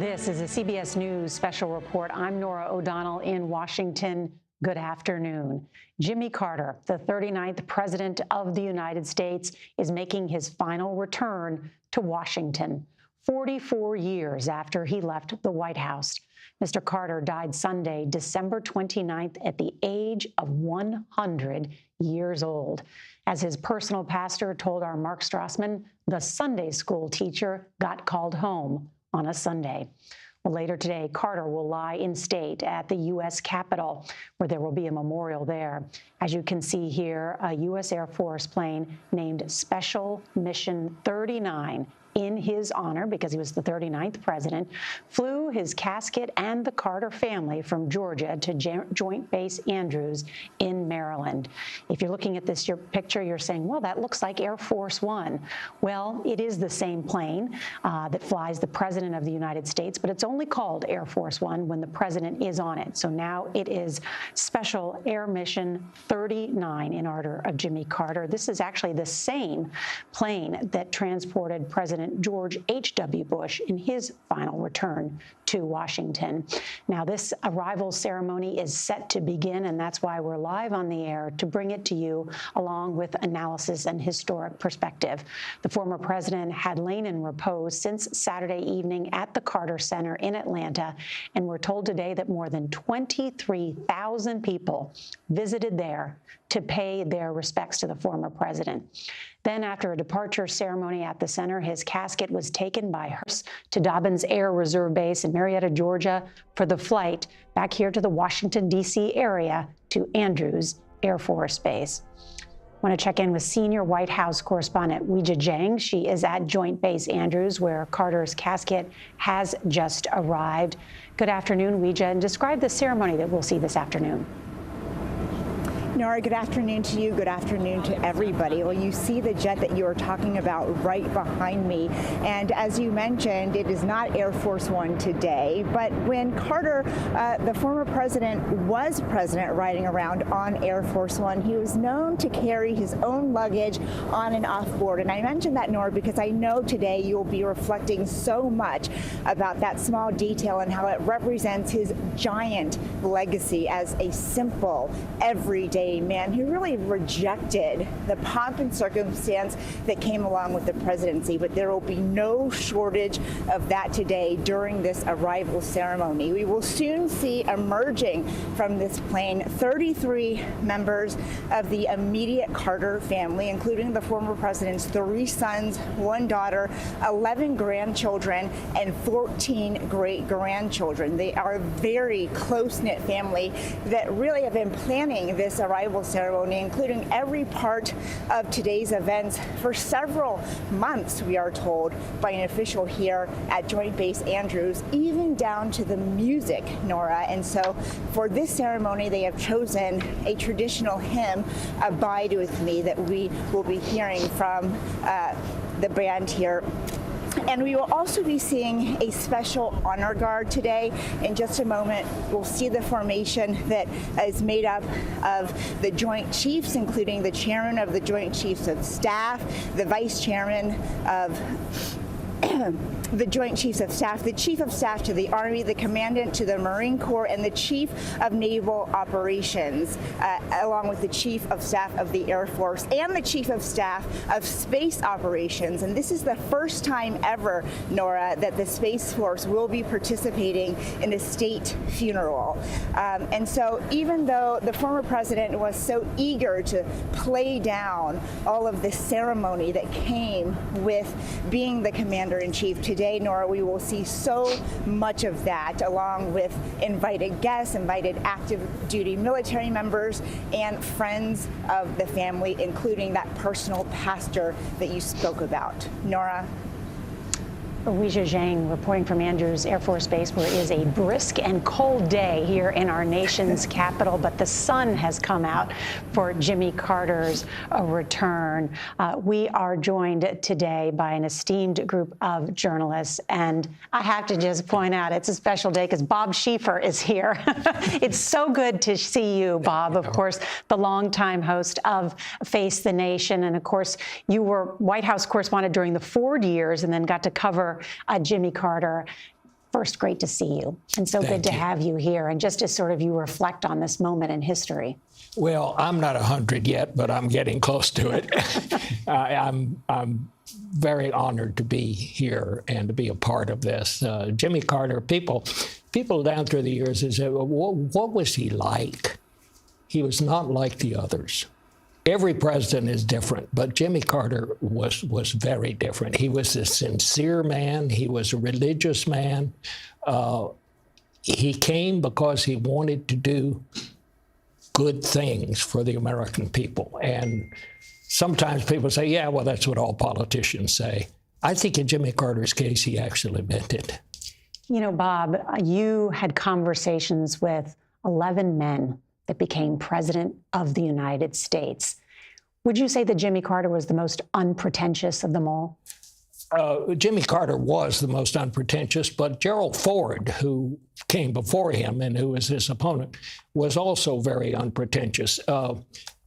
This is a CBS News special report. I'm Norah O'Donnell in Washington. Good afternoon. Jimmy Carter, the 39th President of the United States, is making his final return to Washington, 44 years after he left the White House. Mr. Carter died Sunday, December 29th, at the age of 100 years old. As his personal pastor told our Mark Strassman, the Sunday school teacher got called home on a Sunday. Well, later today, Carter will lie in state at the U.S. Capitol, where there will be a memorial there. As you can see here, a U.S. Air Force plane named Special Mission 39 in his honor, because he was the 39th president, flew his casket and the Carter family from Georgia to Joint Base Andrews in Maryland. If you're looking at this picture, you're saying, well, that looks like Air Force One. Well, it is the same plane that flies the President of the United States, but it's only called Air Force One when the President is on it. So now it is Special Air Mission 39 in honor of Jimmy Carter. This is actually the same plane that transported President George H.W. Bush in his final return to Washington. Now, this arrival ceremony is set to begin, and that's why we're live on the air to bring it to you along with analysis and historic perspective. The former president had lain in repose since Saturday evening at the Carter Center in Atlanta, and we're told today that more than 23,000 people visited there to pay their respects to the former president. Then, after a departure ceremony at the center, his casket was taken by hearse to Dobbins Air Reserve Base in Marietta, Georgia, for the flight back here to the Washington, D.C. area to Andrews Air Force Base. I want to check in with senior White House correspondent Weijia Jiang. She is at Joint Base Andrews, where Carter's casket has just arrived. Good afternoon, Weijia, and describe the ceremony that we'll see this afternoon. Nora, good afternoon to you. Good afternoon to everybody. Well, you see the jet that you are talking about right behind me. And as you mentioned, it is not Air Force One today. But when Carter, the former president, was president riding around on Air Force One, he was known to carry his own luggage on and off board. And I mentioned that, Nora, because I know today you'll be reflecting so much about that small detail and how it represents his giant legacy as a simple, everyday man who really rejected the pomp and circumstance that came along with the presidency. But there will be no shortage of that today during this arrival ceremony. We will soon see emerging from this plane 33 members of the immediate Carter family, including the former president's 3 sons, 1 daughter, 11 grandchildren, and 14 great-grandchildren. They are a very close-knit family that really have been planning this arrival ceremony, including every part of today's events for several months, we are told by an official here at Joint Base Andrews, even down to the music, Nora. And so for this ceremony, they have chosen a traditional hymn, Abide With Me, that we will be hearing from the band here. And we will also be seeing a special honor guard today. In just a moment, we'll see the formation that is made up of the Joint Chiefs, including the chairman of the Joint Chiefs of Staff, the vice chairman of the Joint Chiefs of Staff, the Chief of Staff to the Army, the Commandant to the Marine Corps, and the Chief of Naval Operations, along with the Chief of Staff of the Air Force and the Chief of Staff of Space Operations. And this is the first time ever, Nora, that the Space Force will be participating in a state funeral. And so even though the former president was so eager to play down all of the ceremony that came with being the Commander-in-Chief, today, Nora, we will see so much of that, along with invited guests, invited active duty military members, and friends of the family, including that personal pastor that you spoke about. Nora? Weijia Jiang reporting from Andrews Air Force Base, where it is a brisk and cold day here in our nation's capital, but the sun has come out for Jimmy Carter's return. We are joined today by an esteemed group of journalists, and I have to just point out it's a special day because Bob Schieffer is here. It's so good to see you, Bob. Of course, the longtime host of Face the Nation, and of course, you were White House correspondent during the Ford years and then got to cover Jimmy Carter. First, great to see you. And so good to have you here. And just as sort of you reflect on this moment in history. Well, I'm not 100 yet, but I'm getting close to it. I'm very honored to be here and to be a part of this. Jimmy Carter, people down through the years have said, well, what was he like? He was not like the others. Every president is different, but Jimmy Carter was very different. He was a sincere man. He was a religious man. He came because he wanted to do good things for the American people. And sometimes people say, yeah, well, that's what all politicians say. I think in Jimmy Carter's case, he actually meant it. You know, Bob, you had conversations with 11 men that became president of the United States. Would you say that Jimmy Carter was the most unpretentious of them all? Jimmy Carter was the most unpretentious, but Gerald Ford, who came before him and who was his opponent, was also very unpretentious. The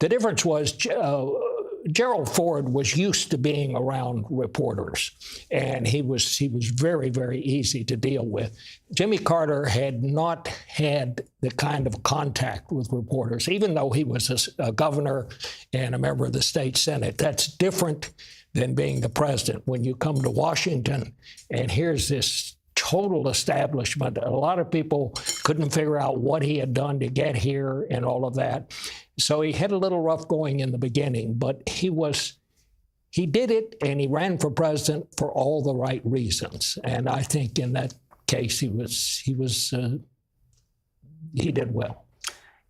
difference was Gerald Ford was used to being around reporters, and he was very, very easy to deal with. Jimmy Carter had not had the kind of contact with reporters, even though he was a governor and a member of the state Senate. That's different than being the president. When you come to Washington and here's this total establishment, a lot of people couldn't figure out what he had done to get here and all of that. So he had a little rough going in the beginning, but he did it, and he ran for president for all the right reasons. And I think in that case, he did well.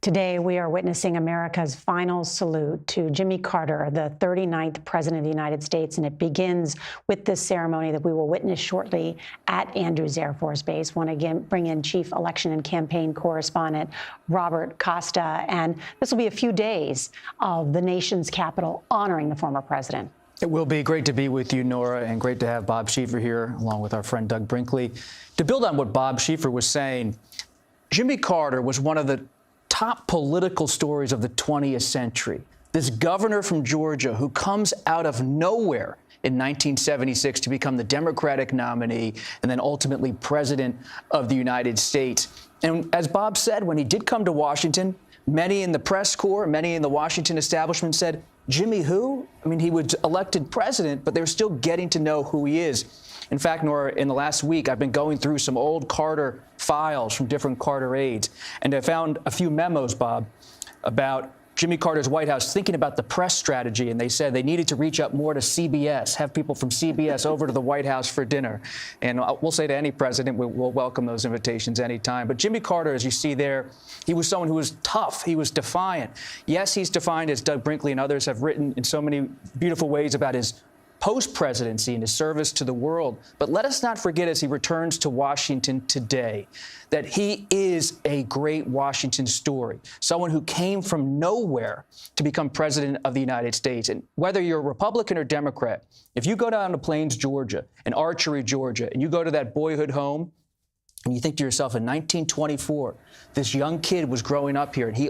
Today, we are witnessing America's final salute to Jimmy Carter, the 39th President of the United States, and it begins with this ceremony that we will witness shortly at Andrews Air Force Base. Want to again bring in Chief Election and Campaign Correspondent Robert Costa, and this will be a few days of the nation's capital honoring the former president. It will be great to be with you, Nora, and great to have Bob Schieffer here, along with our friend Doug Brinkley. To build on what Bob Schieffer was saying, Jimmy Carter was one of the top political stories of the 20th century. This governor from Georgia who comes out of nowhere in 1976 to become the Democratic nominee and then ultimately president of the United States. And as Bob said, when he did come to Washington, many in the press corps, many in the Washington establishment said, Jimmy who? I mean, he was elected president, but they're still getting to know who he is. In fact, Nora, in the last week, I've been going through some old Carter files from different Carter aides, and I found a few memos, Bob, about Jimmy Carter's White House thinking about the press strategy, and they said they needed to reach up more to CBS, have people from CBS over to the White House for dinner. And we'll say to any president, we'll welcome those invitations anytime. But Jimmy Carter, as you see there, he was someone who was tough. He was defiant. Yes, he's defiant, as Doug Brinkley and others have written in so many beautiful ways about his post-presidency and his service to the world. But let us not forget, as he returns to Washington today, that he is a great Washington story, someone who came from nowhere to become president of the United States. And whether you're a Republican or Democrat, if you go down to Plains, Georgia, and Archery, Georgia, and you go to that boyhood home, and you think to yourself, in 1924, this young kid was growing up here, and he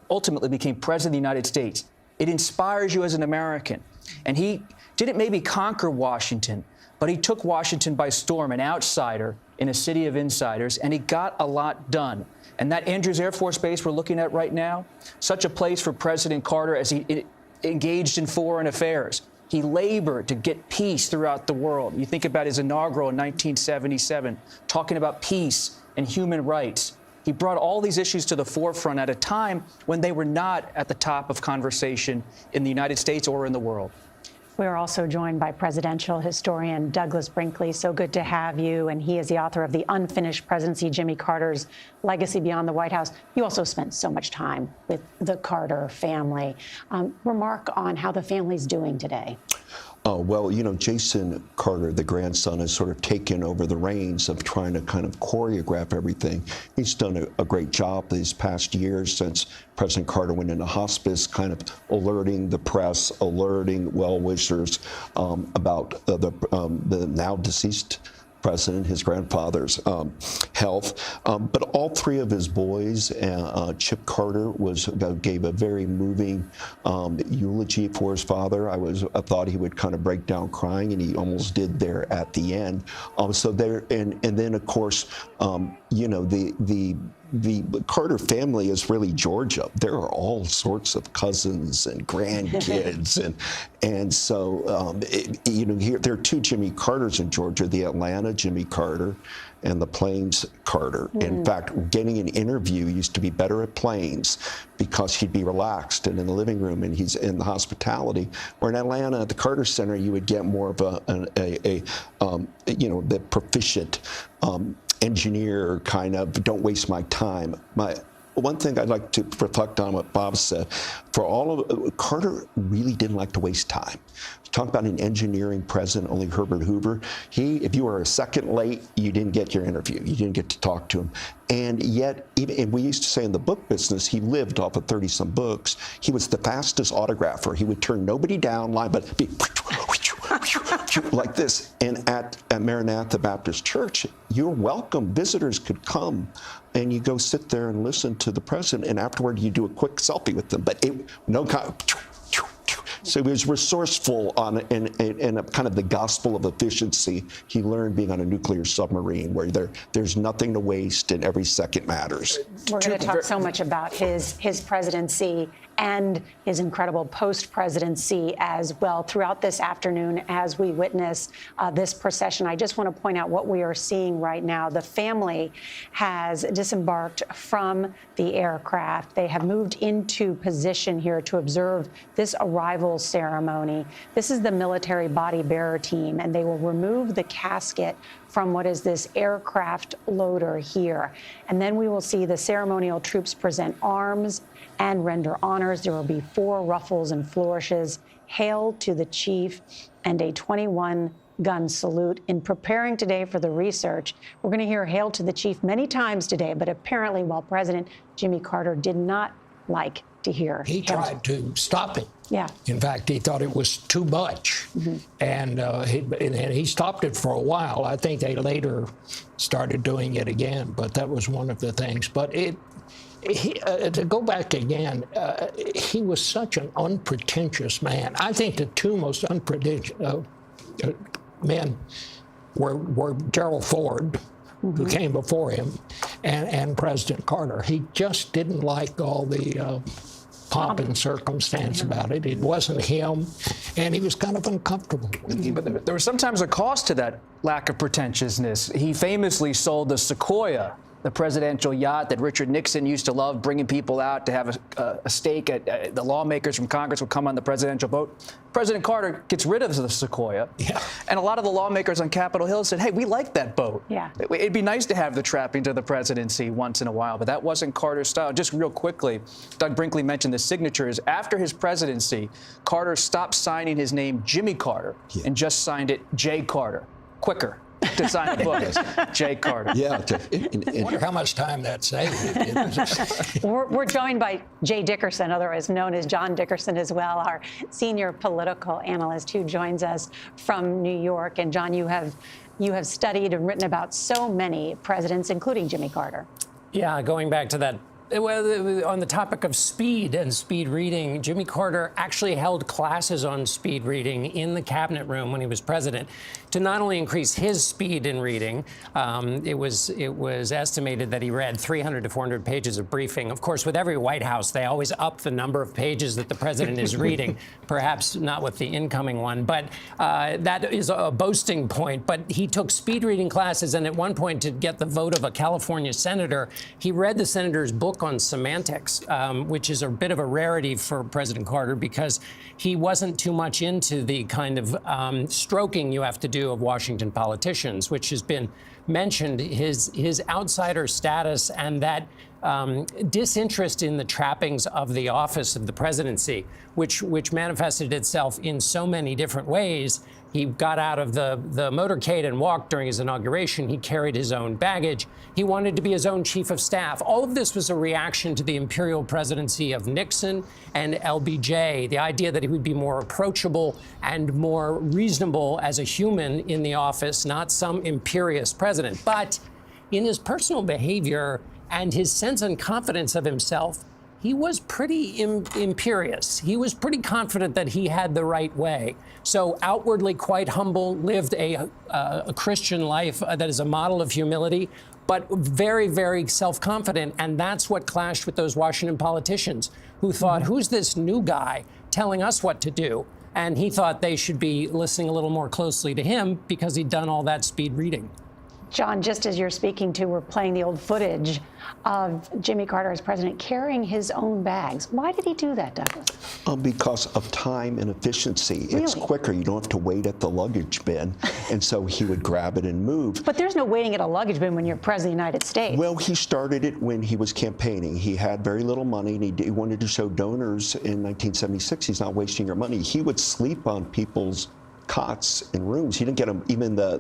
ultimately became president of the United States. It inspires you as an American. And he didn't maybe conquer Washington, but he took Washington by storm, an outsider in a city of insiders, and he got a lot done. And that Andrews Air Force Base we're looking at right now, such a place for President Carter as he engaged in foreign affairs. He labored to get peace throughout the world. You think about his inaugural in 1977, talking about peace and human rights. He brought all these issues to the forefront at a time when they were not at the top of conversation in the United States or in the world. We are also joined by presidential historian Douglas Brinkley. So good to have you. And he is the author of The Unfinished Presidency, Jimmy Carter's Legacy Beyond the White House. You also spent so much time with the Carter family. Remark on how the family's doing today. Well, you know, Jason Carter, the grandson, has sort of taken over the reins of trying to kind of choreograph everything. He's done a great job these past years since President Carter went into hospice, kind of alerting the press, alerting well-wishers about the now deceased president, his grandfather's health. But all three of his boys, Chip Carter gave a very moving eulogy for his father. I thought he would kind of break down crying, and he almost did there at the end. So there, and then of course, you know, the Carter family is really Georgia. There are all sorts of cousins and grandkids, and so you know, here there are two Jimmy Carters in Georgia: the Atlanta Jimmy Carter and the Plains Carter. In fact, getting an interview used to be better at Plains because he'd be relaxed and in the living room, and he's in the hospitality. Or in Atlanta, at the Carter Center, you would get more of a you know, the proficient engineer kind of, don't waste my time. One thing I'd like to reflect on what Bob said, for all of Carter really didn't like to waste time. Talk about an engineering president, only Herbert Hoover. If you were a second late, you didn't get your interview. You didn't get to talk to him. And yet, and we used to say in the book business, he lived off of 30-some books. He was the fastest autographer. He would turn nobody down line, but be like this. And at Maranatha Baptist Church, you're welcome. Visitors could come, and you go sit there and listen to the president, and afterward you do a quick selfie with them. But so he was resourceful in a kind of the gospel of efficiency he learned being on a nuclear submarine, where there's nothing to waste and every second matters. We're going to talk so much about his presidency and his incredible post-presidency as well throughout this afternoon as we witness this procession. I just want to point out what we are seeing right now. The family has disembarked from the aircraft. They have moved into position here to observe this arrival ceremony. This is the military body bearer team, and they will remove the casket from what is this aircraft loader here. And then we will see the ceremonial troops present arms and render honors. There will be 4 ruffles and flourishes, hail to the chief, and a 21-gun salute. In preparing today for the research, we're going to hear hail to the chief many times today, but apparently while President Jimmy Carter did not like to hear. He tried to stop it. Yeah. In fact, he thought it was too much, and he stopped it for a while. I think they later started doing it again, but that was one of the things. But to go back again, he was such an unpretentious man. I think the two most unpretentious men were Gerald Ford, who came before him, and President Carter. He just didn't like all the pomp and circumstance about it. It wasn't him, and he was kind of uncomfortable. But there was sometimes a cost to that lack of pretentiousness. He famously sold the Sequoia, the presidential yacht that Richard Nixon used to love, bringing people out to have a stake at the lawmakers from Congress would come on the presidential boat. President Carter gets rid of the Sequoia. Yeah. And a lot of the lawmakers on Capitol Hill said, hey, we like that boat. Yeah. It'd be nice to have the trappings of the presidency once in a while, but that wasn't Carter's style. Just real quickly, Doug Brinkley mentioned the signatures. After his presidency, Carter stopped signing his name Jimmy Carter and just signed it J. Carter. Quicker to sign the book. Jay Carter. Yeah. I wonder how much time that saved. We're joined by Jay Dickerson, otherwise known as John Dickerson as well, our senior political analyst who joins us from New York. And John, you have studied and written about so many presidents, including Jimmy Carter. Yeah, going back to that. Well, on the topic of speed and speed reading, Jimmy Carter actually held classes on speed reading in the cabinet room when he was president to not only increase his speed in reading, it was estimated that he read 300 to 400 pages of briefing. Of course, with every White House, they always up the number of pages that the president is reading, perhaps not with the incoming one, but that is a boasting point. But he took speed reading classes, and at one point, to get the vote of a California senator, he read the senator's book on semantics, which is a bit of a rarity for President Carter because he wasn't too much into the kind of stroking you have to do of Washington politicians, which has been mentioned, his outsider status and that disinterest in the trappings of the office of the presidency, which manifested itself in so many different ways. He got out of the motorcade and walked during his inauguration. He carried his own baggage. He wanted to be his own chief of staff. All of this was a reaction to the imperial presidency of Nixon and LBJ, the idea that he would be more approachable and more reasonable as a human in the office, not some imperious president. But in his personal behavior and his sense and confidence of himself, he was pretty imperious. He was pretty confident that he had the right way. So outwardly quite humble, lived a Christian life that is a model of humility, but very, very self-confident. And that's what clashed with those Washington politicians who thought, who's this new guy telling us what to do? And he thought they should be listening a little more closely to him because he'd done all that speed reading. John, just as you're speaking to, we're playing the old footage of Jimmy Carter as president carrying his own bags. Why did he do that, Douglas? Because of time and efficiency. Really? It's quicker. You don't have to wait at the luggage bin. And so he would grab it and move. But there's no waiting at a luggage bin when you're president of the United States. Well, he started it when he was campaigning. He had very little money, and he wanted to show donors in 1976 he's not wasting your money. He would sleep on people's cots in rooms. He didn't get them even the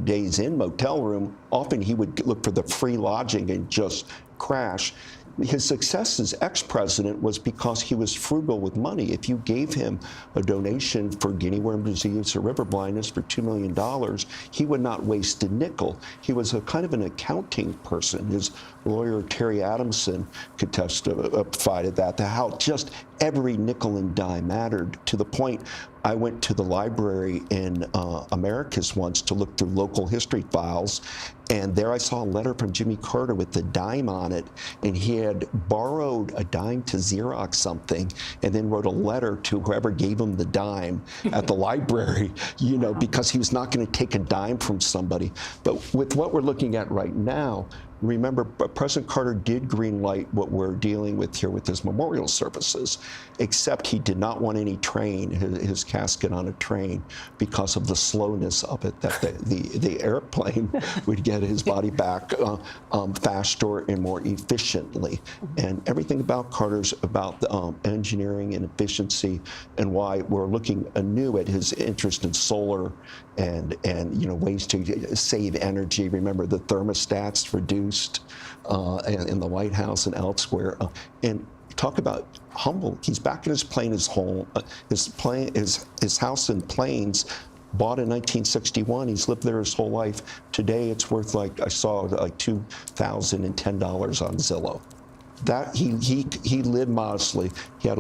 Days Inn motel room. Often he would look for the free lodging and just crash. His success as ex-president was because he was frugal with money. If you gave him a donation for guinea worm disease or river blindness for $2 million, he would not waste a nickel. He was a kind of an accounting person. His lawyer, Terry Adamson, could testify to that, to how just every nickel and dime mattered, to the point I went to the library in Americus once to look through local history files, and there I saw a letter from Jimmy Carter with the dime on it, and he had borrowed a dime to Xerox something and then wrote a letter to whoever gave him the dime at the library, because he was not going to take a dime from somebody. But with what we're looking at right now, remember, President Carter did greenlight what we're dealing with here with his memorial services, except he did not want any train, his casket on a train, because of the slowness of it, that the airplane would get his body back faster and more efficiently. And everything about Carter's about engineering and efficiency, and why we're looking anew at his interest in solar and ways to save energy. Remember, the thermostats reduced in the White House and elsewhere. And talk about humble. He's back in his plane, his home, his house in Plains, bought in 1961. He's lived there his whole life. Today, it's worth I saw $2,010 on Zillow. That he lived modestly. He had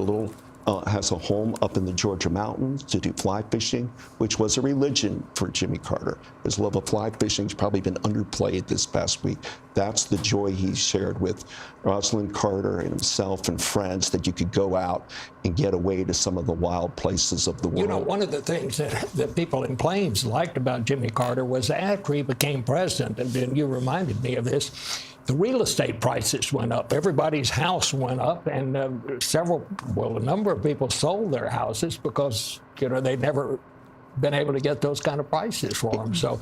has a home up in the Georgia mountains to do fly fishing, which was a religion for Jimmy Carter. His love of fly fishing has probably been underplayed this past week. That's the joy he shared with Rosalind Carter and himself and friends, that you could go out and get away to some of the wild places of the world. One of the things that people in Plains liked about Jimmy Carter was after he became president, and you reminded me of this, the real estate prices went up. Everybody's house went up, and a number of people sold their houses because, they'd never been able to get those kind of prices for them. So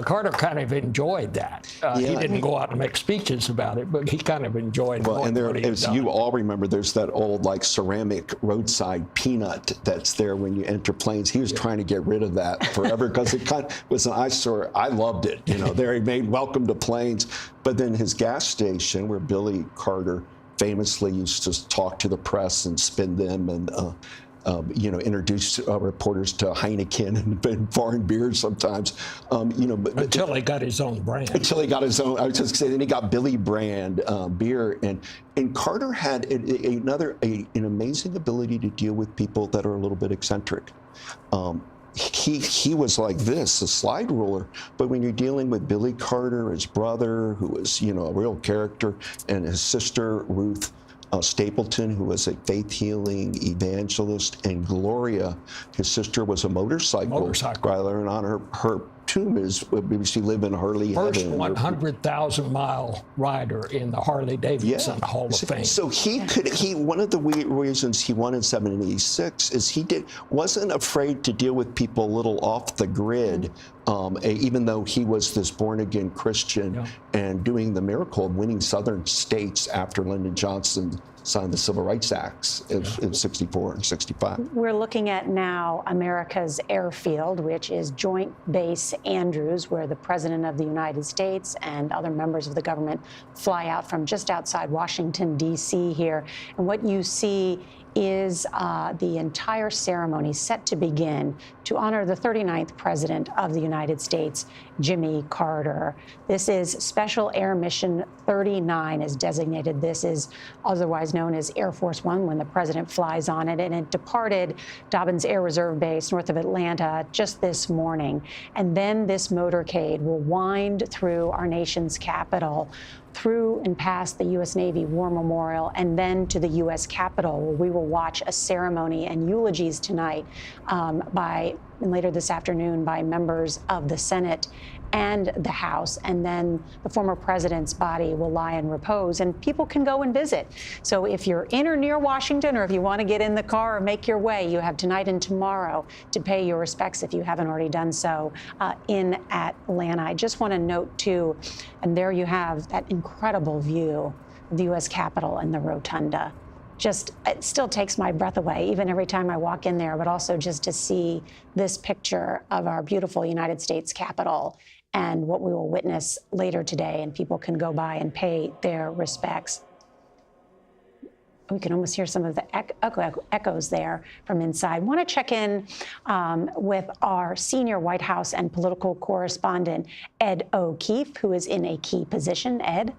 Carter kind of enjoyed that. He didn't go out and make speeches about it, but he kind of enjoyed it. Well, and there, as done. You all remember, there's that old ceramic roadside peanut that's there when you enter Plains. He was trying to get rid of that forever because it kind of was an eyesore. I loved it. There he made Welcome to Plains. But then his gas station, where Billy Carter famously used to talk to the press and spin them and introduce reporters to Heineken and foreign beers sometimes. Until he got his own brand. Until he got his own. I was just saying, then he got Billy brand beer, and Carter had an amazing ability to deal with people that are a little bit eccentric. He was like this, a slide ruler. But when you're dealing with Billy Carter, his brother, who was a real character, and his sister Ruth Stapleton, who was a faith healing evangelist, and Gloria, his sister, was a motorcycle rider, and on her tomb is, she lived in Harley First Heaven. 100,000-mile rider in the Harley-Davidson Hall of Fame. So one of the reasons he won in 1786 is he wasn't afraid to deal with people a little off the grid, even though he was this born-again Christian and doing the miracle of winning southern states after Lyndon Johnson signed the Civil Rights Acts in 64 and 65. We're looking at now America's airfield, which is Joint Base Andrews, where the President of the United States and other members of the government fly out from just outside Washington, D.C. here. And what you see is the entire ceremony set to begin to honor the 39th President of the United States, Jimmy Carter. This is Special Air Mission 39 is designated. This is otherwise known as Air Force One when the president flies on it, and it departed Dobbins Air Reserve Base north of Atlanta just this morning. And then this motorcade will wind through our nation's capital, through and past the U.S. Navy War Memorial, and then to the U.S. Capitol, where we will watch a ceremony and eulogies tonight and later this afternoon by members of the Senate and the House. And then the former president's body will lie in repose, and people can go and visit. So if you're in or near Washington, or if you want to get in the car or make your way, you have tonight and tomorrow to pay your respects if you haven't already done so in Atlanta. I just want to note, too, and there you have that incredible view of the U.S. Capitol and the Rotunda. It still takes my breath away, even every time I walk in there, but also just to see this picture of our beautiful United States Capitol and what we will witness later today, and people can go by and pay their respects. We can almost hear some of the echoes there from inside. Want to check in with our senior White House and political correspondent, Ed O'Keefe, who is in a key position. Ed?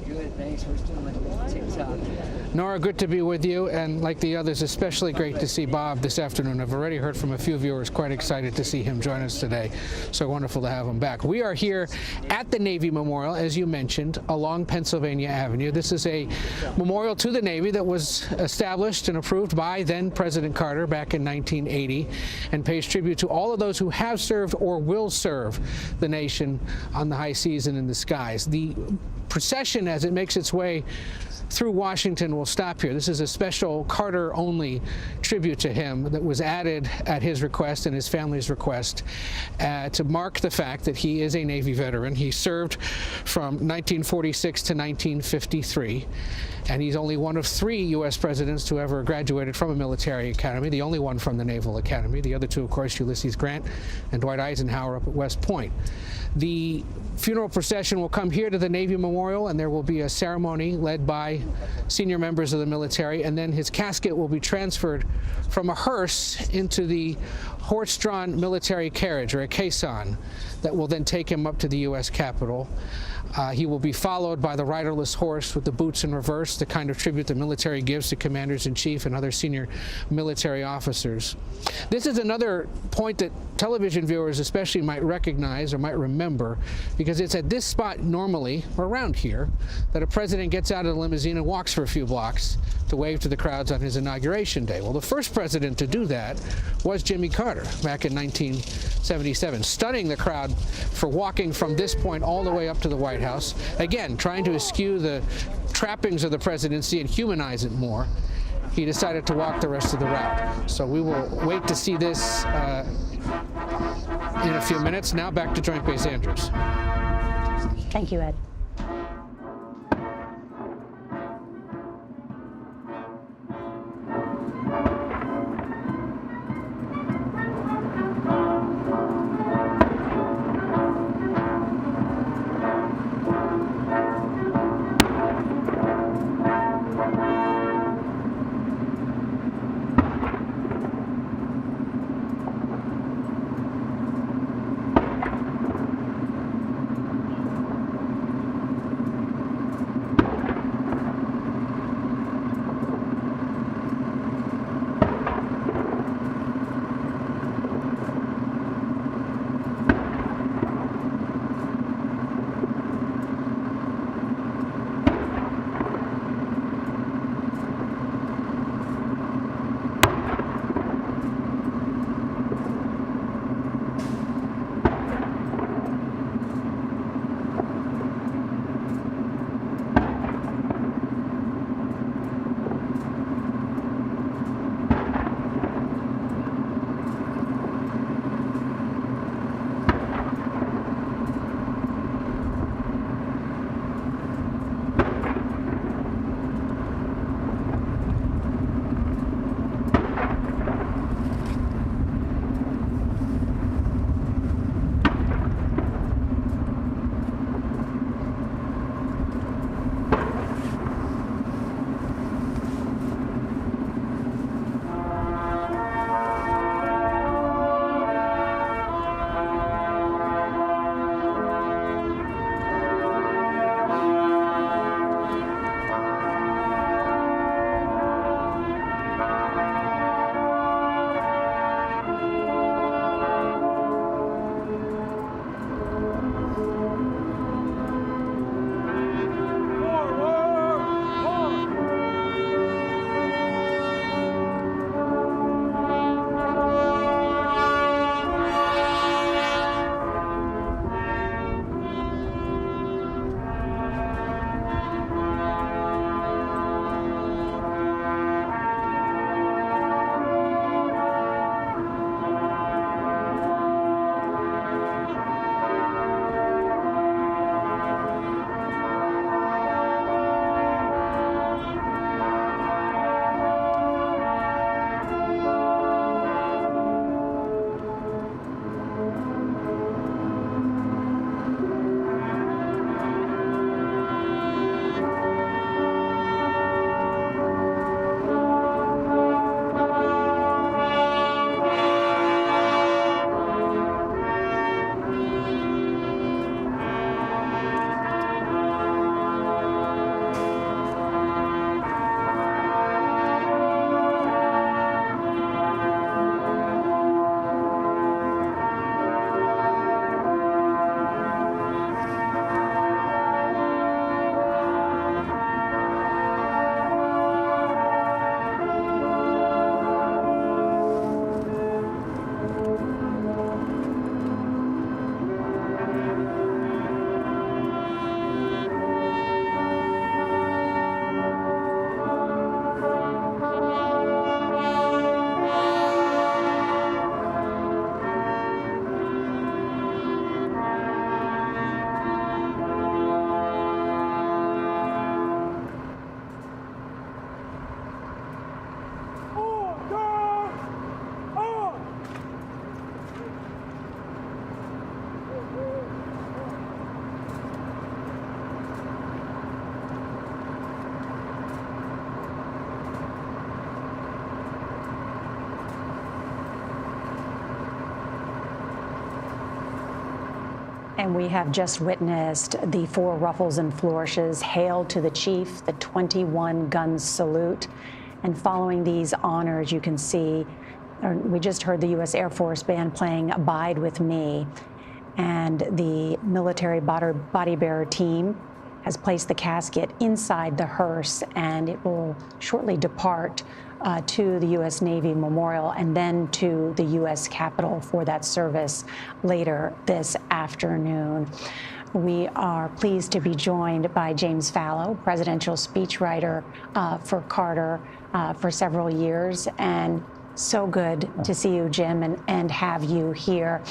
Good, thanks. We're still on TikTok. Nora, good to be with you, and like the others, especially great to see Bob this afternoon. I've already heard from a few viewers, quite excited to see him join us today. So wonderful to have him back. We are here at the Navy Memorial, as you mentioned, along Pennsylvania Avenue. This is a memorial to the Navy that was established and approved by then President Carter back in 1980, and pays tribute to all of those who have served or will serve the nation on the high seas and in the skies. The procession, as it makes its way through Washington, will stop here. This is a special Carter-only tribute to him that was added at his request and his family's request to mark the fact that he is a Navy veteran. He served from 1946 to 1953, and he's only one of 3 U.S. presidents to ever graduated from a military academy, the only one from the Naval Academy. The other 2, of course, Ulysses Grant and Dwight Eisenhower up at West Point. The funeral procession will come here to the Navy Memorial, and there will be a ceremony led by senior members of the military, and then his casket will be transferred from a hearse into the horse-drawn military carriage, or a caisson, that will then take him up to the U.S. Capitol. He will be followed by the riderless horse with the boots in reverse, the kind of tribute the military gives to commanders-in-chief and other senior military officers. This is another point that television viewers especially might recognize or might remember, because it's at this spot normally, or around here, that a president gets out of the limousine and walks for a few blocks to wave to the crowds on his inauguration day. Well, the first president to do that was Jimmy Carter back in 1977, stunning the crowd for walking from this point all the way up to the White House, again, trying to eschew the trappings of the presidency and humanize it more. He decided to walk the rest of the route. So we will wait to see this in a few minutes. Now back to Joint Base Andrews. Thank you, Ed. And we have just witnessed the 4 ruffles and flourishes. Hail to the chief, the 21-gun salute. And following these honors, you can see, we just heard the U.S. Air Force Band playing Abide With Me. And the military body bearer team has placed the casket inside the hearse, and it will shortly depart to the U.S. Navy Memorial and then to the U.S. Capitol for that service later this afternoon. We are pleased to be joined by James Fallow, presidential speechwriter for Carter for several years, and so good to see you, Jim, and have you here.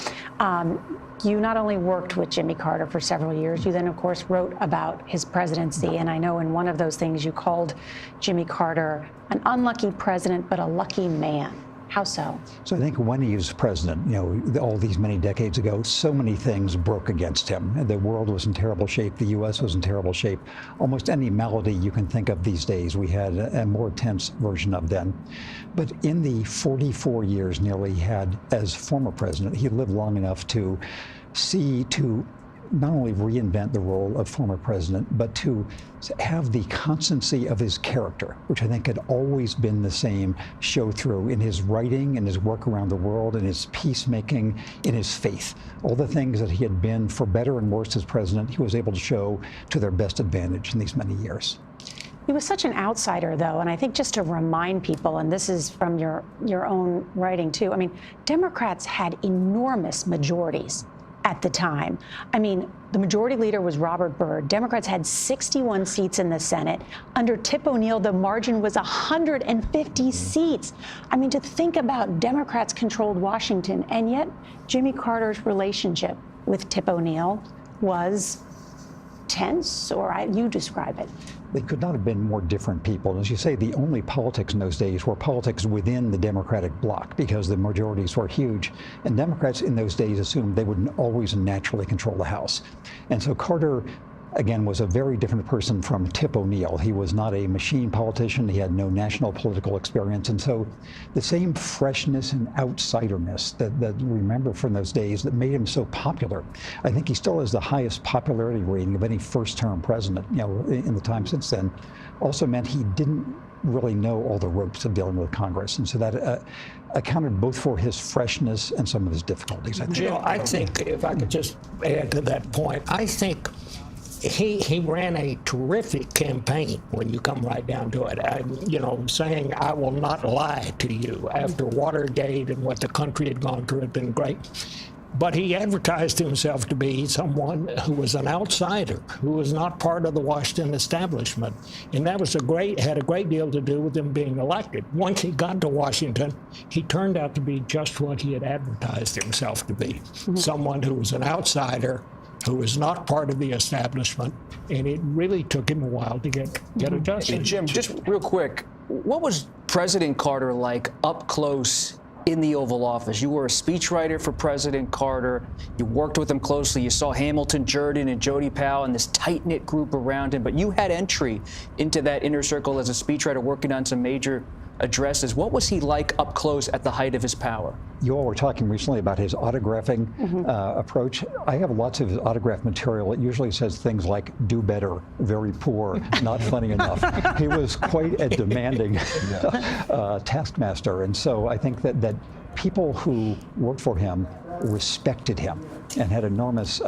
You not only worked with Jimmy Carter for several years, you then, of course, wrote about his presidency. And I know in one of those things you called Jimmy Carter an unlucky president, but a lucky man. How so? So I think when he was president, all these many decades ago, so many things broke against him. The world was in terrible shape. The U.S. was in terrible shape. Almost any malady you can think of these days, we had a more tense version of then. But in the 44 years nearly he had as former president, he lived long enough to not only reinvent the role of former president, but to have the constancy of his character, which I think had always been the same, show through in his writing, in his work around the world, in his peacemaking, in his faith. All the things that he had been, for better and worse as president, he was able to show to their best advantage in these many years. He was such an outsider, though, and I think just to remind people, and this is from your own writing, too, I mean, Democrats had enormous majorities at the time. I mean, the majority leader was Robert Byrd. Democrats had 61 seats in the Senate. Under Tip O'Neill, the margin was 150 seats. I mean, to think about Democrats controlled Washington, and yet Jimmy Carter's relationship with Tip O'Neill was tense, or you describe it. They could not have been more different people. As you say, the only politics in those days were politics within the Democratic bloc because the majorities were huge. And Democrats in those days assumed they would always naturally control the House. And so Carter, again, was a very different person from Tip O'Neill. He was not a machine politician. He had no national political experience. And so the same freshness and outsiderness that we remember from those days that made him so popular. I think he still has the highest popularity rating of any first-term president, in the time since then. Also meant he didn't really know all the ropes of dealing with Congress. And so that accounted both for his freshness and some of his difficulties, I think. Jim, I think, if I could just add to that point, I think he ran a terrific campaign when you come right down to it. Saying, I will not lie to you after Watergate and what the country had gone through had been great. But he advertised himself to be someone who was an outsider, who was not part of the Washington establishment. And that was had a great deal to do with him being elected. Once he got to Washington, he turned out to be just what he had advertised himself to be, someone who was an outsider, who was not part of the establishment, and it really took him a while to get adjusted. Hey, Jim, just real quick, what was President Carter like up close in the Oval Office? You were a speechwriter for President Carter. You worked with him closely. You saw Hamilton, Jordan, and Jody Powell and this tight-knit group around him, but you had entry into that inner circle as a speechwriter working on some major addresses. What was he like up close at the height of his power? You all were talking recently about his autographing approach. I have lots of his autograph material. It usually says things like, do better, very poor, not funny enough. He was quite a demanding taskmaster. And so I think that people who worked for him respected him and had enormous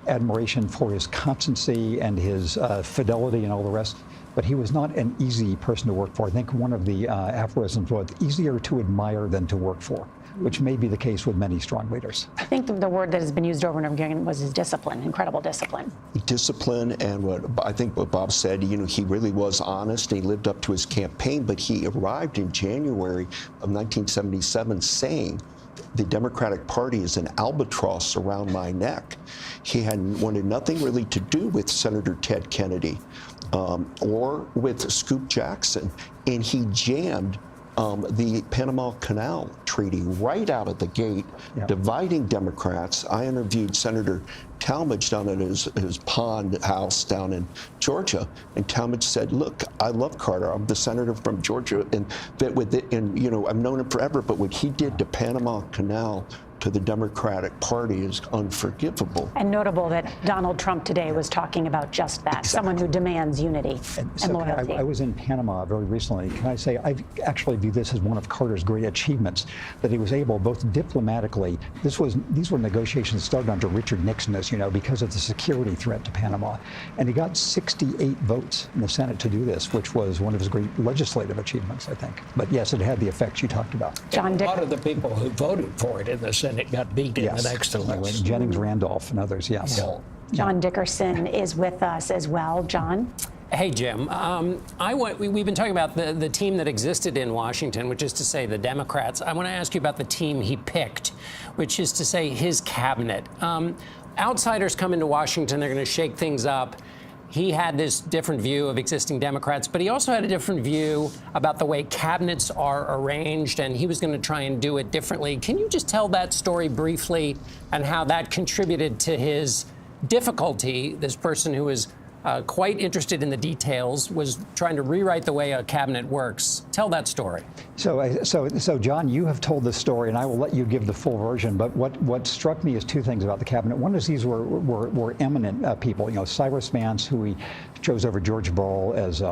admiration for his constancy and his fidelity and all the rest. But he was not an easy person to work for. I think one of the aphorisms was easier to admire than to work for, which may be the case with many strong leaders. I think the word that has been used over and over again was his discipline, incredible discipline. Discipline, and what Bob said, he really was honest. He lived up to his campaign, but he arrived in January of 1977 saying, the Democratic Party is an albatross around my neck. He wanted nothing really to do with Senator Ted Kennedy or with Scoop Jackson, and he jammed the Panama Canal Treaty right out of the gate, dividing Democrats. I interviewed Senator Talmadge down at his pond house down in Georgia, and Talmadge said, "Look, I love Carter. I'm the senator from Georgia, and I've known him forever. But what he did to Panama Canal to the Democratic Party is unforgivable. And notable that Donald Trump today was talking about just that, someone who demands unity and loyalty. I was in Panama very recently. Can I say, I actually view this as one of Carter's great achievements, that he was able, both diplomatically, these were negotiations started under Richard Nixon, as you know, because of the security threat to Panama. And he got 68 votes in the Senate to do this, which was one of his great legislative achievements, I think. But yes, it had the effects you talked about. John A lot of the people who voted for it in the Senate got beat in the next election. Jennings Randolph and others, yes. Yeah. John Dickerson is with us as well. John? Hey, Jim. We've been talking about the team that existed in Washington, which is to say the Democrats. I want to ask you about the team he picked, which is to say his cabinet. Outsiders come into Washington, they're going to shake things up. He had this different view of existing Democrats, but he also had a different view about the way cabinets are arranged, and he was going to try and do it differently. Can you just tell that story briefly and how that contributed to his difficulty? This person who was quite interested in the details was trying to rewrite the way a cabinet works. Tell that story. So John, you have told this story, and I will let you give the full version. But what struck me is two things about the cabinet. One is these were eminent people. You know, Cyrus Vance, who he chose over George Bull as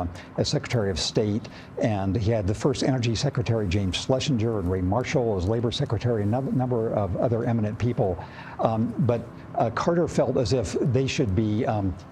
Secretary of State, and he had the first Energy Secretary James Schlesinger and Ray Marshall as Labor Secretary, and a number of other eminent people. But Carter felt as if they should be,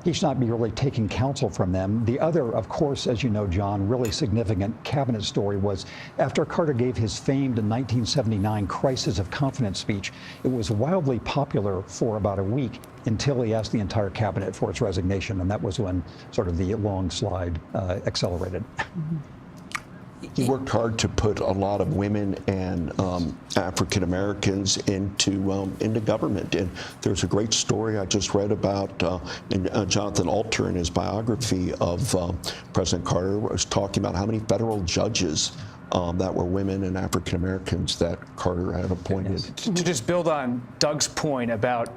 he should not be really taking counsel from them. The other, of course, as you know, John, really significant cabinet story was after Carter gave his famed 1979 crisis of confidence speech, it was wildly popular for about a week until he asked the entire cabinet for its resignation, and that was when sort of the long slide accelerated. He worked hard to put a lot of women and African Americans into government. And there's a great story I just read about Jonathan Alter in his biography of President Carter was talking about how many federal judges that were women and African Americans that Carter had appointed. To just build on Doug's point about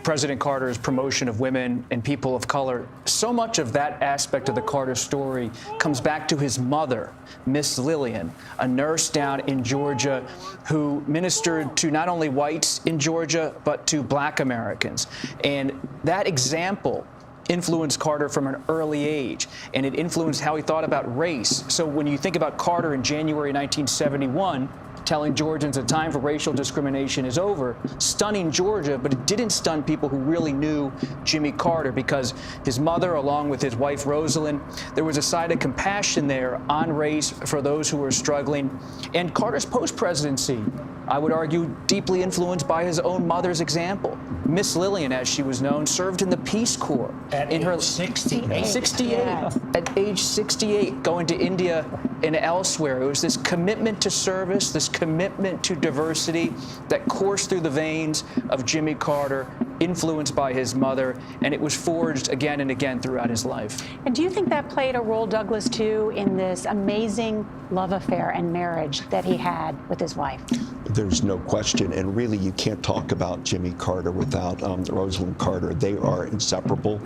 President Carter's promotion of women and people of color, so much of that aspect of the Carter story comes back to his mother, Miss Lillian, a nurse down in Georgia who ministered to not only whites in Georgia, but to black Americans. And that example influenced Carter from an early age, and it influenced how he thought about race. So when you think about Carter in January 1971, telling Georgians the time for racial discrimination is over, stunning Georgia, but it didn't stun people who really knew Jimmy Carter, because his mother, along with his wife Rosalind, there was a side of compassion there on race for those who were struggling. And Carter's post-presidency, I would argue, deeply influenced by his own mother's example. Miss Lillian, as she was known, served in the Peace Corps. At age 68. 68. Yeah. At age 68, going to India and elsewhere. It was this commitment to service, this commitment to diversity that coursed through the veins of Jimmy Carter, influenced by his mother, and it was forged again and again throughout his life. And do you think that played a role, Douglas, too, in this amazing love affair and marriage that he had with his wife? There's no question, and really you can't talk about Jimmy Carter without Rosalind Carter. They are inseparable.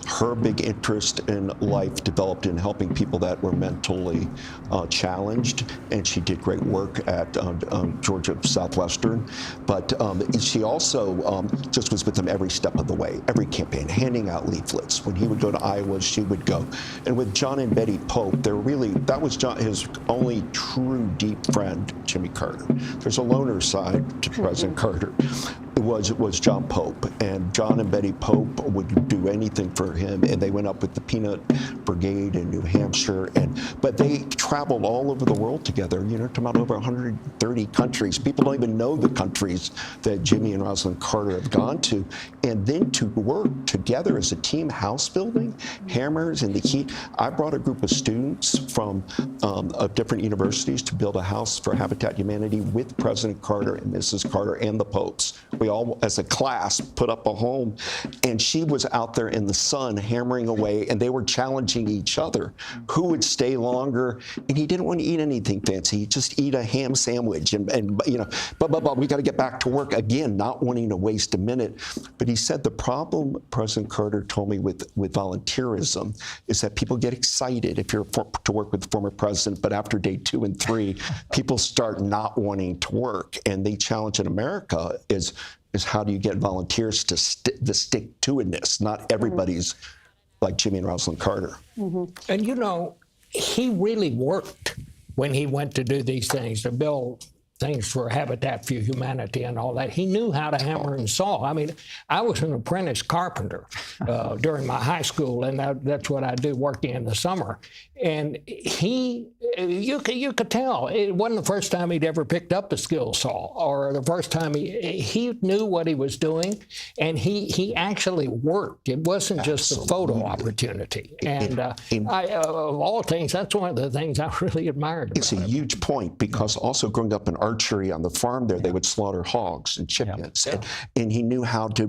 Her big interest in life developed in helping people that were mentally challenged, and she did great work at Georgia Southwestern. But she also just was with them every step of the way, every campaign, handing out leaflets. When he would go to Iowa, she would go. And with John and Betty Pope, that was his only true deep friend, Jimmy Carter. There's a loner side to President Carter. It was John Pope, and John and Betty Pope would do anything for him, and they went up with the Peanut Brigade in New Hampshire, but they traveled all over the world together, you know, to about over 130 countries. People don't even know the countries that Jimmy and Rosalind Carter have gone to, and then to work together as a team house building, hammers in the heat. I brought a group of students from different universities to build a house for Habitat Humanity with President Carter and Mrs. Carter and the Popes. We all, as a class, put up a home, and she was out there in the sun hammering away, and they were challenging each other. Who would stay longer? And he didn't want to eat anything fancy. He'd just eat a ham sandwich, and you know, but we got to get back to work again, not wanting to waste a minute. But he said the problem, President Carter told me, with volunteerism is that people get excited if you're to work with the former president, but after day 2 and 3, people start not wanting to work. And the challenge in America is how do you get volunteers to stick-to-itness? Not everybody's like Jimmy and Rosalind Carter. And you know, he really worked when he went to do these things, to build things for Habitat for Humanity and all that. He knew how to hammer and saw. I mean, I was an apprentice carpenter during my high school, and that's what I do, working in the summer. And you could tell it wasn't the first time he'd ever picked up a skill saw, or the first time he knew what he was doing, and he actually worked. It wasn't just a photo opportunity. And of all things, that's one of the things I really admired about It's a huge point, because also growing up in archery on the farm there, they would slaughter hogs and chickens. And he knew how to,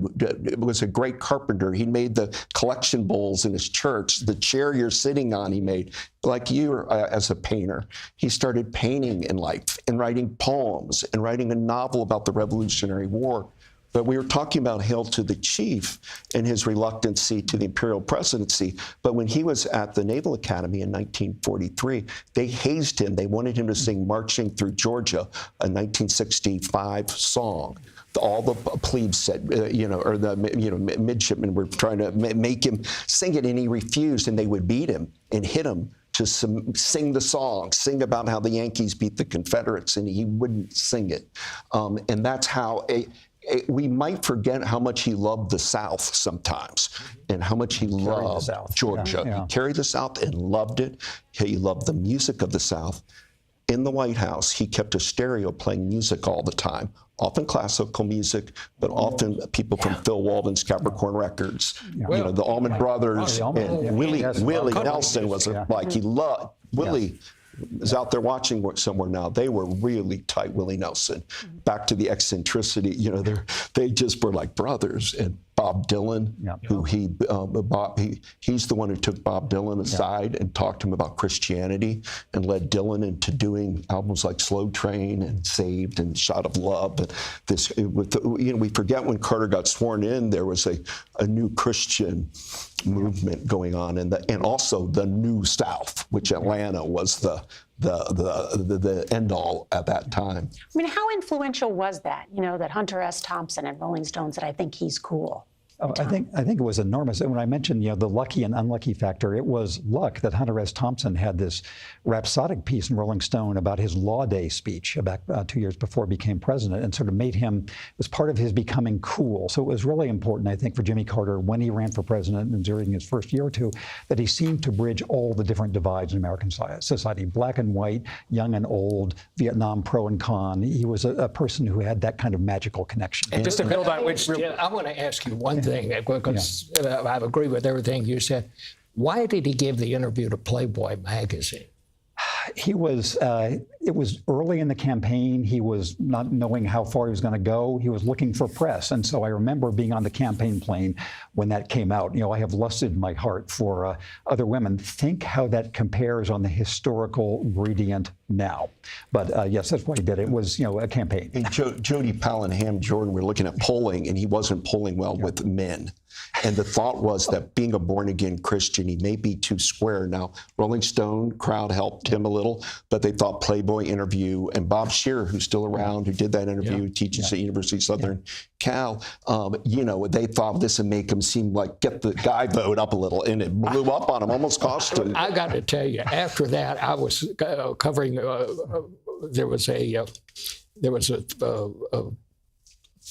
was a great carpenter. He made the collection bowls in his church. The chair you're sitting on, he made. Like you as a painter, he started painting in life and writing poems and writing a novel about the Revolutionary War. But we were talking about Hail to the Chief and his reluctancy to the imperial presidency. But when he was at the Naval Academy in 1943, they hazed him. They wanted him to sing Marching Through Georgia, a 1965 song. All the plebes said, or the midshipmen were trying to make him sing it, and he refused, and they would beat him and hit him to sing the song, sing about how the Yankees beat the Confederates, and he wouldn't sing it. And that's how we might forget how much he loved the South sometimes, and how much he loved Georgia. He carried the South and loved it. He loved the music of the South. In the White House, he kept a stereo playing music all the time, often classical music, but often people from Phil Walden's Capricorn Records, the Allman Brothers, and Willie Nelson was like, he loved, Willie is out there watching somewhere now. They were really tight, Willie Nelson. Back to the eccentricity, they just were like brothers. And Bob Dylan, who he's the one who took Bob Dylan aside and talked to him about Christianity, and led Dylan into doing albums like Slow Train and Saved and Shot of Love. And we forget when Carter got sworn in, there was a new Christian movement going on, and also the New South, which Atlanta was the end all at that time. I mean, how influential was that? That Hunter S. Thompson and Rolling Stone said, "I think he's cool." Oh, I think it was enormous. And when I mentioned, the lucky and unlucky factor, it was luck that Hunter S. Thompson had this rhapsodic piece in Rolling Stone about his Law Day speech back 2 years before he became president, and sort of made him, it was part of his becoming cool. So it was really important, I think, for Jimmy Carter when he ran for president and during his first year or two, that he seemed to bridge all the different divides in American society, black and white, young and old, Vietnam pro and con. He was a person who had that kind of magical connection. And just to build on which, I want to ask you one thing, because I agree with everything you said. Why did he give the interview to Playboy magazine? He was, it was early in the campaign. He was not knowing how far he was going to go. He was looking for press. And so I remember being on the campaign plane when that came out. I have lusted in my heart for other women. Think how that compares on the historical gradient now. But yes, that's why he did it. It was, a campaign. And Jody Powell and Ham Jordan were looking at polling, and he wasn't polling well with men. And the thought was that being a born-again Christian, he may be too square. Now, Rolling Stone crowd helped him a little, but they thought Playboy interview, and Bob Shearer, who's still around, who did that interview, teaches at University of Southern Cal, they thought this would make him seem like, get the guy vote up a little, and it blew up on him, almost cost him. I got to tell you, after that, I was covering, there was a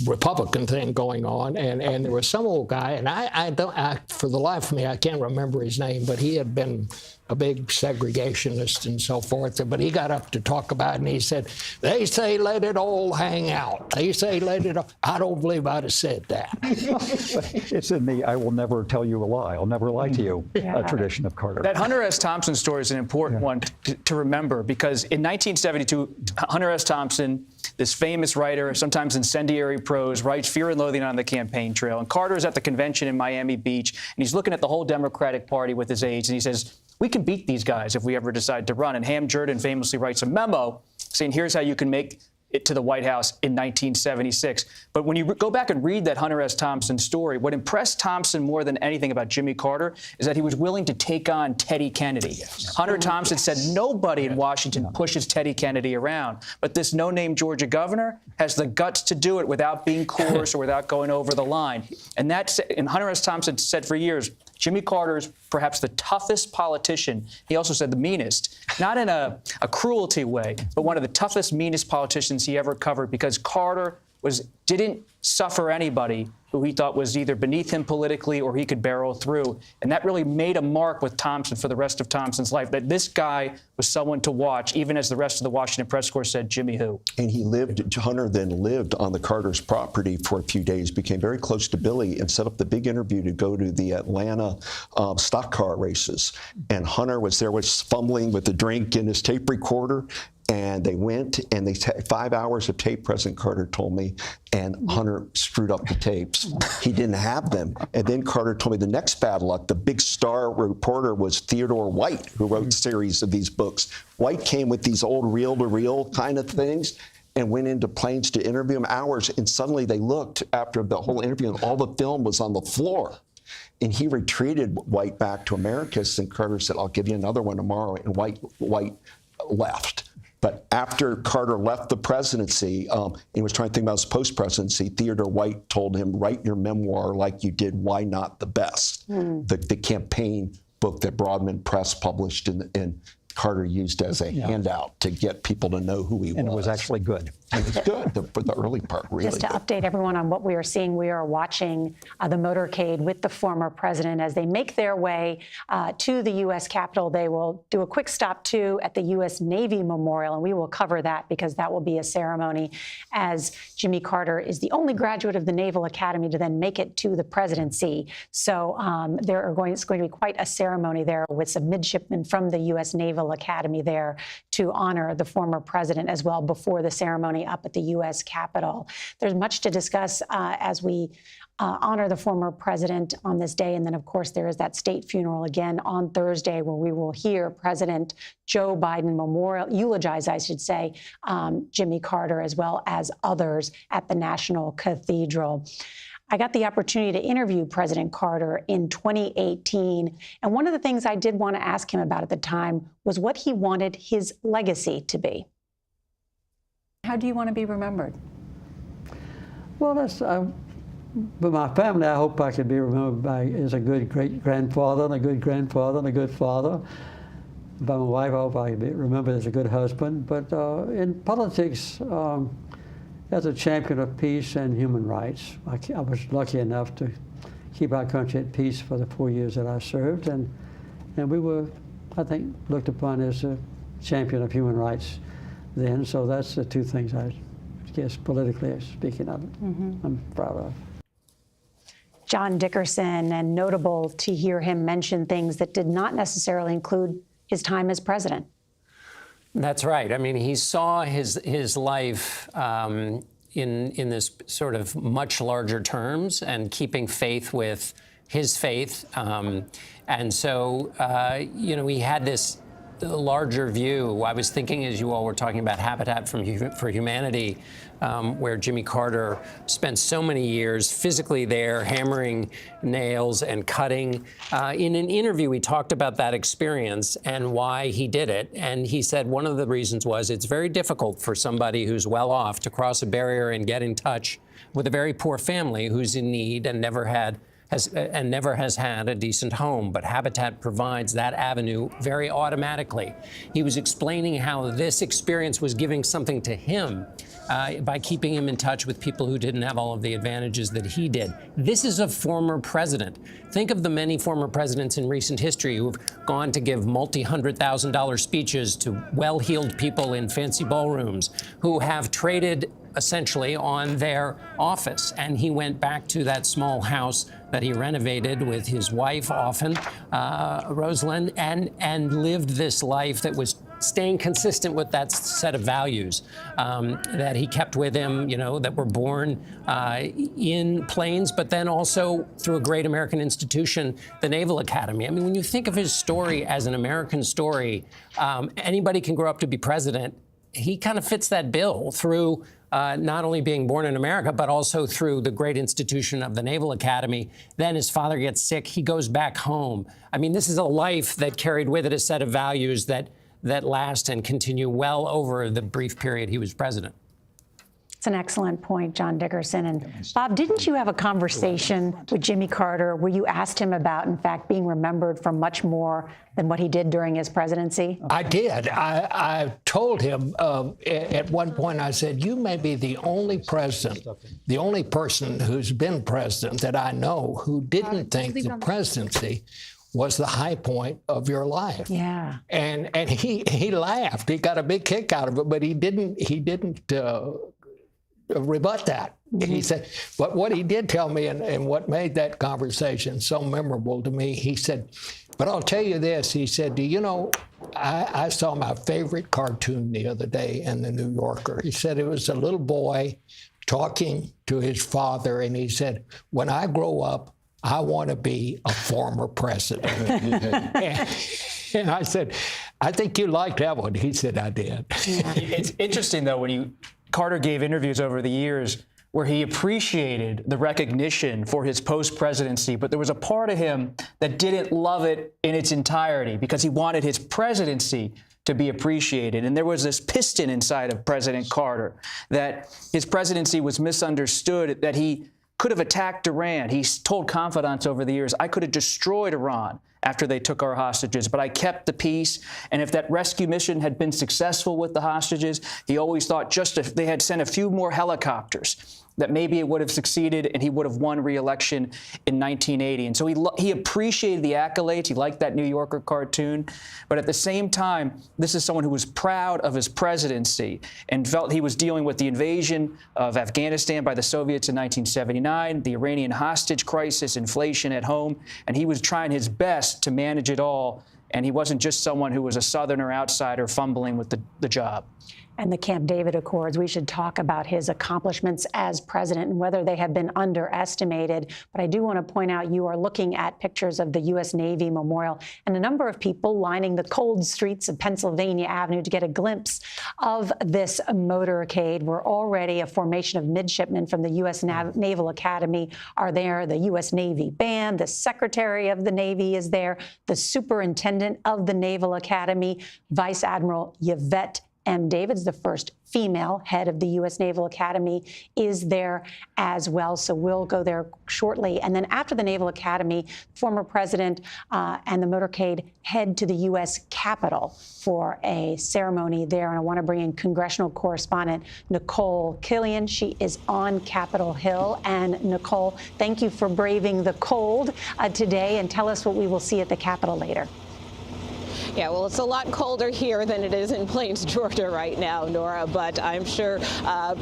Republican thing going on, and there was some old guy, and I for the life of me, I can't remember his name, but he had been a big segregationist and so forth. But he got up to talk about it, and he said, they say let it all hang out. They say let it all. I don't believe I'd have said that. It's in the I will never tell you a lie, I'll never lie to you tradition of Carter. That Hunter S. Thompson story is an important one to remember, because in 1972, Hunter S. Thompson, this famous writer, sometimes incendiary prose, writes Fear and Loathing on the Campaign Trail. And Carter's at the convention in Miami Beach, and he's looking at the whole Democratic Party with his aides, and he says, we can beat these guys if we ever decide to run. And Ham Jordan famously writes a memo saying, here's how you can make it to the White House in 1976. But when you go back and read that Hunter S. Thompson story, what impressed Thompson more than anything about Jimmy Carter is that he was willing to take on Teddy Kennedy. Hunter Thompson said nobody in Washington pushes Teddy Kennedy around, but this no-name Georgia governor has the guts to do it without being coerced or without going over the line. And Hunter S. Thompson said for years, Jimmy Carter's perhaps the toughest politician. He also said the meanest, not in a cruelty way, but one of the toughest, meanest politicians he ever covered, because Carter didn't suffer anybody who he thought was either beneath him politically or he could barrel through. And that really made a mark with Thompson for the rest of Thompson's life, that this guy was someone to watch, even as the rest of the Washington press corps said, Jimmy who? And Hunter then lived on the Carter's property for a few days, became very close to Billy, and set up the big interview to go to the Atlanta stock car races. And Hunter was there, was fumbling with a drink in his tape recorder. And they went, and they 5 hours of tape, President Carter told me, and Hunter screwed up the tapes. He didn't have them. And then Carter told me the next bad luck, the big star reporter was Theodore White, who wrote a series of these books. White came with these old reel-to-reel kind of things and went into planes to interview him hours, and suddenly they looked after the whole interview, and all the film was on the floor. And he retreated White back to Americus, and Carter said, I'll give you another one tomorrow, and White left. But after Carter left the presidency, he was trying to think about his post-presidency, Theodore White told him, write your memoir like you did Why Not the Best, the campaign book that Broadman Press published, and Carter used as a handout to get people to know who he was. And it was actually good. It was good, the early part, really. Just to update everyone on what we are seeing, we are watching the motorcade with the former president as they make their way to the U.S. Capitol. They will do a quick stop, too, at the U.S. Navy Memorial, and we will cover that because that will be a ceremony, as Jimmy Carter is the only graduate of the Naval Academy to then make it to the presidency. So it's going to be quite a ceremony there with some midshipmen from the U.S. Naval Academy there to honor the former president as well before the ceremony up at the U.S. Capitol. There's much to discuss as we honor the former president on this day. And then, of course, there is that state funeral again on Thursday where we will hear President Joe Biden eulogize, I should say, Jimmy Carter as well as others at the National Cathedral. I got the opportunity to interview President Carter in 2018. And one of the things I did want to ask him about at the time was what he wanted his legacy to be. How do you want to be remembered? Well, but my family, I hope I could be remembered as a good great-grandfather and a good grandfather and a good father. By my wife, I hope I could be remembered as a good husband. But in politics, as a champion of peace and human rights, I was lucky enough to keep our country at peace for the 4 years that I served. And we were, I think, looked upon as a champion of human rights then. So that's the two things I guess politically speaking of it, I'm proud of. John Dickerson, and notable to hear him mention things that did not necessarily include his time as president. That's right. I mean, he saw his life in this sort of much larger terms and keeping faith with his faith. And so, he had this larger view. I was thinking, as you all were talking about Habitat for Humanity, where Jimmy Carter spent so many years physically there, hammering nails and cutting. In an interview, he talked about that experience and why he did it. And he said one of the reasons was it's very difficult for somebody who's well off to cross a barrier and get in touch with a very poor family who's in need and never had and never has had a decent home, but Habitat provides that avenue very automatically. He was explaining how this experience was giving something to him by keeping him in touch with people who didn't have all of the advantages that he did. This is a former president. Think of the many former presidents in recent history who've gone to give multi-$100,000 speeches to well-heeled people in fancy ballrooms, who have traded essentially on their office. And he went back to that small house that he renovated with his wife often, Rosalind, and lived this life that was staying consistent with that set of values that he kept with him, you know, that were born in planes, but then also through a great American institution, the Naval Academy. I mean, when you think of his story as an American story, anybody can grow up to be president. He kind of fits that bill through not only being born in America, but also through the great institution of the Naval Academy. Then his father gets sick. He goes back home. I mean, this is a life that carried with it a set of values that last and continue well over the brief period he was president. It's an excellent point, John Dickerson. And Bob, didn't you have a conversation with Jimmy Carter where you asked him about, in fact, being remembered for much more than what he did during his presidency? I did. I told him at one point, I said, you may be the only president, the only person who's been president that I know who didn't think the presidency was the high point of your life. Yeah. And he laughed. He got a big kick out of it, but he didn't rebut that. Mm-hmm. He said, but what he did tell me, and what made that conversation so memorable to me, he said, but I'll tell you this, he said, do you know, I saw my favorite cartoon the other day in the New Yorker. He said it was a little boy talking to his father, and he said, when I grow up, I want to be a former president. And I said, I think you liked that one. He said, I did. Yeah. It's interesting, though, when Carter gave interviews over the years where he appreciated the recognition for his post-presidency, but there was a part of him that didn't love it in its entirety because he wanted his presidency to be appreciated. And there was this piston inside of President Carter that his presidency was misunderstood, that he could have attacked Iran. He's told confidants over the years, I could have destroyed Iran after they took our hostages, but I kept the peace. And if that rescue mission had been successful with the hostages, he always thought just if they had sent a few more helicopters, that maybe it would have succeeded and he would have won re-election in 1980. And so he appreciated the accolades. He liked that New Yorker cartoon. But at the same time, this is someone who was proud of his presidency and felt he was dealing with the invasion of Afghanistan by the Soviets in 1979, the Iranian hostage crisis, inflation at home, and he was trying his best to manage it all. And he wasn't just someone who was a Southerner outsider fumbling with the job. And the Camp David Accords, we should talk about his accomplishments as president and whether they have been underestimated. But I do want to point out you are looking at pictures of the U.S. Navy Memorial and a number of people lining the cold streets of Pennsylvania Avenue to get a glimpse of this motorcade. We're already a formation of midshipmen from the U.S. Naval Academy are there. The U.S. Navy Band, the Secretary of the Navy is there, the Superintendent of the Naval Academy, Vice Admiral Yvette M. Davids, the first female head of the U.S. Naval Academy, is there as well. So we'll go there shortly. And then after the Naval Academy, former president and the motorcade head to the U.S. Capitol for a ceremony there. And I want to bring in congressional correspondent Nicole Killian. She is on Capitol Hill. And Nicole, thank you for braving the cold today. And tell us what we will see at the Capitol later. Yeah, well, it's a lot colder here than it is in Plains, Georgia right now, Nora, but I'm sure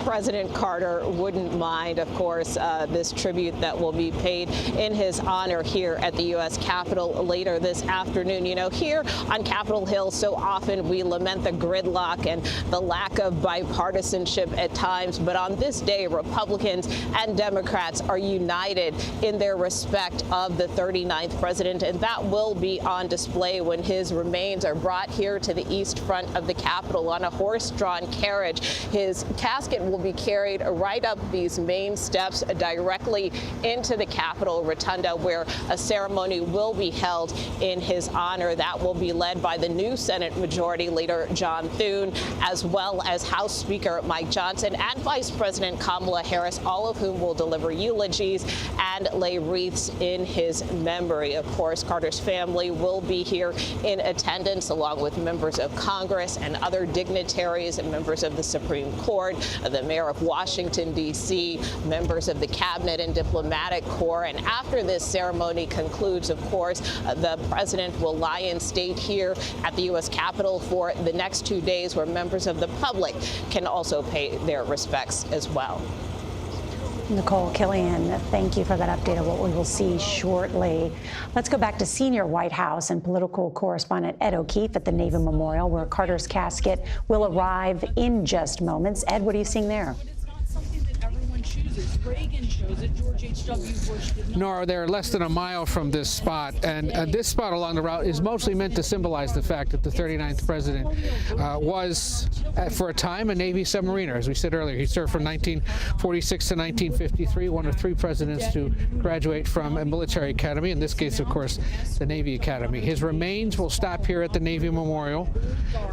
President Carter wouldn't mind, of course, this tribute that will be paid in his honor here at the U.S. Capitol later this afternoon. You know, here on Capitol Hill, so often we lament the gridlock and the lack of bipartisanship at times, but on this day, Republicans and Democrats are united in their respect of the 39th president, and that will be on display when his remains remains are brought here to the east front of the Capitol on a horse-drawn carriage. His casket will be carried right up these main steps directly into the Capitol Rotunda, where a ceremony will be held in his honor. That will be led by the new Senate Majority Leader John Thune, as well as House Speaker Mike Johnson and Vice President Kamala Harris, all of whom will deliver eulogies and lay wreaths in his memory. Of course, Carter's family will be here in attendance, along with members of Congress and other dignitaries and members of the Supreme Court, the mayor of Washington, D.C., members of the cabinet and diplomatic corps. And after this ceremony concludes, of course, the president will lie in state here at the U.S. Capitol for the next 2 days, where members of the public can also pay their respects as well. Nicole Killian, thank you for that update of what we will see shortly. Let's go back to senior White House and political correspondent Ed O'Keefe at the Navy Memorial, where Carter's casket will arrive in just moments. Ed, what are you seeing there? Reagan chose it. George H.W. Bush did not. Nora, they're less than a mile from this spot, and this spot along the route is mostly meant to symbolize the fact that the 39th president was, for a time, a Navy submariner. As we said earlier, he served from 1946 to 1953, one of 3 presidents to graduate from a military academy, in this case, of course, the Navy Academy. His remains will stop here at the Navy Memorial,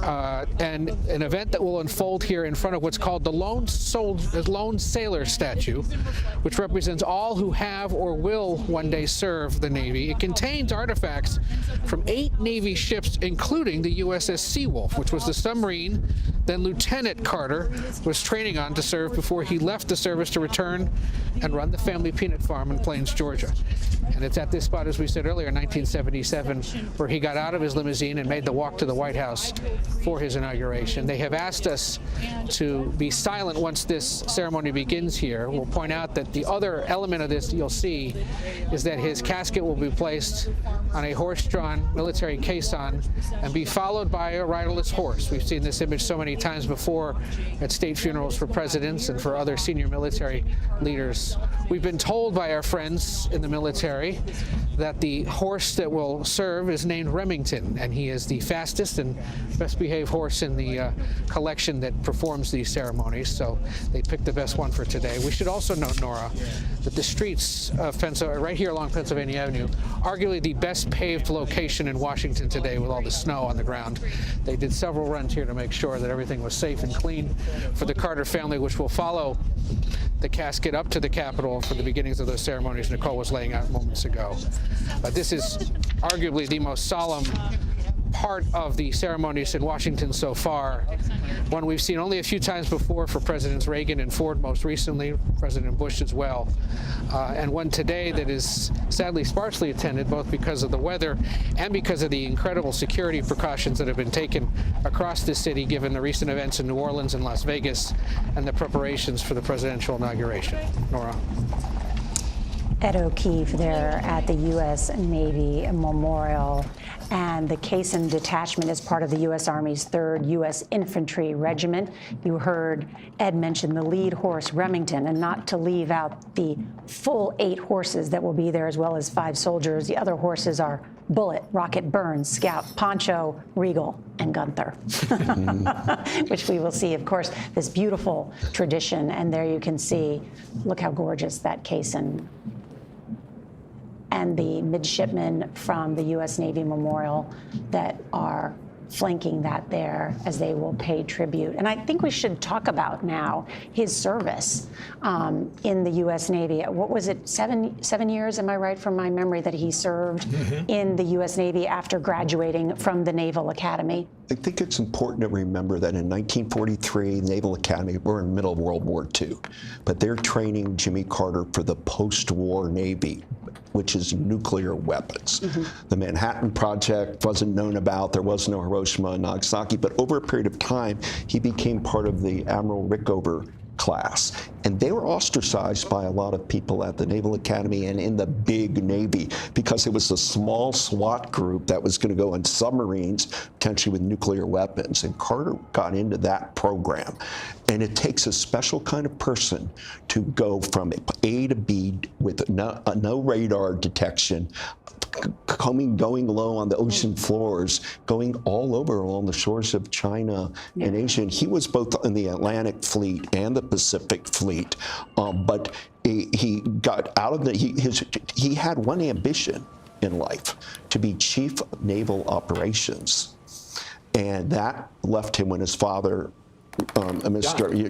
and an event that will unfold here in front of what's called the Lone Sailor statue, which represents all who have or will one day serve the Navy. It contains artifacts from 8 Navy ships, including the USS Seawolf, which was the submarine that Lieutenant Carter was training on to serve before he left the service to return and run the family peanut farm in Plains, Georgia. And it's at this spot, as we said earlier, in 1977, where he got out of his limousine and made the walk to the White House for his inauguration. They have asked us to be silent once this ceremony begins here. We'll point out that the other element of this you'll see is that his casket will be placed on a horse-drawn military caisson and be followed by a riderless horse. We've seen this image so many times before at state funerals for presidents and for other senior military leaders. We've been told by our friends in the military that the horse that will serve is named Remington, and he is the fastest and best behaved horse in the collection that performs these ceremonies, so they picked the best one for today. We should also note, Nora, that the streets of right here along Pennsylvania Avenue, arguably the best paved location in Washington today with all the snow on the ground. They did several runs here to make sure that everything was safe and clean for the Carter family, which will follow the casket up to the Capitol for the beginnings of those ceremonies Nicole was laying out moments ago. This is arguably the most solemn part of the ceremonies in Washington so far, one we've seen only a few times before for Presidents Reagan and Ford, most recently, President Bush as well, and one today that is sadly sparsely attended, both because of the weather and because of the incredible security precautions that have been taken across the city, given the recent events in New Orleans and Las Vegas and the preparations for the presidential inauguration. Nora. Ed O'Keefe there at the U.S. Navy Memorial. And the caisson detachment is part of the U.S. Army's 3rd U.S. Infantry Regiment. You heard Ed mention the lead horse, Remington, and not to leave out the full 8 horses that will be there, as well as 5 soldiers. The other horses are Bullet, Rocket, Burns, Scout, Poncho, Regal, and Gunther, which we will see, of course, this beautiful tradition. And there you can see, look how gorgeous that caisson and the midshipmen from the U.S. Navy Memorial that are flanking that there as they will pay tribute. And I think we should talk about now his service in the U.S. Navy. What was it, seven years, am I right, from my memory, that he served in the U.S. Navy after graduating from the Naval Academy? I think it's important to remember that in 1943, Naval Academy, we're in the middle of World War II, but they're training Jimmy Carter for the post-war Navy, which is nuclear weapons. The Manhattan Project wasn't known about. There was no Hiroshima and Nagasaki, but over a period of time, he became part of the Admiral Rickover class. And they were ostracized by a lot of people at the Naval Academy and in the big Navy because it was a small SWAT group that was going to go on submarines, potentially with nuclear weapons. And Carter got into that program. And it takes a special kind of person to go from A to B with no radar detection, going low on the ocean floors, going all over along the shores of China and Asia. And he was both in the Atlantic Fleet and the Pacific Fleet, but he got out of he had one ambition in life, to be chief of naval operations. And that left him when his father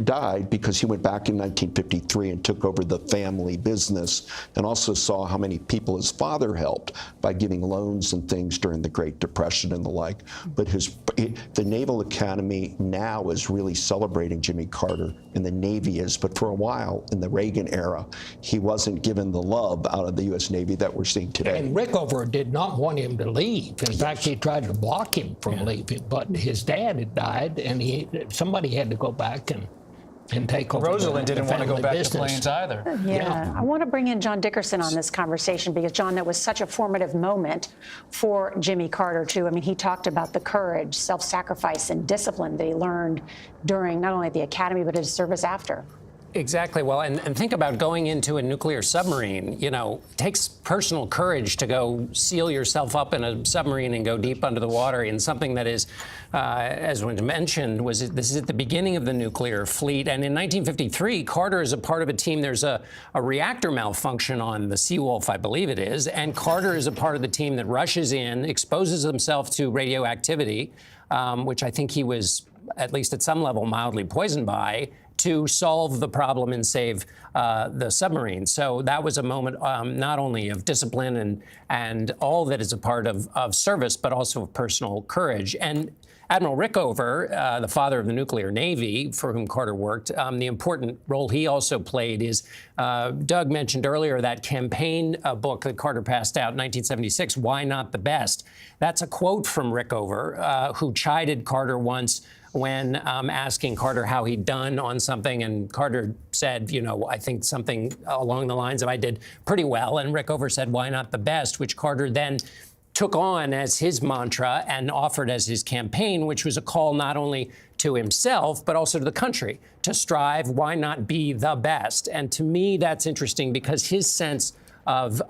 died, because he went back in 1953 and took over the family business, and also saw how many people his father helped by giving loans and things during the Great Depression and the like. But the Naval Academy now is really celebrating Jimmy Carter, and the Navy is. But for a while, in the Reagan era, he wasn't given the love out of the U.S. Navy that we're seeing today. And Rickover did not want him to leave. In fact, he tried to block him from leaving. But his dad had died, and somebody had to go back and take over. Rosalind didn't want to go back to planes either. Yeah. I want to bring in John Dickerson on this conversation, because, John, that was such a formative moment for Jimmy Carter, too. I mean, he talked about the courage, self-sacrifice, and discipline that he learned during not only the academy, but his service after. Exactly. Well, and think about going into a nuclear submarine. You know, it takes personal courage to go seal yourself up in a submarine and go deep under the water in something that is, as was mentioned, this is at the beginning of the nuclear fleet. And in 1953, Carter is a part of a team. There's a reactor malfunction on the Seawolf, I believe it is, and Carter is a part of the team that rushes in, exposes himself to radioactivity, which I think he was, at least at some level, mildly poisoned by, to solve the problem and save the submarine. So that was a moment not only of discipline and all that is a part of service, but also of personal courage. And Admiral Rickover, the father of the nuclear navy, for whom Carter worked, the important role he also played is, Doug mentioned earlier, that campaign book that Carter passed out in 1976, Why Not the Best? That's a quote from Rickover, who chided Carter once when asking Carter how he'd done on something, and Carter said, you know, I think something along the lines of, I did pretty well, and Rickover said, why not the best, which Carter then took on as his mantra and offered as his campaign, which was a call not only to himself, but also to the country to strive, why not be the best? And to me, that's interesting, because his sense of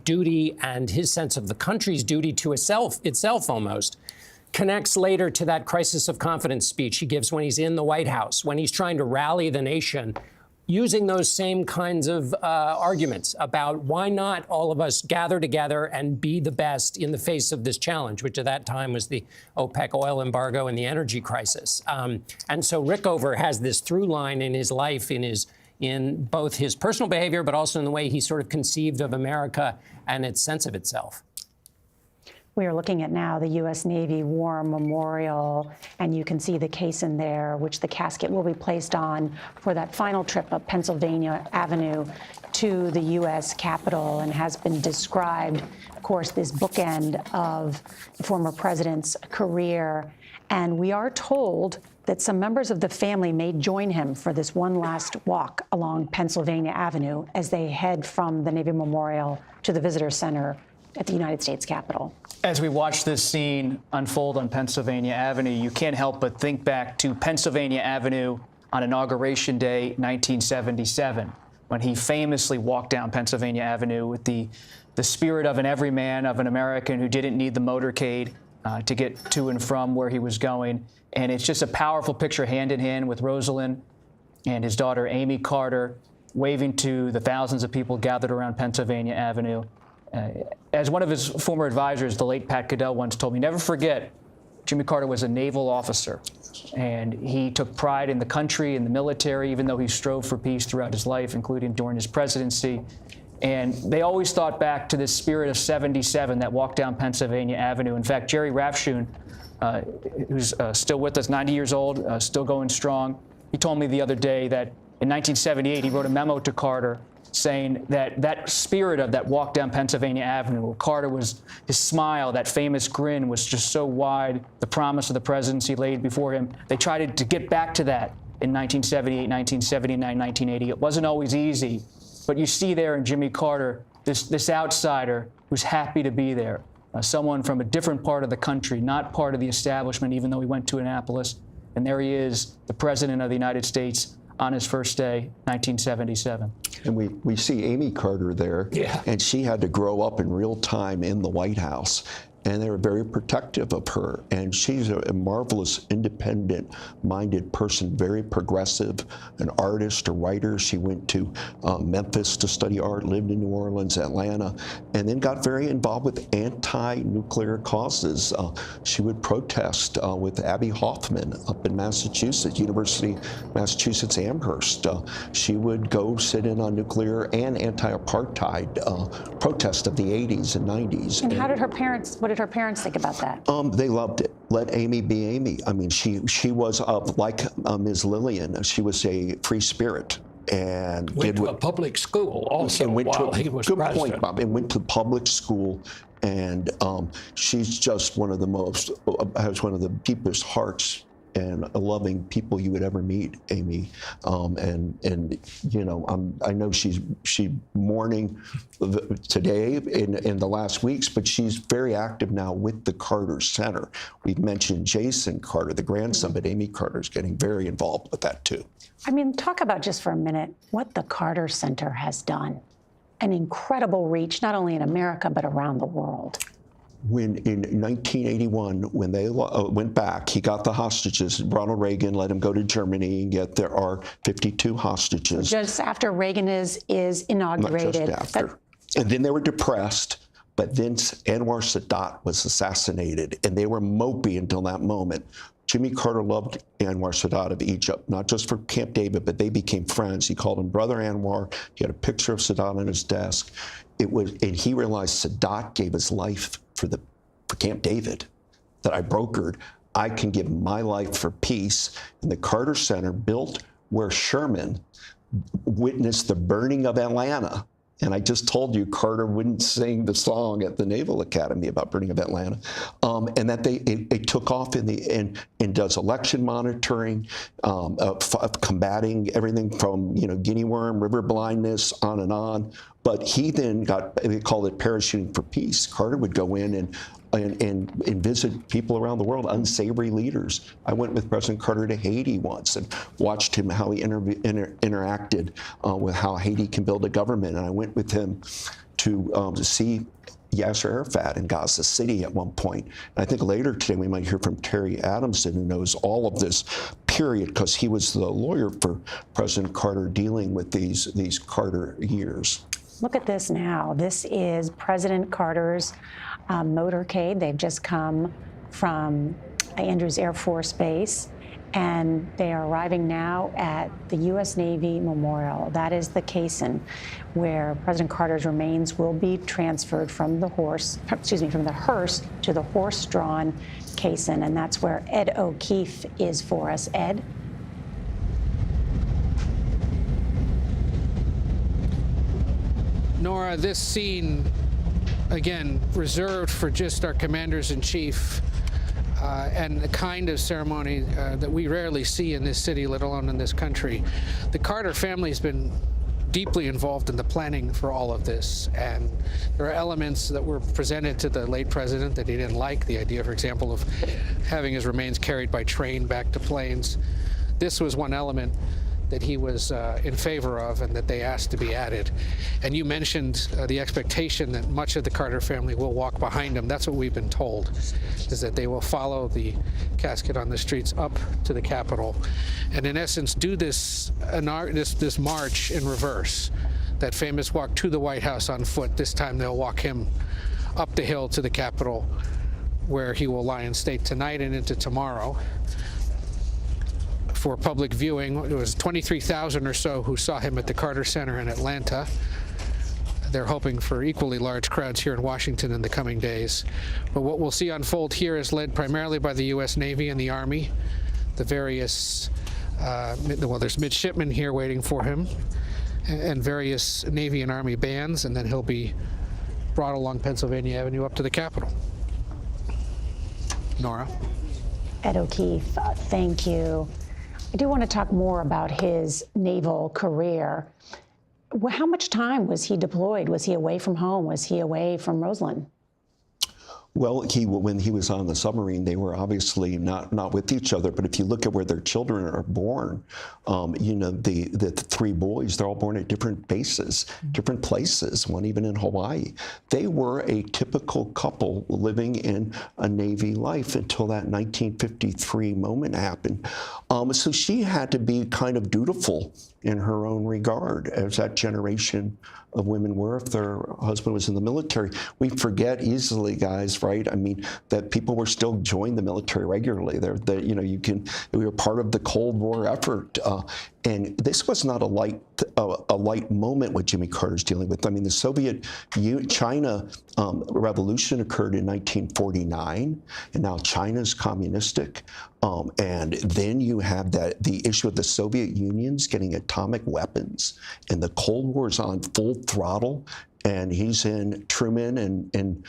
duty and his sense of the country's duty to itself almost connects later to that crisis of confidence speech he gives when he's in the White House, when he's trying to rally the nation, using those same kinds of arguments about why not all of us gather together and be the best in the face of this challenge, which at that time was the OPEC oil embargo and the energy crisis. And so Rickover has this through line in his life, in both his personal behavior, but also in the way he sort of conceived of America and its sense of itself. We are looking at now the U.S. Navy War Memorial, and you can see the case in there, which the casket will be placed on for that final trip up Pennsylvania Avenue to the U.S. Capitol, and has been described, of course, this bookend of the former president's career. And we are told that some members of the family may join him for this one last walk along Pennsylvania Avenue as they head from the Navy Memorial to the Visitor Center at the United States Capitol. As we watch this scene unfold on Pennsylvania Avenue, you can't help but think back to Pennsylvania Avenue on Inauguration Day, 1977, when he famously walked down Pennsylvania Avenue with the spirit of an everyman, of an American who didn't need the motorcade to get to and from where he was going. And it's just a powerful picture, hand in hand with Rosalind and his daughter, Amy Carter, waving to the thousands of people gathered around Pennsylvania Avenue. As one of his former advisors, the late Pat Caddell, once told me, never forget, Jimmy Carter was a naval officer, and he took pride in the country and the military, even though he strove for peace throughout his life, including during his presidency. And they always thought back to this spirit of 77 that walked down Pennsylvania Avenue. In fact, Jerry Rafshoon, who's still with us, 90 years old, still going strong, he told me the other day that in 1978, he wrote a memo to Carter saying that spirit of that walk down Pennsylvania Avenue, where Carter was, his smile, that famous grin was just so wide, the promise of the presidency laid before him. They tried to get back to that in 1978, 1979, 1980. It wasn't always easy, but you see there in Jimmy Carter, this outsider who's happy to be there, someone from a different part of the country, not part of the establishment, even though he went to Annapolis. And there he is, the President of the United States, on his first day, 1977. And we see Amy Carter there, Yeah. and she had to grow up in real time in the White House. And they were very protective of her. And she's a marvelous, independent-minded person, very progressive, an artist, a writer. She went to Memphis to study art, lived in New Orleans, Atlanta, and then got very involved with anti-nuclear causes. She would protest with Abby Hoffman up in Massachusetts, University of Massachusetts Amherst. She would go sit in on nuclear and anti-apartheid protests of the 80s and 90s. And how did her parents, what did her parents think about that? They loved it. Let Amy be Amy. I mean, she was like Ms. Lillian. She was a free spirit and Went to a public school also and went while to, he was good president. point, Bob. And went to public school, and she's just one of the most, has one of the deepest hearts and loving people you would ever meet, Amy. And you know, I know she's mourning today in the last weeks, but she's very active now with the Carter Center. We've mentioned Jason Carter, the grandson, but Amy Carter's getting very involved with that too. I mean, talk about just for a minute what the Carter Center has done. An incredible reach, not only in America, but around the world. When in 1981, when they went back, he got the hostages. Ronald Reagan let him go to Germany, and yet there are 52 hostages. Just after Reagan is inaugurated. Not just after. And then they were depressed, but then Anwar Sadat was assassinated, and they were mopey until that moment. Jimmy Carter loved Anwar Sadat of Egypt, not just for Camp David, but they became friends. He called him Brother Anwar. He had a picture of Sadat on his desk. And he realized Sadat gave his life for Camp David that I brokered. I can give my life for peace. And the Carter Center, built where Sherman witnessed the burning of Atlanta. And I just told you Carter wouldn't sing the song at the Naval Academy about burning of Atlanta, and that it took off and does election monitoring, combating everything from guinea worm, river blindness, on and on. But he then they called it parachuting for peace. Carter would go in and visit people around the world, unsavory leaders. I went with President Carter to Haiti once and watched him how he interacted with how Haiti can build a government. And I went with him to see Yasser Arafat in Gaza City at one point. And I think later today we might hear from Terry Adamson, who knows all of this period, because he was the lawyer for President Carter dealing with these Carter years. Look at this now. This is President Carter's motorcade. They've just come from Andrews Air Force Base, and they are arriving now at the U.S. Navy Memorial. That is the caisson where President Carter's remains will be transferred from the hearse to the horse-drawn caisson, and that's where Ed O'Keefe is for us. Ed? Nora, this scene, again, reserved for just our commanders-in-chief, and the kind of ceremony that we rarely see in this city, let alone in this country. The Carter family has been deeply involved in the planning for all of this, and there are elements that were presented to the late president that he didn't like. The idea, for example, of having his remains carried by train back to planes. This was one element that he was in favor of and that they asked to be added. And you mentioned the expectation that much of the Carter family will walk behind him. That's what we've been told, is that they will follow the casket on the streets up to the Capitol and in essence do this march in reverse. That famous walk to the White House on foot. This time they'll walk him up the hill to the Capitol, where he will lie in state tonight and into tomorrow. For public viewing, it was 23,000 or so who saw him at the Carter Center in Atlanta. They're hoping for equally large crowds here in Washington in the coming days. But what we'll see unfold here is led primarily by the U.S. Navy and the Army. The various, there's midshipmen here waiting for him, and various Navy and Army bands, and then he'll be brought along Pennsylvania Avenue up to the Capitol. Nora? Ed O'Keefe, thank you. I do want to talk more about his naval career. How much time was he deployed? Was he away from home? Was he away from Roseland? Well, when he was on the submarine, they were obviously not with each other. But if you look at where their children are born, you know, the three boys, they're all born at different bases, different places, one even in Hawaii. They were a typical couple living in a Navy life until that 1953 moment happened. So she had to be kind of dutiful in her own regard, as that generation of women were if their husband was in the military. We forget easily, guys, right? I mean, that people were still joining the military regularly. You know, we were part of the Cold War effort. And this was not a light moment what Jimmy Carter's dealing with. I mean, the Soviet-China revolution occurred in 1949, and now China's communistic. And then you have the issue of the Soviet Union's getting atomic weapons, and the Cold War's on full throttle. And he's in Truman and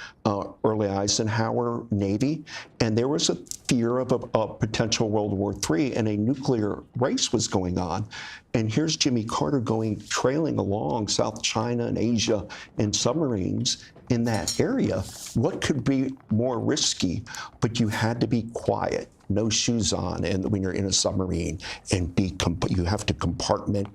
early Eisenhower Navy. And there was a fear of a potential World War III, and a nuclear race was going on. And here's Jimmy Carter trailing along South China and Asia in submarines in that area. What could be more risky? But you had to be quiet, no shoes on, and when you're in a submarine, and you have to compartment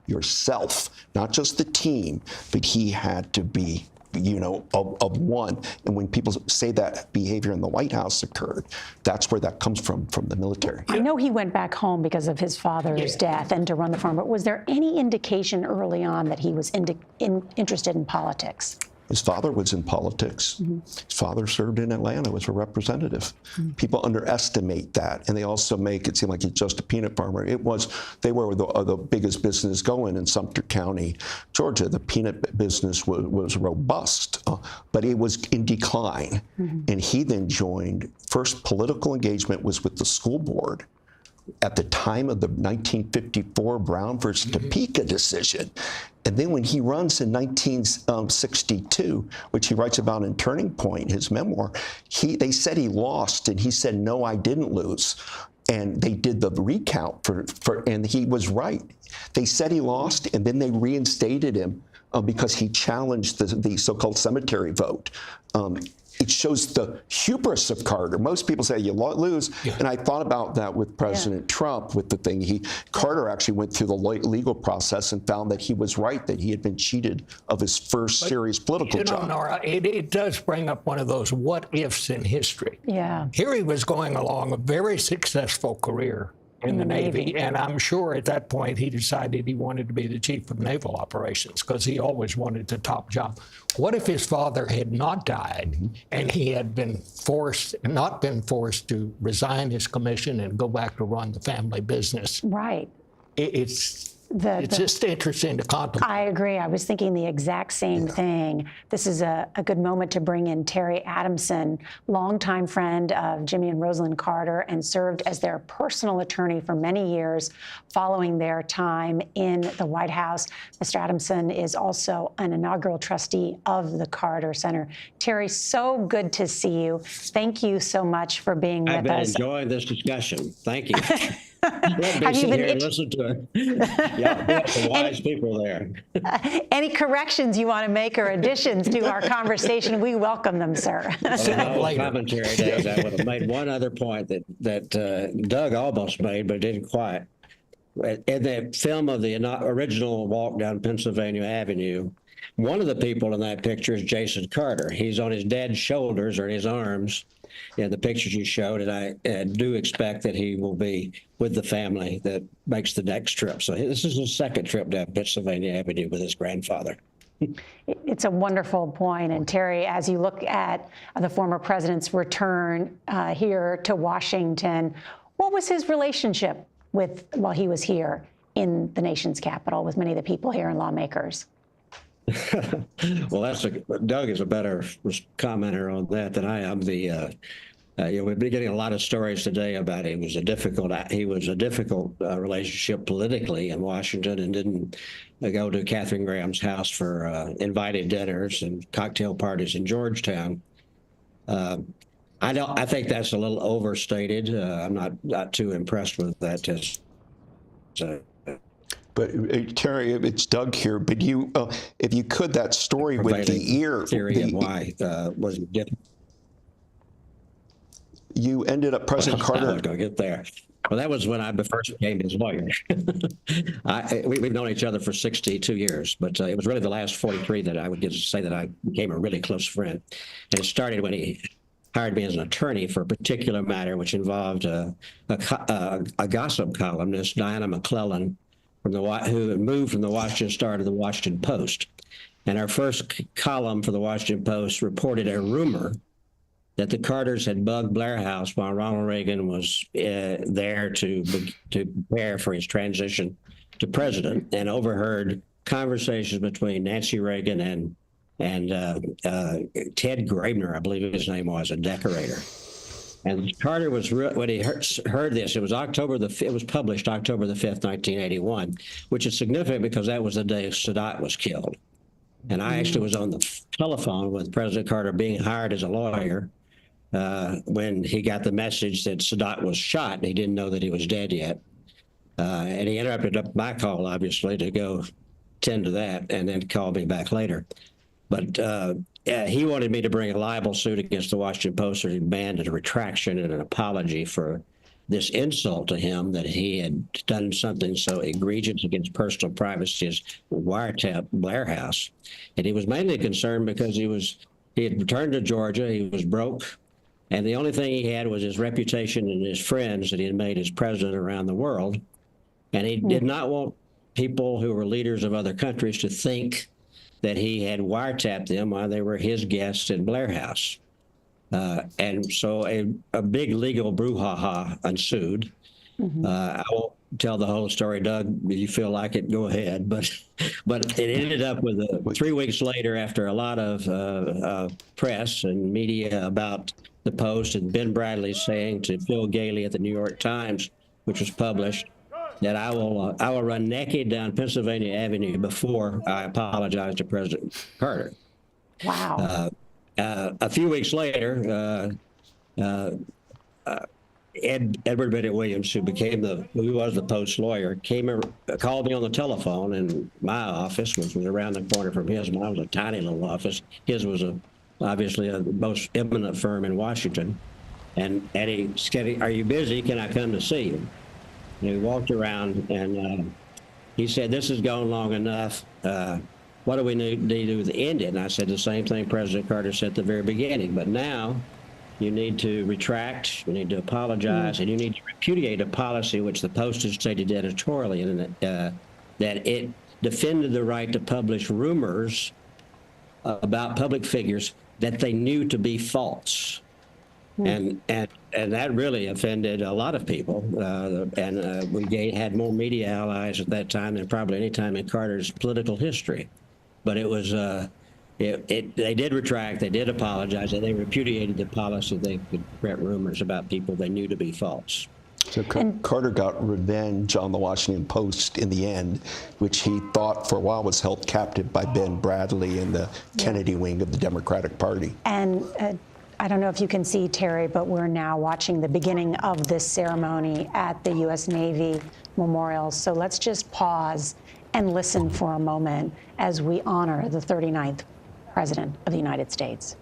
yourself, not just the team, but he had to be, you know, of one. And when people say that behavior in the White House occurred, that's where that comes from the military. I know he went back home because of his father's death and to run the farm, but was there any indication early on that he was interested in politics? His father was in politics. His father served in Atlanta as a representative. People underestimate that, and they also make it seem like he's just a peanut farmer. They were the biggest business going in Sumter County, Georgia. The peanut business was robust, but it was in decline. And he then joined, first political engagement was with the school board at the time of the 1954 Brown versus Topeka decision. And then when he runs in 1962, which he writes about in Turning Point, his memoir, they said he lost, and he said, no, I didn't lose. And they did the recount and he was right. They said he lost, and then they reinstated him because he challenged the so-called cemetery vote. It shows the hubris of Carter. Most people say you lose, and I thought about that with President Trump, with the thing. Carter actually went through the legal process and found that he was right, that he had been cheated of his first serious political job. Nora, it does bring up one of those what-ifs in history. Yeah. Here he was going along a very successful career in the Navy. And I'm sure at that point he decided he wanted to be the chief of naval operations because he always wanted the top job. What if his father had not died and he had not been forced to resign his commission and go back to run the family business? Right. It's just interesting to contemplate. I agree. I was thinking the exact same thing. This is a good moment to bring in Terry Adamson, longtime friend of Jimmy and Rosalind Carter, and served as their personal attorney for many years following their time in the White House. Mr. Adamson is also an inaugural trustee of the Carter Center. Terry, so good to see you. Thank you so much for being with us. I've been enjoying this discussion. Thank you. Have you been listen to it? Yeah, some wise people there. Any corrections you want to make or additions to our conversation, we welcome them, sir. No commentary, Dave. I would have made one other point that Doug almost made, but didn't quite. In the film of the original walk down Pennsylvania Avenue, one of the people in that picture is Jason Carter. He's on his dad's shoulders or in his arms in the pictures you showed, and I do expect that he will be with the family that makes the next trip. So this is his second trip down Pennsylvania Avenue with his grandfather. It's a wonderful point. And Terry, as you look at the former president's return here to Washington, what was his relationship while he was here in the nation's capital with many of the people here and lawmakers? Well, Doug is a better commenter on that than I am. We've been getting a lot of stories today about he was a difficult relationship politically in Washington, and didn't go to Katharine Graham's house for invited dinners and cocktail parties in Georgetown. I think that's a little overstated. I'm not too impressed with that. But Terry, it's Doug here. But if you could, that story with the ear. Theory of why was it different? You ended up, President Carter. I was going to get there. Well, that was when I first became his lawyer. We've known each other for 62 years, but it was really the last 43 that I would get to say that I became a really close friend. And it started when he hired me as an attorney for a particular matter, which involved a gossip columnist, Diana McClellan, who had moved from the Washington Star to the Washington Post. And our first column for the Washington Post reported a rumor that the Carters had bugged Blair House while Ronald Reagan was there to prepare for his transition to president, and overheard conversations between Nancy Reagan and Ted Graebner, I believe his name was, a decorator. And Carter was when he heard this. It was It was published October the 5th, 1981, which is significant because that was the day Sadat was killed. And I actually was on the telephone with President Carter being hired as a lawyer when he got the message that Sadat was shot, and he didn't know that he was dead yet. And he interrupted my call, obviously, to go tend to that, and then called me back later. But he wanted me to bring a libel suit against the Washington Post, and he demanded a retraction and an apology for this insult to him, that he had done something so egregious against personal privacy as wiretap Blair House. And he was mainly concerned because he had returned to Georgia, he was broke, and the only thing he had was his reputation and his friends that he had made as president around the world. And he did not want people who were leaders of other countries to think that he had wiretapped them while they were his guests at Blair House. And so a big legal brouhaha ensued. I won't tell the whole story, Doug. If you feel like it, go ahead. But it ended up with 3 weeks later, after a lot of press and media about the Post, and Ben Bradley saying to Phil Gailey at the New York Times, which was published, that I will run naked down Pennsylvania Avenue before I apologize to President Carter. Wow. A few weeks later, Edward Bennett Williams, who was the Post lawyer, called me on the telephone in my office, which was around the corner from his. Mine was a tiny little office. His was obviously the most eminent firm in Washington. And he said, "Are you busy? Can I come to see you?" And we walked around, and he said, "This has gone long enough. What do we need to do to end it?" And I said the same thing President Carter said at the very beginning. But now you need to retract, you need to apologize, and you need to repudiate a policy which the Post has stated editorially, and that it defended the right to publish rumors about public figures that they knew to be false. And that really offended a lot of people. We had more media allies at that time than probably any time in Carter's political history. But it was, they did retract, they did apologize, and they repudiated the policy they could spread rumors about people they knew to be false. So Carter got revenge on the Washington Post in the end, which he thought for a while was held captive by Ben Bradley and the Kennedy wing of the Democratic Party. And I don't know if you can see, Terry, but we're now watching the beginning of this ceremony at the U.S. Navy Memorial. So let's just pause and listen for a moment as we honor the 39th President of the United States.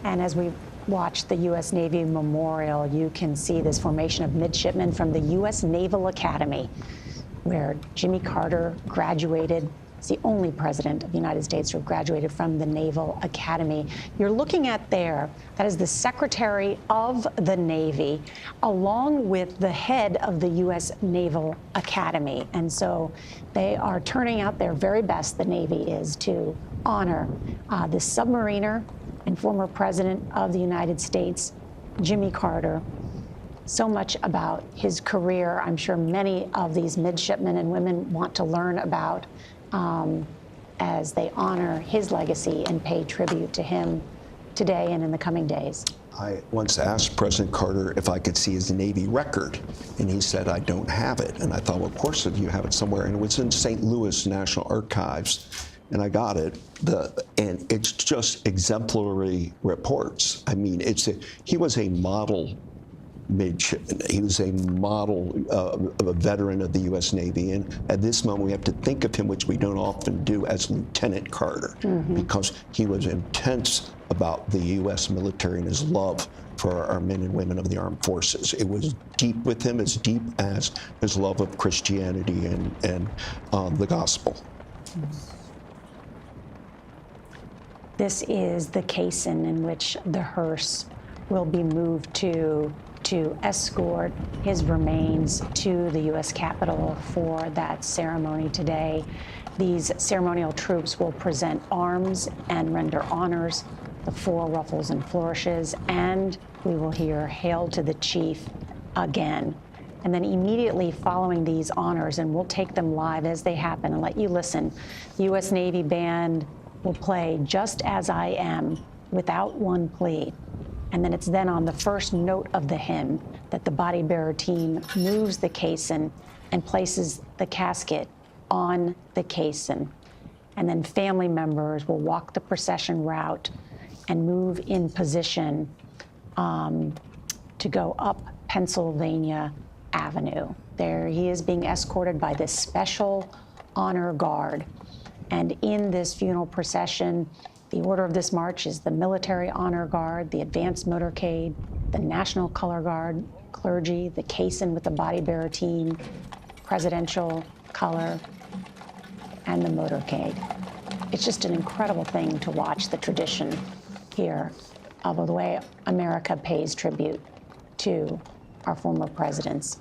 And as we watch the U.S. Navy Memorial, you can see this formation of midshipmen from the U.S. Naval Academy, where Jimmy Carter graduated. He's the only president of the United States who graduated from the Naval Academy. You're looking at there, that is the Secretary of the Navy, along with the head of the U.S. Naval Academy. And so they are turning out their very best, the Navy is, to honor this submariner and and former President of the United States, Jimmy Carter. So much about his career. I'm sure many of these midshipmen and women want to learn about as they honor his legacy and pay tribute to him today and in the coming days. I once asked President Carter if I could see his Navy record, and he said, I don't have it. And I thought, well, of course you have it somewhere. And it was in St. Louis National Archives, and I got it. And it's just exemplary reports. I mean, he was a model midshipman. He was a model of a veteran of the U.S. Navy. And at this moment, we have to think of him, which we don't often do, as Lieutenant Carter, because he was intense about the U.S. military and his love for our men and women of the armed forces. It was deep with him, as deep as his love of Christianity and the gospel. This is the caisson in which the hearse will be moved to escort his remains to the U.S. Capitol for that ceremony today. These ceremonial troops will present arms and render honors, the four ruffles and flourishes, and we will hear "Hail to the Chief" again. And then immediately following these honors, and we'll take them live as they happen and let you listen, the U.S. Navy Band will play "Just As I Am" without one plea. And then it's then on the first note of the hymn that the body bearer team moves the caisson and places the casket on the caisson. And then family members will walk the procession route and move in position to go up Pennsylvania Avenue. There he is being escorted by this special honor guard. And in this funeral procession, the order of this march is the Military Honor Guard, the Advanced Motorcade, the National Color Guard, clergy, the caisson with the body bearer team, Presidential Color, and the motorcade. It's just an incredible thing to watch the tradition here of the way America pays tribute to our former presidents.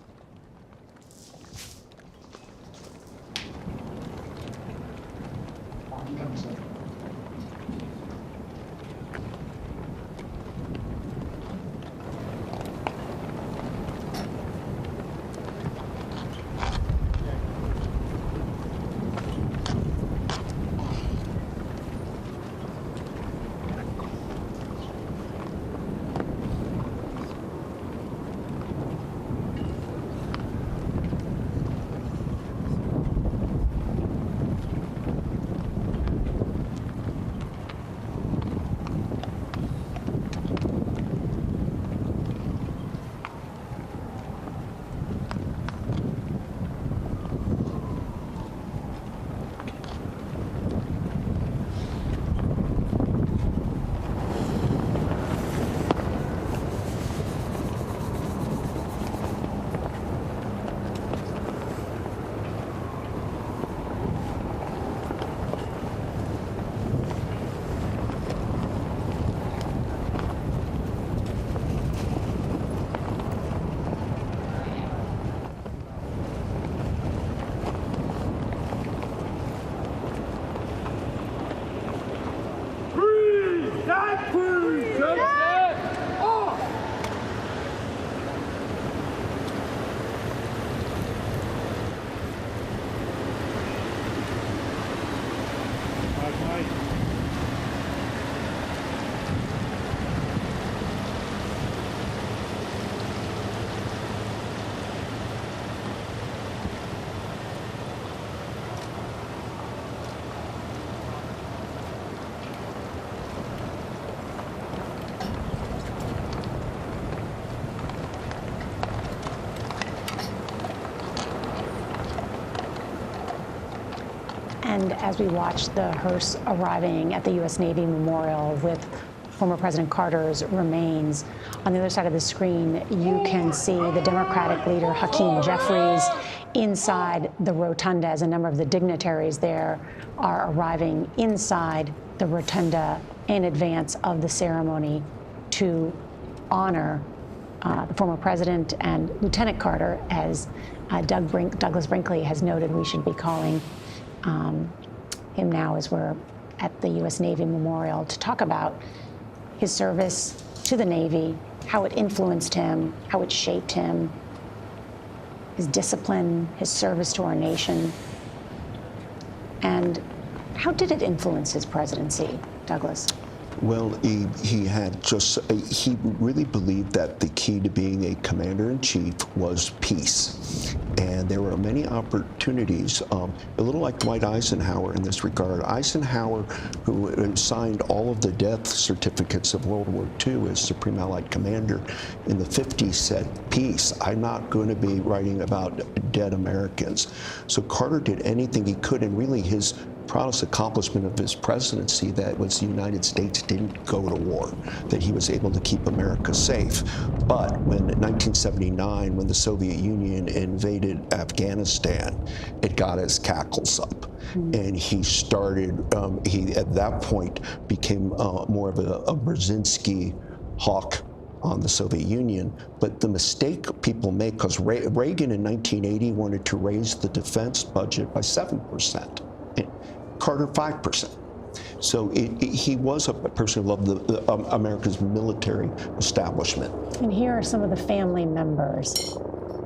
And as we watch the hearse arriving at the U.S. Navy Memorial with former President Carter's remains, on the other side of the screen, you can see the Democratic leader, Hakeem Jeffries, inside the rotunda, as a number of the dignitaries there are arriving inside the rotunda in advance of the ceremony to honor the former president and Lieutenant Carter, as Douglas Brinkley has noted we should be calling him now as we're at the U.S. Navy Memorial, to talk about his service to the Navy, how it influenced him, how it shaped him, his discipline, his service to our nation. And how did it influence his presidency, Douglas? Well, he really believed that the key to being a commander-in-chief was peace. And there were many opportunities, a little like Dwight Eisenhower in this regard. Eisenhower, who signed all of the death certificates of World War II as Supreme Allied Commander in the 50s, said, peace. I'm not going to be writing about dead Americans. So Carter did anything he could, and really his proudest accomplishment of his presidency that was the United States didn't go to war, that he was able to keep America safe. But when in 1979, when the Soviet Union invaded Afghanistan, it got his cackles up. And he started, he at that point became more of a Brzezinski hawk on the Soviet Union. But the mistake people make, because Reagan in 1980 wanted to raise the defense budget by 7%. Carter 5%. So he was a person who loved America's military establishment. And here are some of the family members,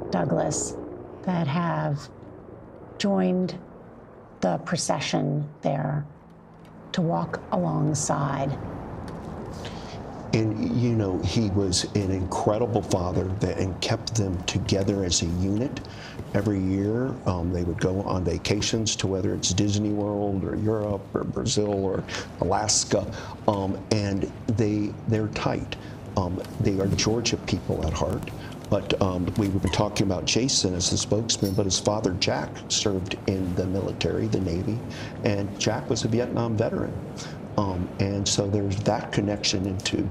Douglas, that have joined the procession there to walk alongside. And, you know, he was an incredible father and kept them together as a unit. Every year, they would go on vacations to whether it's Disney World or Europe or Brazil or Alaska, and they're tight. They are Georgia people at heart. But we were talking about Jason as the spokesman, but his father, Jack, served in the military, the Navy, and Jack was a Vietnam veteran. And so there's that connection into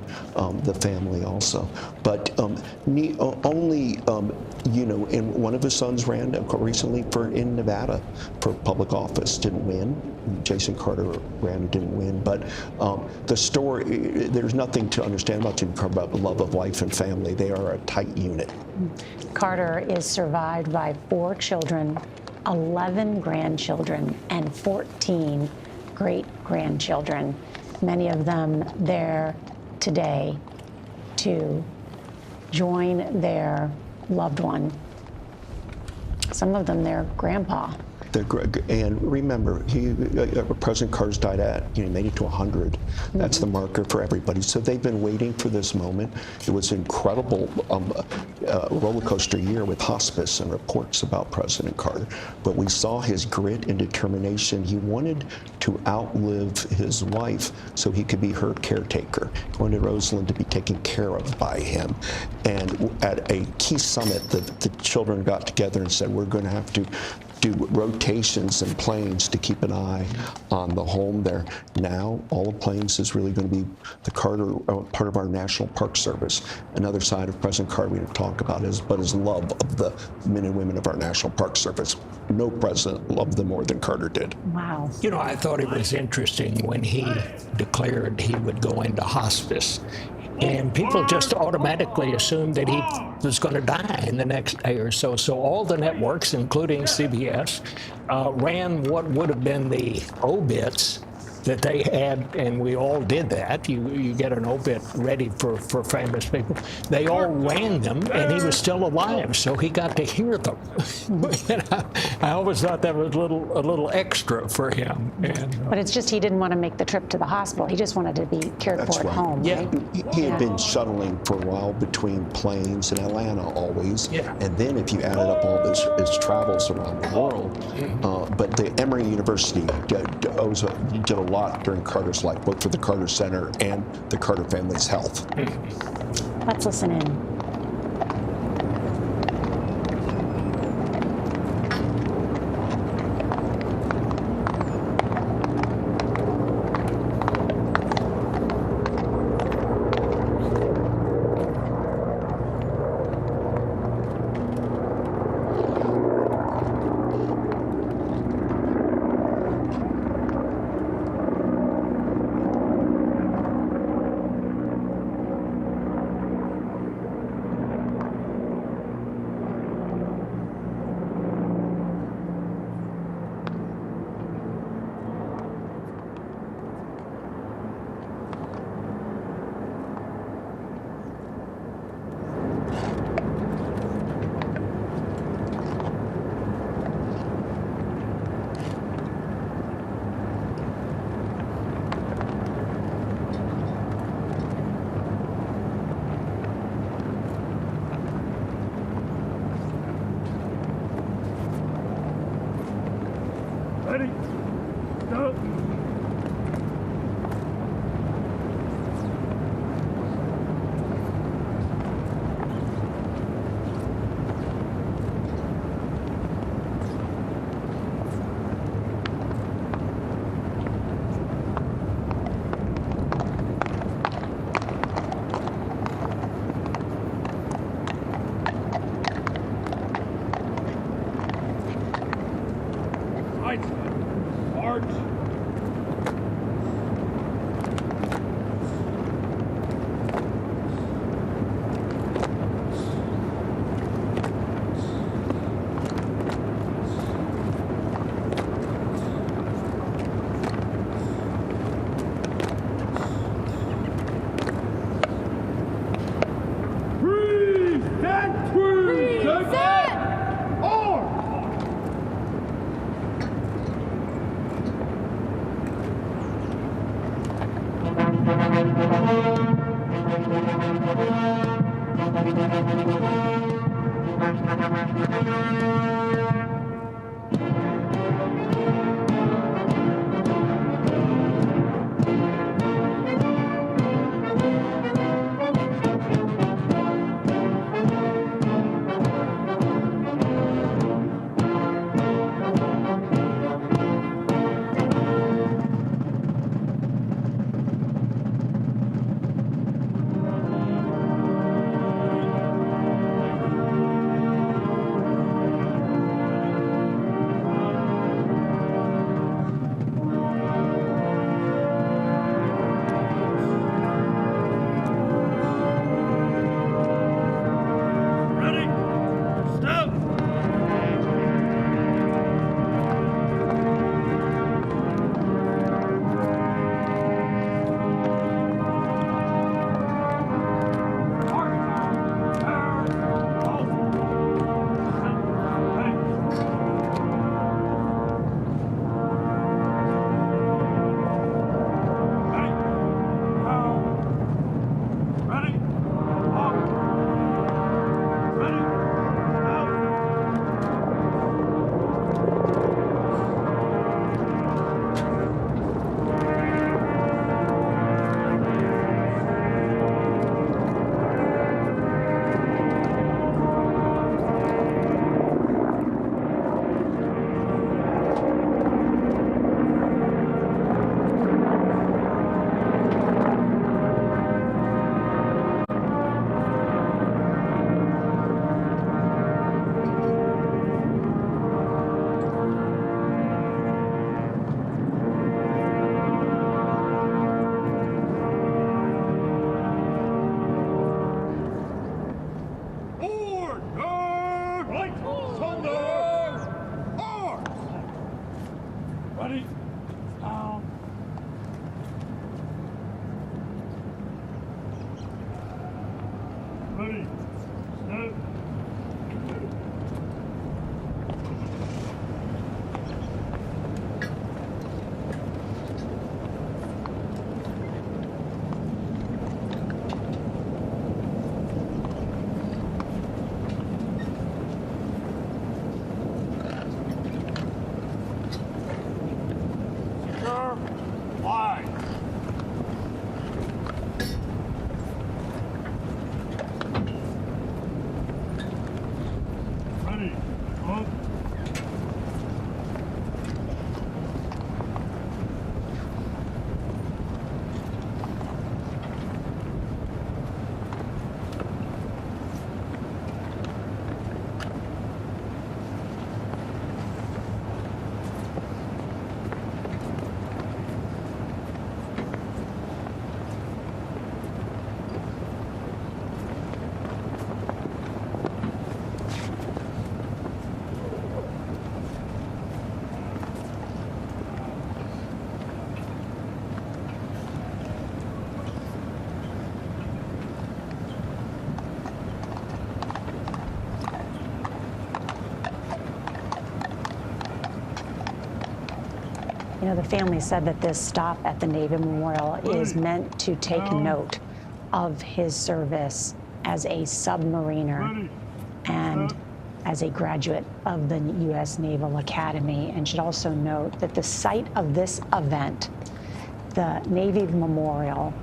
the family also. But only, you know, and one of his sons ran recently in Nevada for public office, didn't win. Jason Carter ran and didn't win. But the story, there's nothing to understand about Jimmy Carter about the love of life and family. They are a tight unit. Carter is survived by 4 children, 11 grandchildren, and 14 great-grandchildren, many of them there today to join their loved one, some of them their grandpa. And remember, President Carter's died at, you know, made it to 100. That's the marker for everybody. So they've been waiting for this moment. It was an incredible roller coaster year with hospice and reports about President Carter. But we saw his grit and determination. He wanted to outlive his wife so he could be her caretaker. He wanted Rosalind to be taken care of by him. And at a key summit, the children got together and said, we're going to have to do rotations in planes to keep an eye on the home there. Now, all the planes is really going to be the Carter, part of our National Park Service. Another side of President Carter we didn't talk about is his love of the men and women of our National Park Service. No president loved them more than Carter did. Wow. You know, I thought it was interesting when he declared he would go into hospice. And people just automatically assumed that he was going to die in the next day or so. So all the networks, including CBS, ran what would have been the obits that they had, and we all did that. You get an obit ready for famous people. They all ran them, and he was still alive, so he got to hear them. I always thought that was a little extra for him. And, but it's just he didn't want to make the trip to the hospital. He just wanted to be cared for at home. Yeah. Right? He had been shuttling for a while between planes in Atlanta always. Yeah. And then if you added up all his travels around the world, but the Emory University did a lot during Carter's life, both for the Carter Center and the Carter family's health. Let's listen in. Ready? Go. Right side. March. Ready? Down. Ready? Step. You know, the family said that this stop at the Navy Memorial is meant to take note of his service as a submariner and as a graduate of the U.S. Naval Academy, and should also note that the site of this event, the Navy Memorial,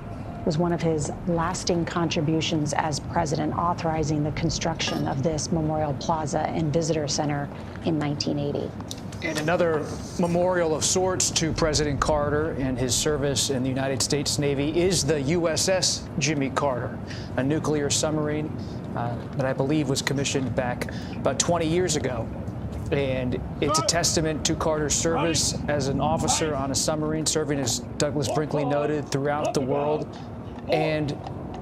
was one of his lasting contributions as president, authorizing the construction of this Memorial Plaza and Visitor Center in 1980. And another memorial of sorts to President Carter and his service in the United States Navy is the USS Jimmy Carter, a nuclear submarine that I believe was commissioned back about 20 years ago. And it's a testament to Carter's service as an officer on a submarine, serving, as Douglas Brinkley noted, throughout the world. And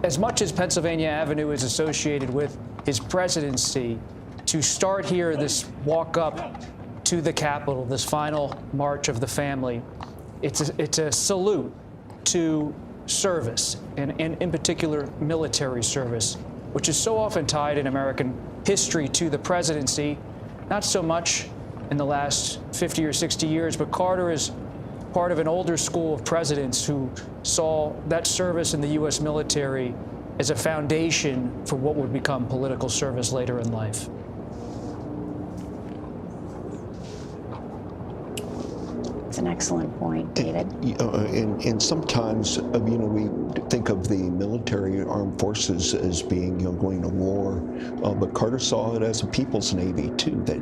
as much as Pennsylvania Avenue is associated with his presidency, to start here this walk up to the Capitol, this final march of the family, it's a salute to service, and in particular military service, which is so often tied in American history to the presidency. Not so much in the last 50 or 60 years, but Carter is part of an older school of presidents who saw that service in the U.S. military as a foundation for what would become political service later in life. It's an excellent point, David. And sometimes, we think of the military armed forces as being, going to war, but Carter saw it as a people's navy too, that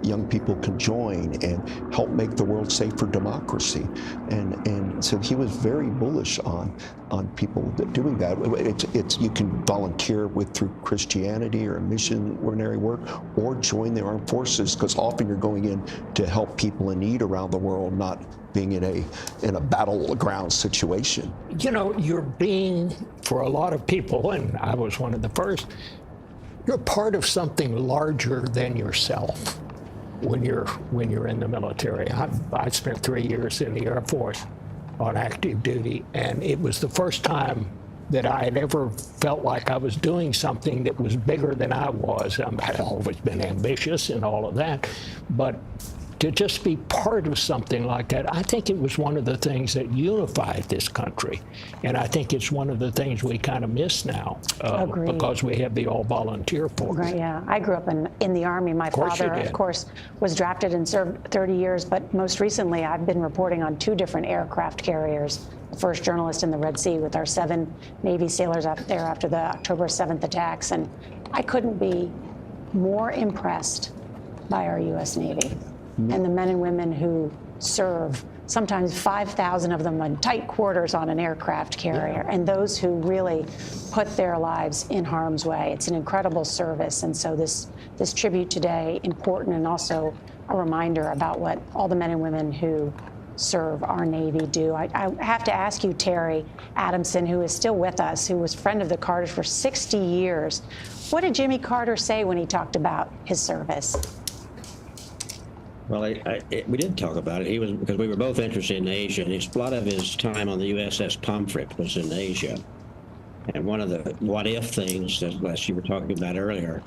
young people could join and help make the world safe for democracy, and so he was very bullish on people doing that. It's you can volunteer through Christianity or missionary work, or join the armed forces, because often you're going in to help people in need around the world, not being in a battleground situation. You're being, for a lot of people, and I was one of the first, you're part of something larger than yourself when you're in the military. I spent 3 years in the Air Force on active duty, and it was the first time that I had ever felt like I was doing something that was bigger than I was. I'd always been ambitious and all of that, but to just be part of something like that, I think it was one of the things that unified this country. And I think it's one of the things we kind of miss now, because we have the all-volunteer force. Right, yeah. I grew up in the Army. My father, of course, was drafted and served 30 years, but most recently I've been reporting on 2 different aircraft carriers. The first journalist in the Red Sea with our 7 Navy sailors out there after the October 7th attacks, and I couldn't be more impressed by our U.S. Navy. And the men and women who serve, sometimes 5,000 of them in tight quarters on an aircraft carrier, and those who really put their lives in harm's way. It's an incredible service, and so this tribute today, important, and also a reminder about what all the men and women who serve our Navy do. I have to ask you, Terry Adamson, who is still with us, who was a friend of the Carters for 60 years, what did Jimmy Carter say when he talked about his service? Well, we did talk about it. He was, because we were both interested in Asia, and a lot of his time on the USS Pomfret was in Asia. And one of the what-if things that you were talking about earlier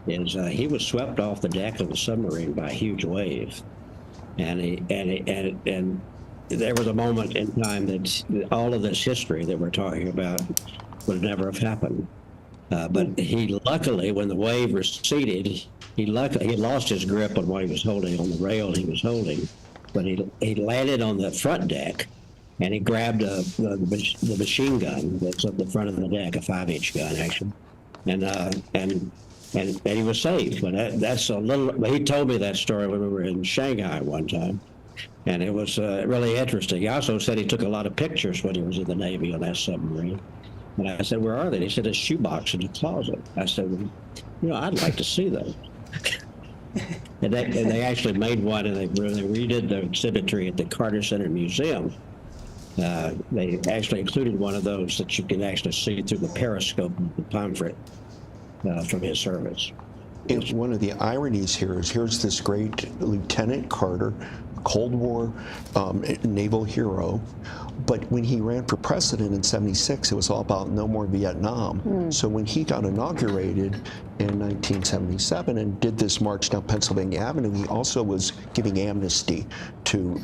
is he was swept off the deck of the submarine by a huge wave, and there was a moment in time that all of this history that we're talking about would never have happened. But he luckily, when the wave receded, he lost his grip on what he was holding, on the rail he was holding, but he landed on the front deck, and he grabbed the machine gun that's at the front of the deck, a 5-inch gun actually, and he was safe. But that's a little. He told me that story when we were in Shanghai one time, and it was really interesting. He also said he took a lot of pictures when he was in the Navy on that submarine. And I said, "Where are they?" He said, "A shoebox in the closet." I said, "Well, I'd like to see those." And they actually made one, and they redid the exhibitry at the Carter Center Museum. They actually included one of those that you can actually see through the periscope of the Pomfret from his service. And one of the ironies here is here's this great Lieutenant Carter, Cold War naval hero, but when he ran for president in '76, it was all about no more Vietnam. So when he got inaugurated, in 1977 and did this march down Pennsylvania Avenue, he also was giving amnesty to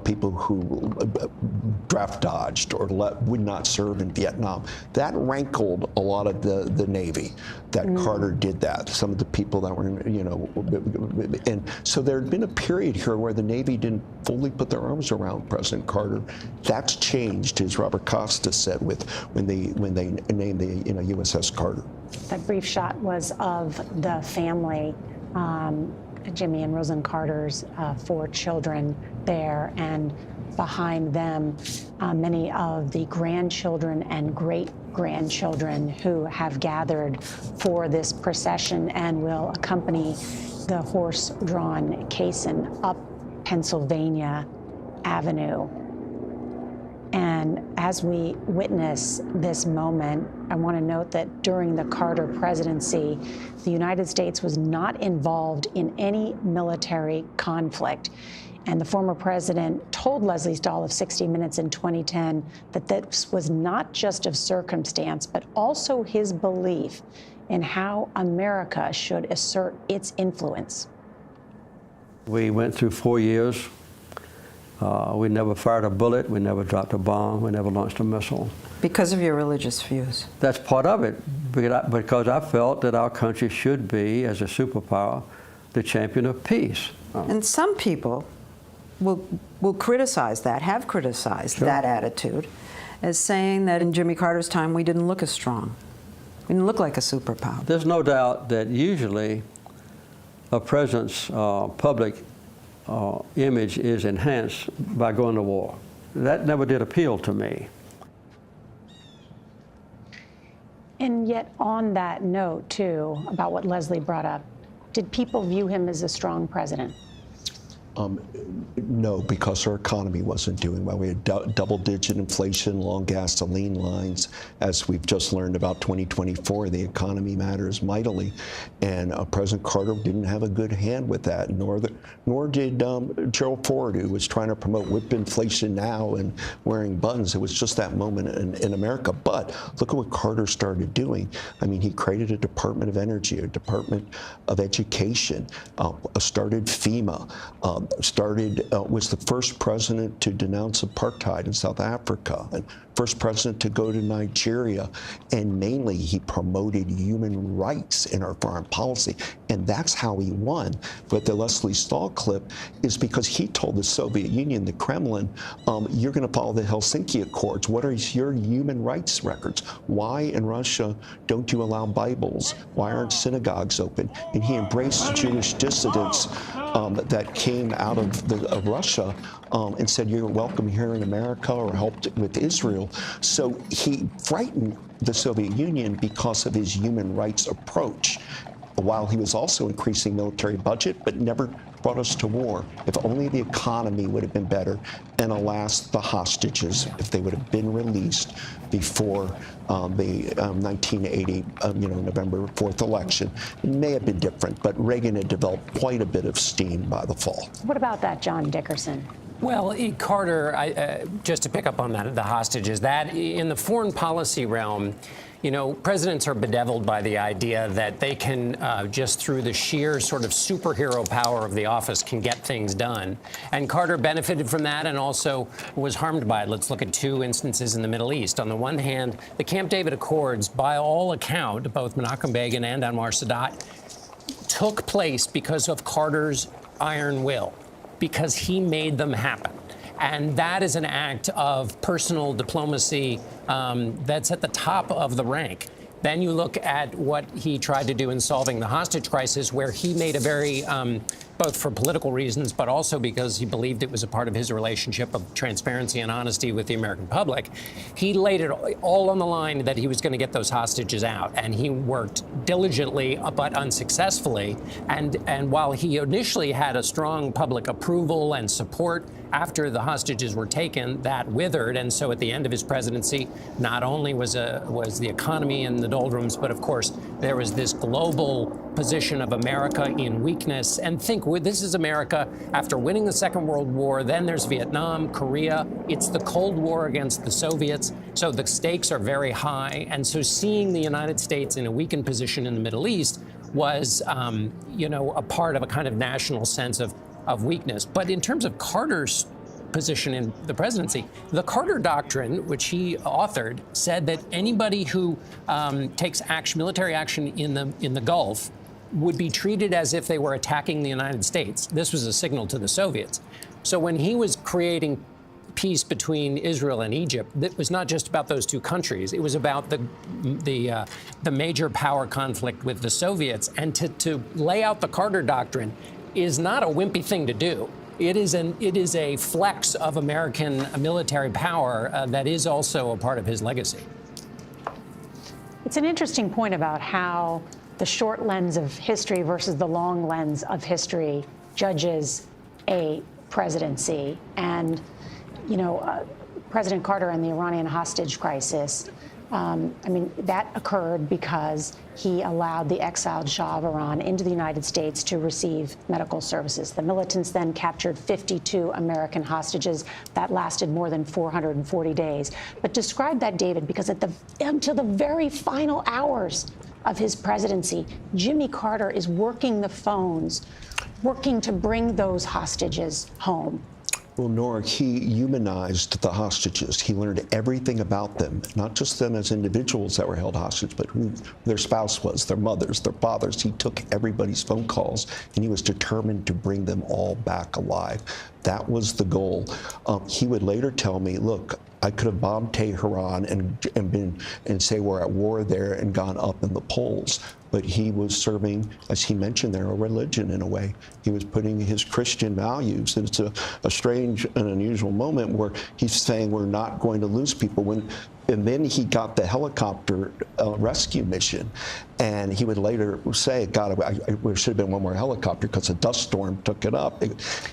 people who draft dodged or would not serve in Vietnam. That rankled a lot of the Navy, that Carter did that. Some of the people that were, and so there had been a period here where the Navy didn't fully put their arms around President Carter. That's changed, as Robert Costa said, when they named the USS Carter. That brief shot was of the family, Jimmy and Rosalind Carter's 4 children there, and behind them, many of the grandchildren and great-grandchildren who have gathered for this procession and will accompany the horse-drawn caisson up Pennsylvania Avenue. And as we witness this moment, I want to note that during the Carter presidency, the United States was not involved in any military conflict. And the former president told Leslie Stahl of 60 Minutes in 2010 that this was not just of circumstance, but also his belief in how America should assert its influence. We went through 4 years. We never fired a bullet, we never dropped a bomb, we never launched a missile. Because of your religious views? That's part of it, because I felt that our country should be, as a superpower, the champion of peace. And some people will criticize that, have criticized that attitude, as saying that in Jimmy Carter's time we didn't look as strong. We didn't look like a superpower. There's no doubt that usually a president's public image is enhanced by going to war. That never did appeal to me. And yet on that note, too, about what Leslie brought up, did people view him as a strong president? No, because our economy wasn't doing well. We had double-digit inflation, long gasoline lines. As we've just learned about 2024, the economy matters mightily. And President Carter didn't have a good hand with that, nor did Gerald Ford, who was trying to promote whip inflation now and wearing buttons. It was just that moment in America. But look at what Carter started doing. I mean, he created a Department of Energy, a Department of Education, started FEMA, was the first president to denounce apartheid in South Africa, and first president to go to Nigeria, and mainly he promoted human rights in our foreign policy, and that's how he won. But the Leslie Stahl clip is because he told the Soviet Union, the Kremlin, you're going to follow the Helsinki Accords. What are your human rights records? Why in Russia don't you allow Bibles? Why aren't synagogues open? And he embraced Jewish dissidents that came out of Russia and said, you're welcome here in America, or helped with Israel. So he frightened the Soviet Union because of his human rights approach, while he was also increasing military budget, but never brought us to war. If only the economy would have been better, and alas, the hostages, if they would have been released before the 1980 November 4th election, it may have been different, but Reagan had developed quite a bit of steam by the fall. What about that, John Dickerson? Well, Carter, just to pick up on that, the hostages, that in the foreign policy realm, presidents are bedeviled by the idea that they can, just through the sheer sort of superhero power of the office, can get things done. And Carter benefited from that and also was harmed by it. Let's look at 2 instances in the Middle East. On the one hand, the Camp David Accords, by all account, both Menachem Begin and Anwar Sadat, took place because of Carter's iron will, because he made them happen. And that is an act of personal diplomacy that's at the top of the rank. Then you look at what he tried to do in solving the hostage crisis, where he made a very, both for political reasons, but also because he believed it was a part of his relationship of transparency and honesty with the American public. He laid it all on the line that he was going to get those hostages out. And he worked diligently, but unsuccessfully. And while he initially had a strong public approval and support, after the hostages were taken, that withered. And so at the end of his presidency, not only was the economy in the doldrums, but of course, there was this global position of America in weakness. And think This is America after winning the Second World War. Then there's Vietnam, Korea. It's the Cold War against the Soviets. So the stakes are very high. And so seeing the United States in a weakened position in the Middle East was, a part of a kind of national sense of weakness. But in terms of Carter's position in the presidency, the Carter Doctrine, which he authored, said that anybody who takes military action in the Gulf would be treated as if they were attacking the United States. This was a signal to the Soviets. So when he was creating peace between Israel and Egypt, it was not just about those two countries. It was about the major power conflict with the Soviets. And to lay out the Carter Doctrine is not a wimpy thing to do. It is a flex of American military power that is also a part of his legacy. It's an interesting point about how the short lens of history versus the long lens of history judges a presidency. And, President Carter and the Iranian hostage crisis, that occurred because he allowed the exiled Shah of Iran into the United States to receive medical services. The militants then captured 52 American hostages. That lasted more than 440 days. But describe that, David, because until the very final hours of his presidency, Jimmy Carter is working the phones, working to bring those hostages home. Well, Nora, he humanized the hostages. He learned everything about them, not just them as individuals that were held hostage, but who their spouse was, their mothers, their fathers. He took everybody's phone calls, and he was determined to bring them all back alive. That was the goal. He would later tell me, look, I could have bombed Tehran and say we're at war there and gone up in the polls. But he was serving, as he mentioned there, a religion in a way. He was putting his Christian values. And it's a strange and unusual moment where he's saying we're not going to lose people. And then he got the helicopter rescue mission. And he would later say, God, there should have been one more helicopter because a dust storm took it up.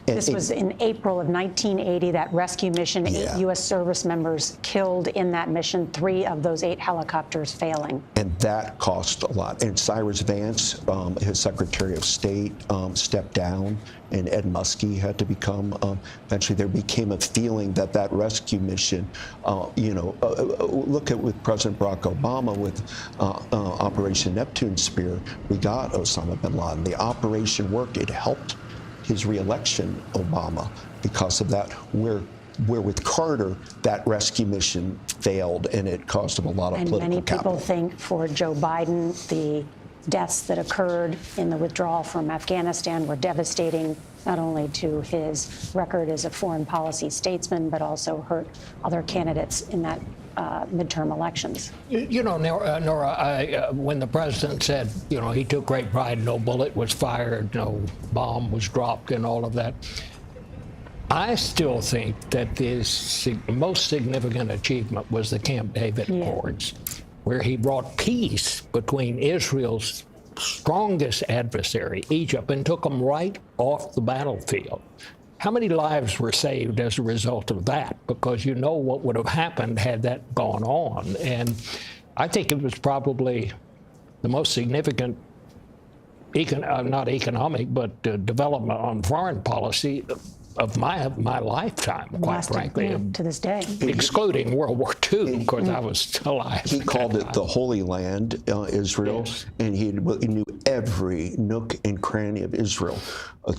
This was in April of 1980, that rescue mission. Yeah. 8 U.S. service members killed in that mission, 3 of those 8 helicopters failing. And that cost a lot. And Cyrus Vance, his Secretary of State, stepped down, and Ed Muskie had to become, eventually there became a feeling that rescue mission, look at with President Barack Obama with Operation Neptune Spear, we got Osama bin Laden. The operation worked. It helped his reelection, Obama, because of that. Where with Carter, that rescue mission failed, and it cost him a lot of political capital. And many people think for Joe Biden, the deaths that occurred in the withdrawal from Afghanistan were devastating, not only to his record as a foreign policy statesman, but also hurt other candidates in that midterm elections. Nora, when the president said, he took great pride, no bullet was fired, no bomb was dropped, and all of that, I still think that his most significant achievement was the Camp David Accords, where he brought peace between Israel's strongest adversary, Egypt, and took them right off the battlefield. How many lives were saved as a result of that? Because what would have happened had that gone on. And I think it was probably the most significant, not economic, but development on foreign policy of my lifetime, quite frankly. To this day. Excluding World War II, because I was still alive. He called it the Holy Land, Israel, and he knew every nook and cranny of Israel.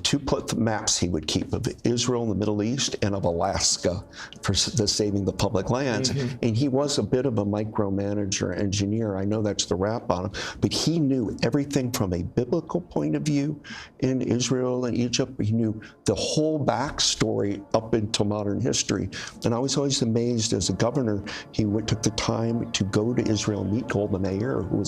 2 maps he would keep of Israel and the Middle East and of Alaska for saving the public lands. And he was a bit of a micromanager engineer. I know that's the rap on him, but he knew everything from a biblical point of view in Israel and Egypt. He knew the whole backstory up into modern history. And I was always amazed as a governor, he took the time to go to Israel and meet Golda Meir, who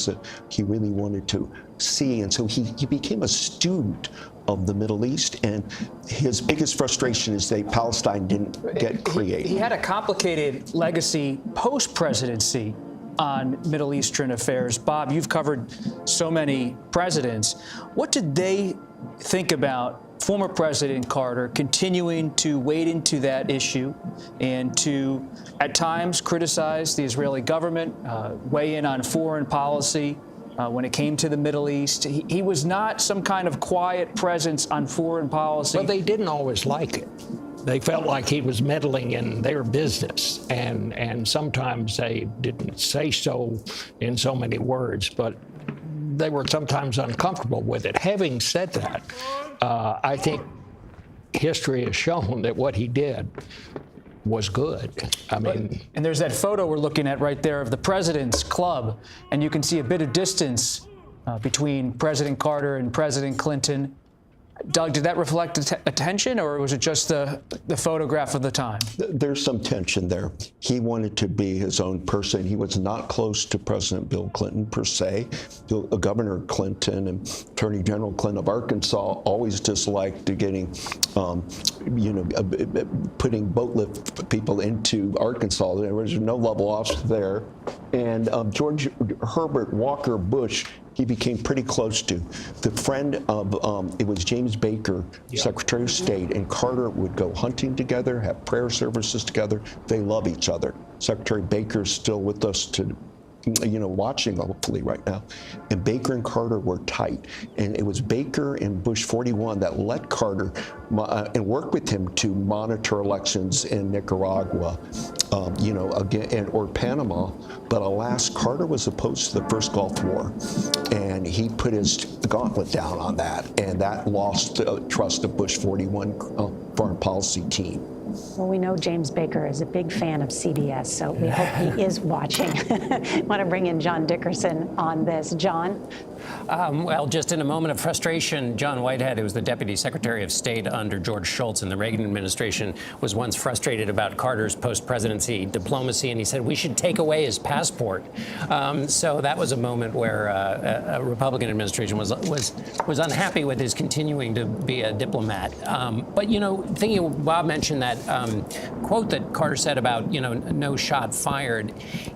he really wanted to see. And so he became a student of the Middle East, and his biggest frustration is that Palestine didn't get created. He had a complicated legacy post-presidency on Middle Eastern affairs. Bob, you've covered so many presidents. What did they think about former President Carter continuing to wade into that issue and to, at times, criticize the Israeli government, weigh in on foreign policy, when it came to the Middle East. He was not some kind of quiet presence on foreign policy. But they didn't always like it. They felt like he was meddling in their business, and sometimes they didn't say so in so many words, but they were sometimes uncomfortable with it. Having said that, I think history has shown that what he did was good. I mean, and there's that photo we're looking at right there of the President's Club, and you can see a bit of distance between President Carter and President Clinton. Doug, did that reflect attention, or was it just the photograph of the time? There's some tension there. He wanted to be his own person. He was not close to President Bill Clinton, per se. Governor Clinton and Attorney General Clinton of Arkansas always disliked getting, putting boat lift people into Arkansas. There was no love lost there. And George Herbert Walker Bush, he became pretty close to. The friend of, it was James Baker, Secretary of State, and Carter would go hunting together, have prayer services together. They love each other. Secretary Baker's still with us to, watching hopefully right now. And Baker and Carter were tight. And it was Baker and Bush 41 that let Carter and work with him to monitor elections in Nicaragua, or Panama. But alas, Carter was opposed to the first Gulf War. And he put his gauntlet down on that. And that lost the trust of Bush 41 foreign policy team. Well, we know James Baker is a big fan of CBS, so we hope he is watching. I want to bring in John Dickerson on this. John? Well, just in a moment of frustration, John Whitehead, who was the Deputy Secretary of State under George Shultz in the Reagan administration, was once frustrated about Carter's post-presidency diplomacy, and he said we should take away his passport. So that was a moment where a Republican administration was unhappy with his continuing to be a diplomat. But, thinking Bob mentioned that quote that Carter said about, no shot fired.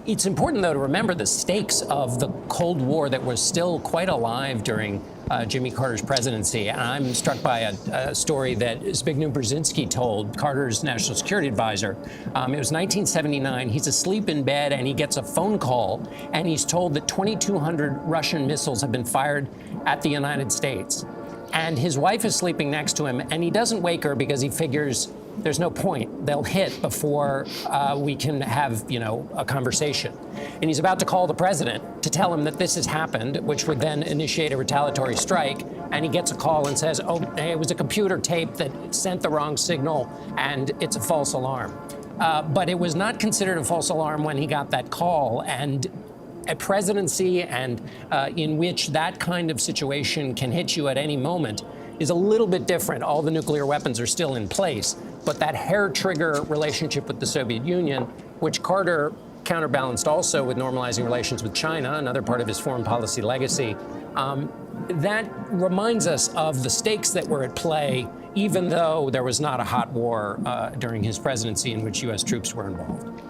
It's important, though, to remember the stakes of the Cold War that was still quite alive during Jimmy Carter's presidency. And I'm struck by a story that Zbigniew Brzezinski told, Carter's national security advisor. It was 1979. He's asleep in bed and he gets a phone call and he's told that 2,200 Russian missiles have been fired at the United States. And his wife is sleeping next to him and he doesn't wake her because he figures there's no point. They'll hit before we can have, a conversation. And he's about to call the president to tell him that this has happened, which would then initiate a retaliatory strike. And he gets a call and says, hey, it was a computer tape that sent the wrong signal and it's a false alarm. But it was not considered a false alarm when he got that call. And a presidency and in which that kind of situation can hit you at any moment is a little bit different. All the nuclear weapons are still in place, but that hair trigger relationship with the Soviet Union, which Carter counterbalanced also with normalizing relations with China, another part of his foreign policy legacy, that reminds us of the stakes that were at play, even though there was not a hot war during his presidency in which U.S. troops were involved.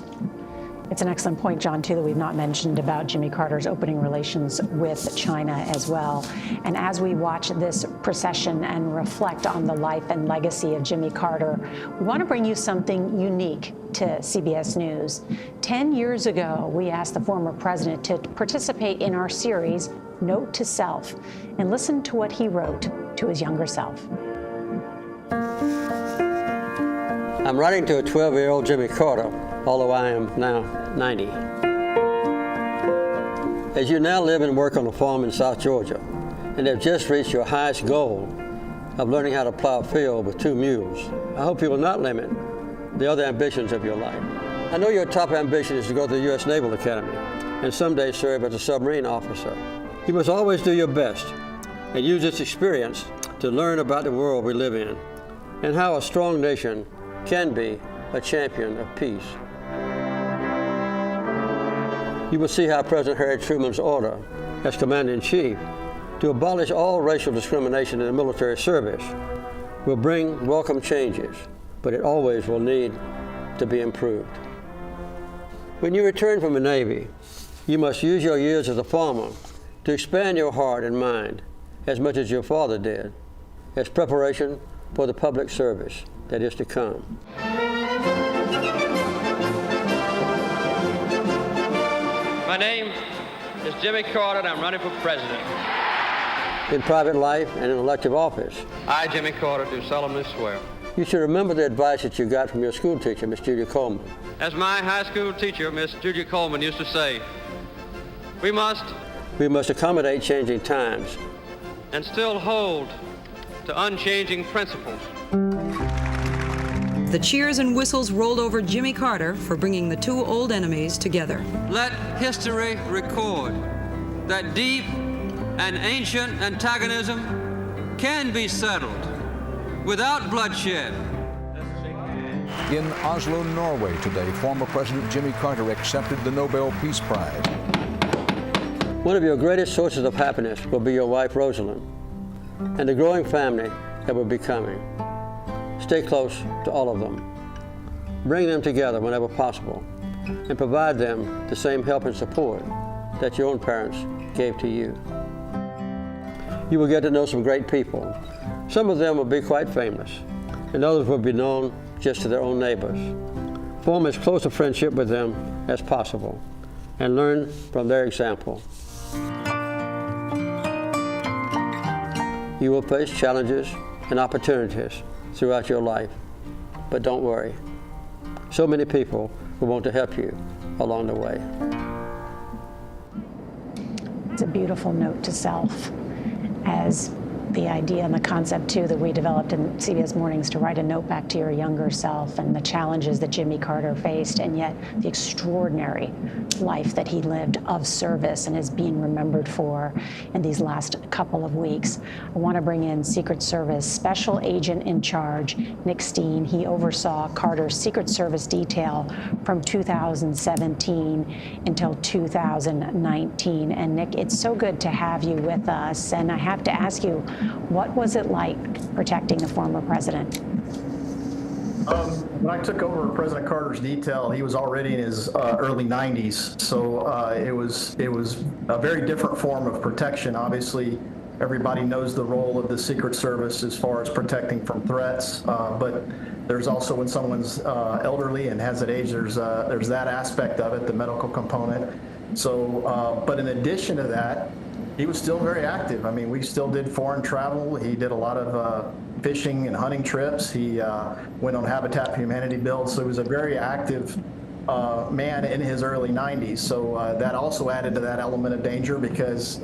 It's an excellent point, John, too, that we've not mentioned about Jimmy Carter's opening relations with China as well. And as we watch this procession and reflect on the life and legacy of Jimmy Carter, we want to bring you something unique to CBS News. 10 years ago, we asked the former president to participate in our series, Note to Self, and listen to what he wrote to his younger self. I'm writing to a 12-year-old Jimmy Carter, although I am now 90. As you now live and work on a farm in South Georgia and have just reached your highest goal of learning how to plow a field with 2 mules, I hope you will not limit the other ambitions of your life. I know your top ambition is to go to the U.S. Naval Academy and someday serve as a submarine officer. You must always do your best and use this experience to learn about the world we live in and how a strong nation can be a champion of peace. You will see how President Harry Truman's order as Commander-in-Chief to abolish all racial discrimination in the military service will bring welcome changes, but it always will need to be improved. When you return from the Navy, you must use your years as a farmer to expand your heart and mind as much as your father did, as preparation for the public service that is to come. My name is Jimmy Carter, and I'm running for president. In private life and in elective office, I, Jimmy Carter, do solemnly swear. you should remember the advice that you got from your school teacher, Miss Julia Coleman. As my high school teacher, Miss Julia Coleman, used to say, we must accommodate changing times and still hold to unchanging principles. The cheers and whistles rolled over Jimmy Carter for bringing the two old enemies together. Let history record that deep and ancient antagonism can be settled without bloodshed. In Oslo, Norway today, former President Jimmy Carter accepted the Nobel Peace Prize. One of your greatest sources of happiness will be your wife, Rosalind, and the growing family that will be coming. Stay close to all of them. Bring them together whenever possible, and provide them the same help and support that your own parents gave to you. You will get to know some great people. Some of them will be quite famous, and others will be known just to their own neighbors. Form as close a friendship with them as possible, and learn from their example. You will face challenges and opportunities throughout your life, but don't worry. So many people will want to help you along the way. It's a beautiful note to self, as the idea and the concept, too, that we developed in CBS Mornings to write a note back to your younger self and the challenges that Jimmy Carter faced, and yet the extraordinary life that he lived of service and is being remembered for in these last couple of weeks. I want to bring in Secret Service Special Agent in Charge, Nick Steen. He oversaw Carter's Secret Service detail from 2017 until 2019. And Nick, it's so good to have you with us. And I have to ask you, what was it like protecting the former president? When I took over President Carter's detail, he was already in his early 90s, so it was a very different form of protection. Obviously, everybody knows the role of the Secret Service as far as protecting from threats, but there's also when someone's elderly and has that age, there's that aspect of it, the medical component. So, but in addition to that, he was still very active. I mean, we still did foreign travel. He did a lot of fishing and hunting trips. He went on Habitat for Humanity builds. So he was a very active man in his early 90s. So that also added to that element of danger because,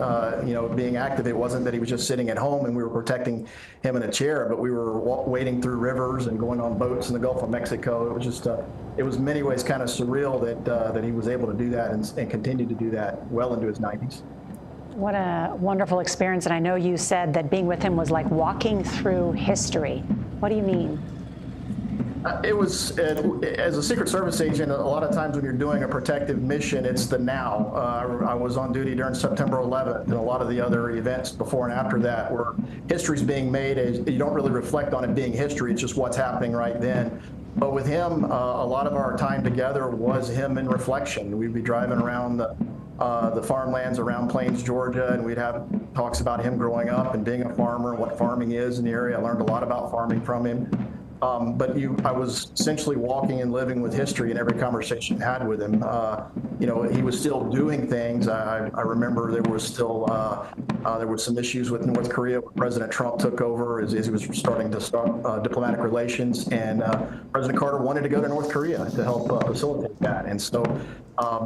being active, it wasn't that he was just sitting at home and we were protecting him in a chair, but we were wading through rivers and going on boats in the Gulf of Mexico. It was just, it was in many ways kind of surreal that he was able to do that and continue to do that well into his 90s. What a wonderful experience. And I know you said that being with him was like walking through history. What do you mean? It was, as a Secret Service agent, a lot of times when you're doing a protective mission, it's the now. I was on duty during September 11th and a lot of the other events before and after that where history's being made. You don't really reflect on it being history. It's just what's happening right then. But with him, a lot of our time together was him in reflection. We'd be driving around the farmlands around Plains, Georgia, and we'd have talks about him growing up and being a farmer and what farming is in the area. I learned a lot about farming from him. But I was essentially walking and living with history in every conversation I had with him. He was still doing things. I remember there was still there were some issues with North Korea when President Trump took over as he was starting to start diplomatic relations, and President Carter wanted to go to North Korea to help facilitate that. And so,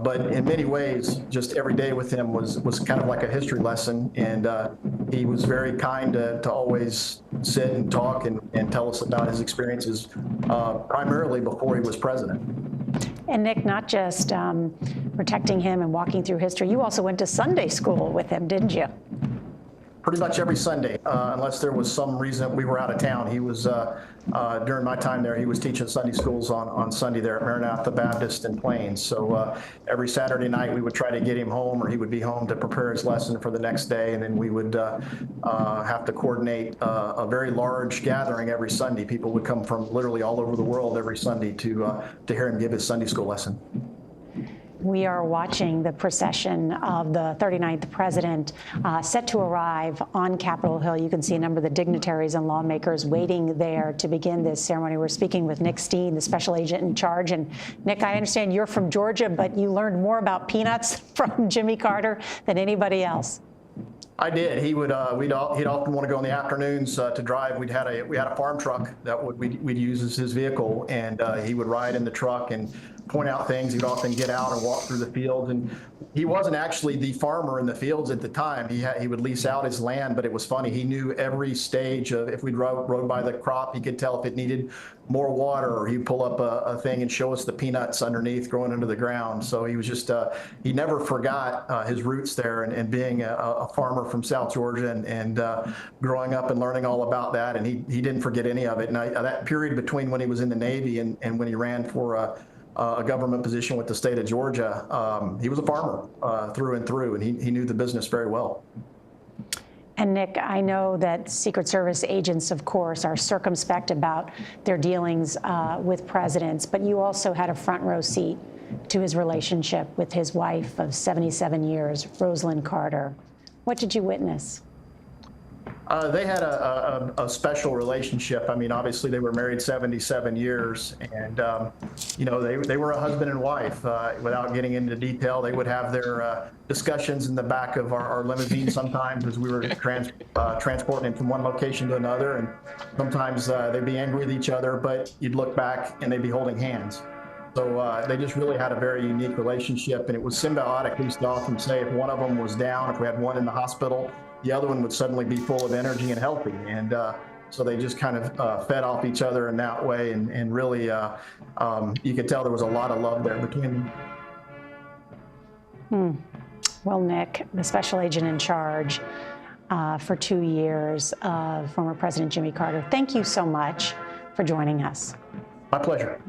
but in many ways, just every day with him was kind of like a history lesson, and he was very kind to always sit and talk and tell us about his experiences, primarily before he was president. And Nick, not just protecting him and walking through history, you also went to Sunday school with him, didn't you? Pretty much every Sunday, unless there was some reason we were out of town. He was, during my time there, he was teaching Sunday schools on Sunday there at Maranatha Baptist in Plains. So every Saturday night we would try to get him home, or he would be home to prepare his lesson for the next day, and then we would have to coordinate a very large gathering every Sunday. People would come from literally all over the world every Sunday to hear him give his Sunday school lesson. We are watching the procession of the 39th president set to arrive on Capitol Hill. You can see a number of the dignitaries and lawmakers waiting there to begin this ceremony. We're speaking with Nick Steen, the special agent in charge. And Nick, I understand you're from Georgia, but you learned more about peanuts from Jimmy Carter than anybody else. I did. He'd often want to go in the afternoons to drive. We had a farm truck that we'd use as his vehicle, and he would ride in the truck and point out things. He'd often get out and walk through the fields. And he wasn't actually the farmer in the fields at the time. He would lease out his land, but it was funny. He knew every stage of, if we'd rode by the crop, he could tell if it needed more water, or he'd pull up a thing and show us the peanuts underneath growing into the ground. So he was just, he never forgot his roots there, and being a farmer from South Georgia, and growing up and learning all about that. And he didn't forget any of it. And that period between when he was in the Navy and when he ran for a government position with the state of Georgia, he was a farmer through and through, and he knew the business very well. And Nick, I know that Secret Service agents, of course, are circumspect about their dealings with presidents, but you also had a front row seat to his relationship with his wife of 77 years, Rosalind Carter. What did you witness? They had a special relationship. I mean, obviously they were married 77 years, and you know, they were a husband and wife. Without getting into detail, they would have their discussions in the back of our limousine sometimes as we were transporting him from one location to another, and sometimes they'd be angry with each other, but you'd look back and they'd be holding hands. So they just really had a very unique relationship, and it was symbiotic. We used to often say if one of them was down, if we had one in the hospital, the other one would suddenly be full of energy and healthy. And so they just kind of fed off each other in that way. And really, you could tell there was a lot of love there between them. Well, Nick, the special agent in charge for 2 years of former President Jimmy Carter, thank you so much for joining us. My pleasure.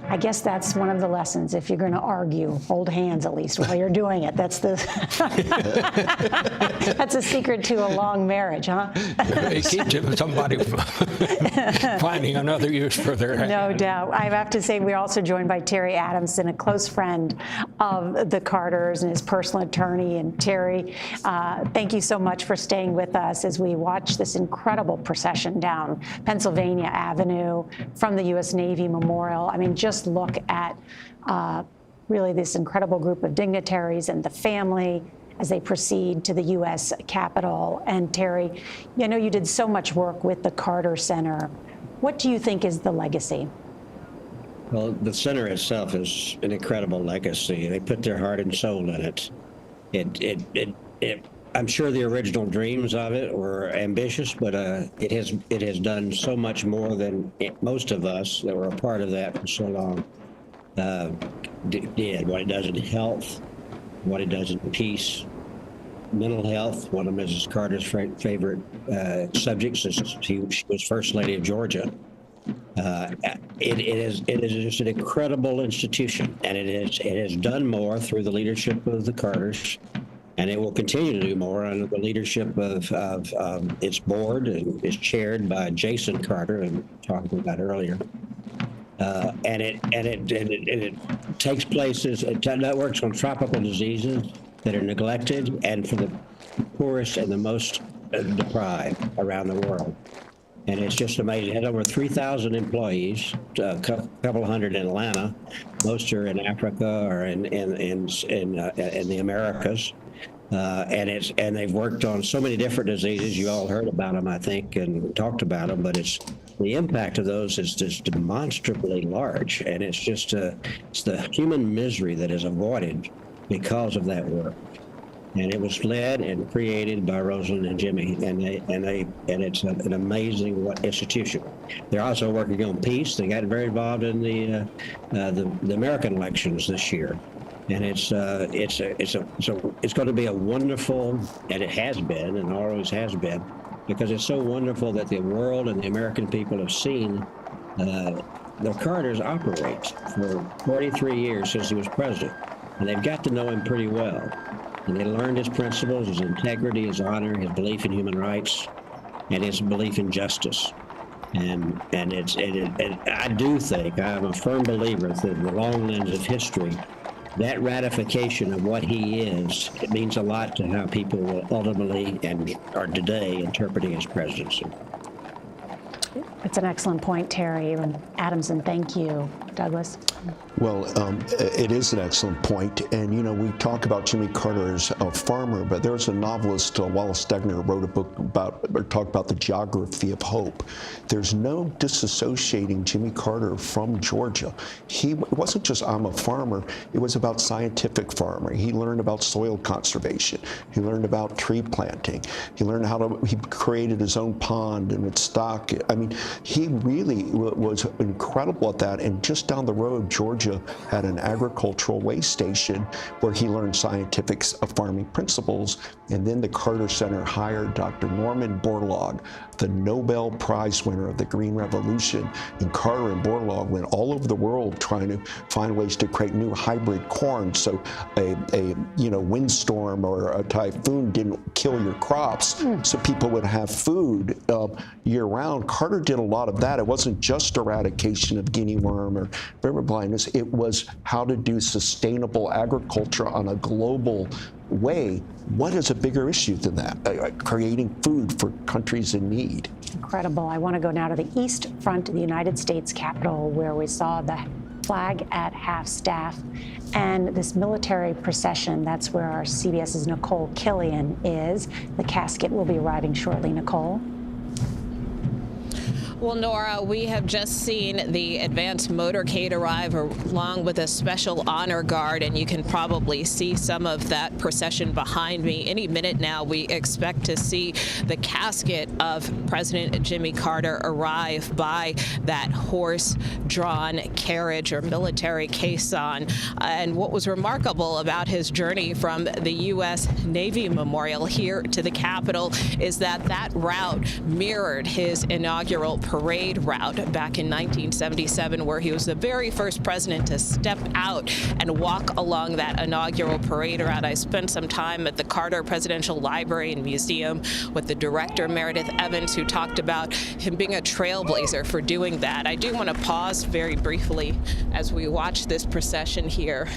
I guess that's one of the lessons. If you're going to argue, hold hands at least while you're doing it. That's the that's a secret to a long marriage, huh? It keeps somebody finding another use for their hand. No doubt. I have to say we're also joined by Terry Adamson, a close friend of the Carters and his personal attorney. And Terry, thank you so much for staying with us as we watch this incredible procession down Pennsylvania Avenue from the U.S. Navy Memorial. I mean, just look at really this incredible group of dignitaries and the family as they proceed to the U.S. Capitol. And Terry, I know you did so much work with the Carter Center. What do you think is the legacy? Well, the center itself is an incredible legacy. They put their heart and soul in it. I'm sure the original dreams of it were ambitious, but it has done so much more than most of us that were a part of that for so long did. What it does in health, what it does in peace, mental health. One of Mrs. Carter's favorite subjects is she was First Lady of Georgia. It is just an incredible institution, and it has done more through the leadership of the Carters. And it will continue to do more under the leadership of its board, and is chaired by Jason Carter, and talking about earlier. And it takes places. It works on tropical diseases that are neglected, and for the poorest and the most deprived around the world. And it's just amazing. It had over 3,000 employees, a couple hundred in Atlanta. Most are in Africa or in the Americas. And they've worked on so many different diseases. You all heard about them, I think, and talked about them. But the impact of those is just demonstrably large, and it's the human misery that is avoided because of that work. And it was led and created by Rosalind and Jimmy, and it's an amazing institution. They're also working on peace. They got very involved in the American elections this year. And it's going to be a wonderful, and it has been, and always has been, because it's so wonderful that the world and the American people have seen the Carters operate for 43 years since he was president, and they've got to know him pretty well. And they learned his principles, his integrity, his honor, his belief in human rights, and his belief in justice. And I do think, I'm a firm believer that in the long lens of history, that ratification of what he is, it means a lot to how people will ultimately and are today interpreting his presidency. It's an excellent point, Terry. Adamson, thank you. Douglas? Well, it is an excellent point. And, you know, we talk about Jimmy Carter as a farmer, but there's a novelist, Wallace Stegner, wrote a book talked about the geography of hope. There's no disassociating Jimmy Carter from Georgia. It wasn't just, I'm a farmer. It was about scientific farming. He learned about soil conservation. He learned about tree planting. He learned he created his own pond and would stock it. I mean, he really was incredible at that. And just down the road, Georgia had an agricultural way station where he learned scientific farming principles. And then the Carter Center hired Dr. Norman Borlaug, the Nobel Prize winner of the Green Revolution. And Carter and Borlaug went all over the world trying to find ways to create new hybrid corn so a windstorm or a typhoon didn't kill your crops, so people would have food year round. Carter did a lot of that. It wasn't just eradication of guinea worm or river blindness. It was how to do sustainable agriculture on a global way. What is a bigger issue than that? Creating food for countries in need. Incredible. I want to go now to the east front of the United States Capitol, where we saw the flag at half-staff and this military procession. That's where our CBS's Nicole Killian is. The casket will be arriving shortly. Nicole? Well, Nora, we have just seen the advanced motorcade arrive along with a special honor guard, and you can probably see some of that procession behind me. Any minute now, we expect to see the casket of President Jimmy Carter arrive by that horse-drawn carriage or military caisson. And what was remarkable about his journey from the U.S. Navy Memorial here to the Capitol is that route mirrored his inaugural parade route back in 1977, where he was the very first president to step out and walk along that inaugural parade route. I spent some time at the Carter Presidential Library and Museum with the director, Meredith Evans, who talked about him being a trailblazer for doing that. I do want to pause very briefly as we watch this procession here.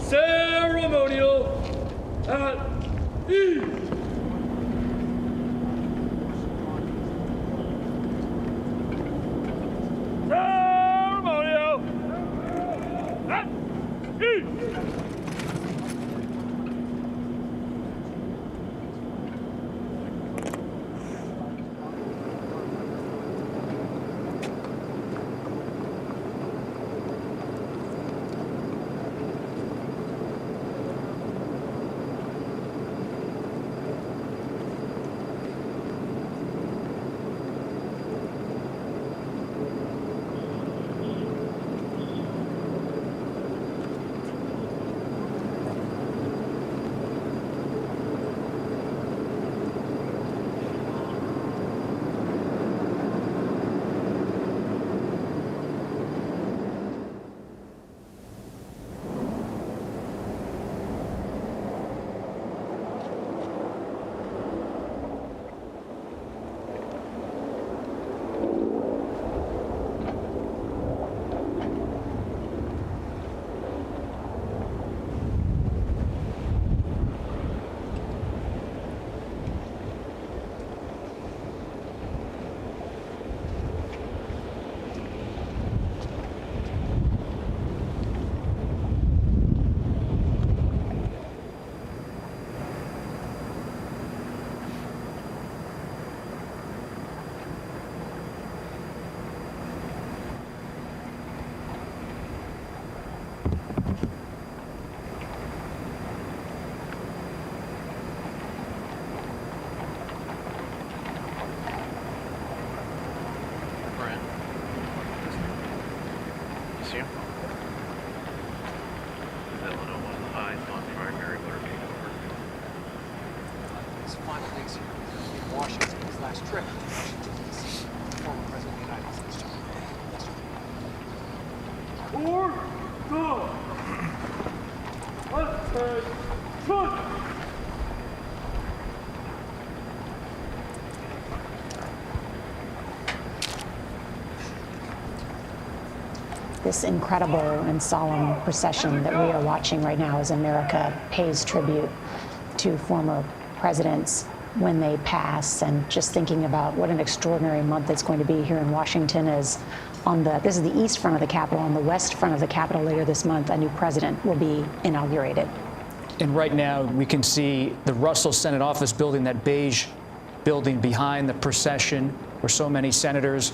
Ceremonial at ease. Ceremonial at ease. conflicts in Washington, his last trip to Washington, D.C., former President of the United States. Four, go. Let's say, good. This incredible and solemn procession that we are watching right now as America pays tribute to former presidents when they pass, and just thinking about what an extraordinary month it's going to be here in Washington. As this is the east front of the Capitol. On the west front of the Capitol later this month, a new president will be inaugurated. And right now we can see the Russell Senate Office Building, that beige building behind the procession, where so many senators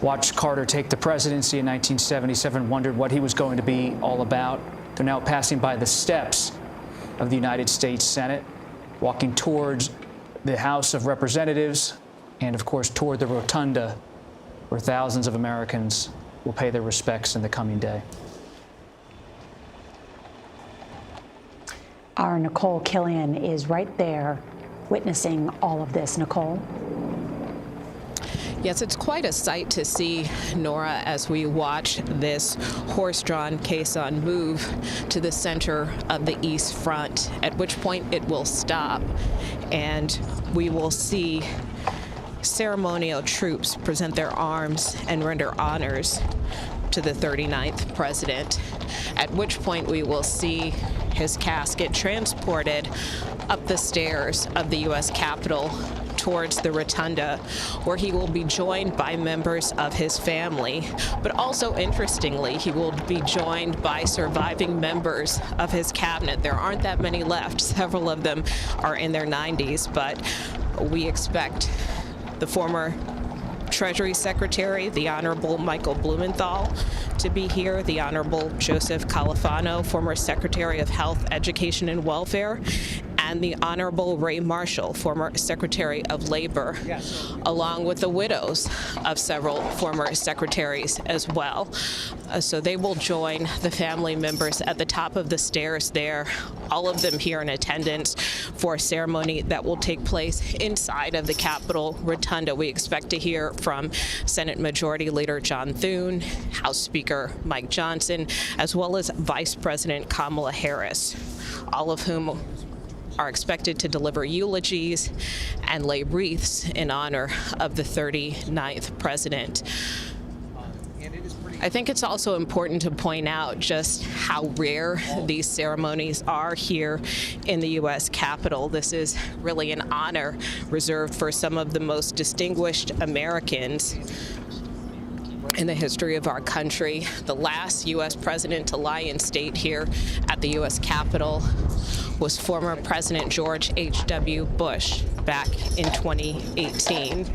watched Carter take the presidency in 1977, wondered what he was going to be all about. They're now passing by the steps of the United States Senate, walking towards the House of Representatives, and of course toward the Rotunda, where thousands of Americans will pay their respects in the coming day. Our Nicole Killian is right there witnessing all of this. Nicole? Yes, it's quite a sight to see, Nora, as we watch this horse-drawn caisson move to the center of the East Front, at which point it will stop, and we will see ceremonial troops present their arms and render honors to the 39th president, at which point we will see his casket transported up the stairs of the U.S. Capitol towards the Rotunda, where he will be joined by members of his family. But also, interestingly, he will be joined by surviving members of his cabinet. There aren't that many left. Several of them are in their 90s, but we expect the former Treasury Secretary, the Honorable Michael Blumenthal, to be here, the Honorable Joseph Califano, former Secretary of Health, Education, and Welfare, and the Honorable Ray Marshall, former Secretary of Labor, along with the widows of several former secretaries as well. So they will join the family members at the top of the stairs there, all of them here in attendance for a ceremony that will take place inside of the Capitol Rotunda. We expect to hear from Senate Majority Leader John Thune, House Speaker Mike Johnson, as well as Vice President Kamala Harris, all of whom are expected to deliver eulogies and lay wreaths in honor of the 39th president. I think it's also important to point out just how rare these ceremonies are here in the U.S. Capitol. This is really an honor reserved for some of the most distinguished Americans in the history of our country. The last U.S. president to lie in state here at the U.S. Capitol was former President George H.W. Bush back in 2018.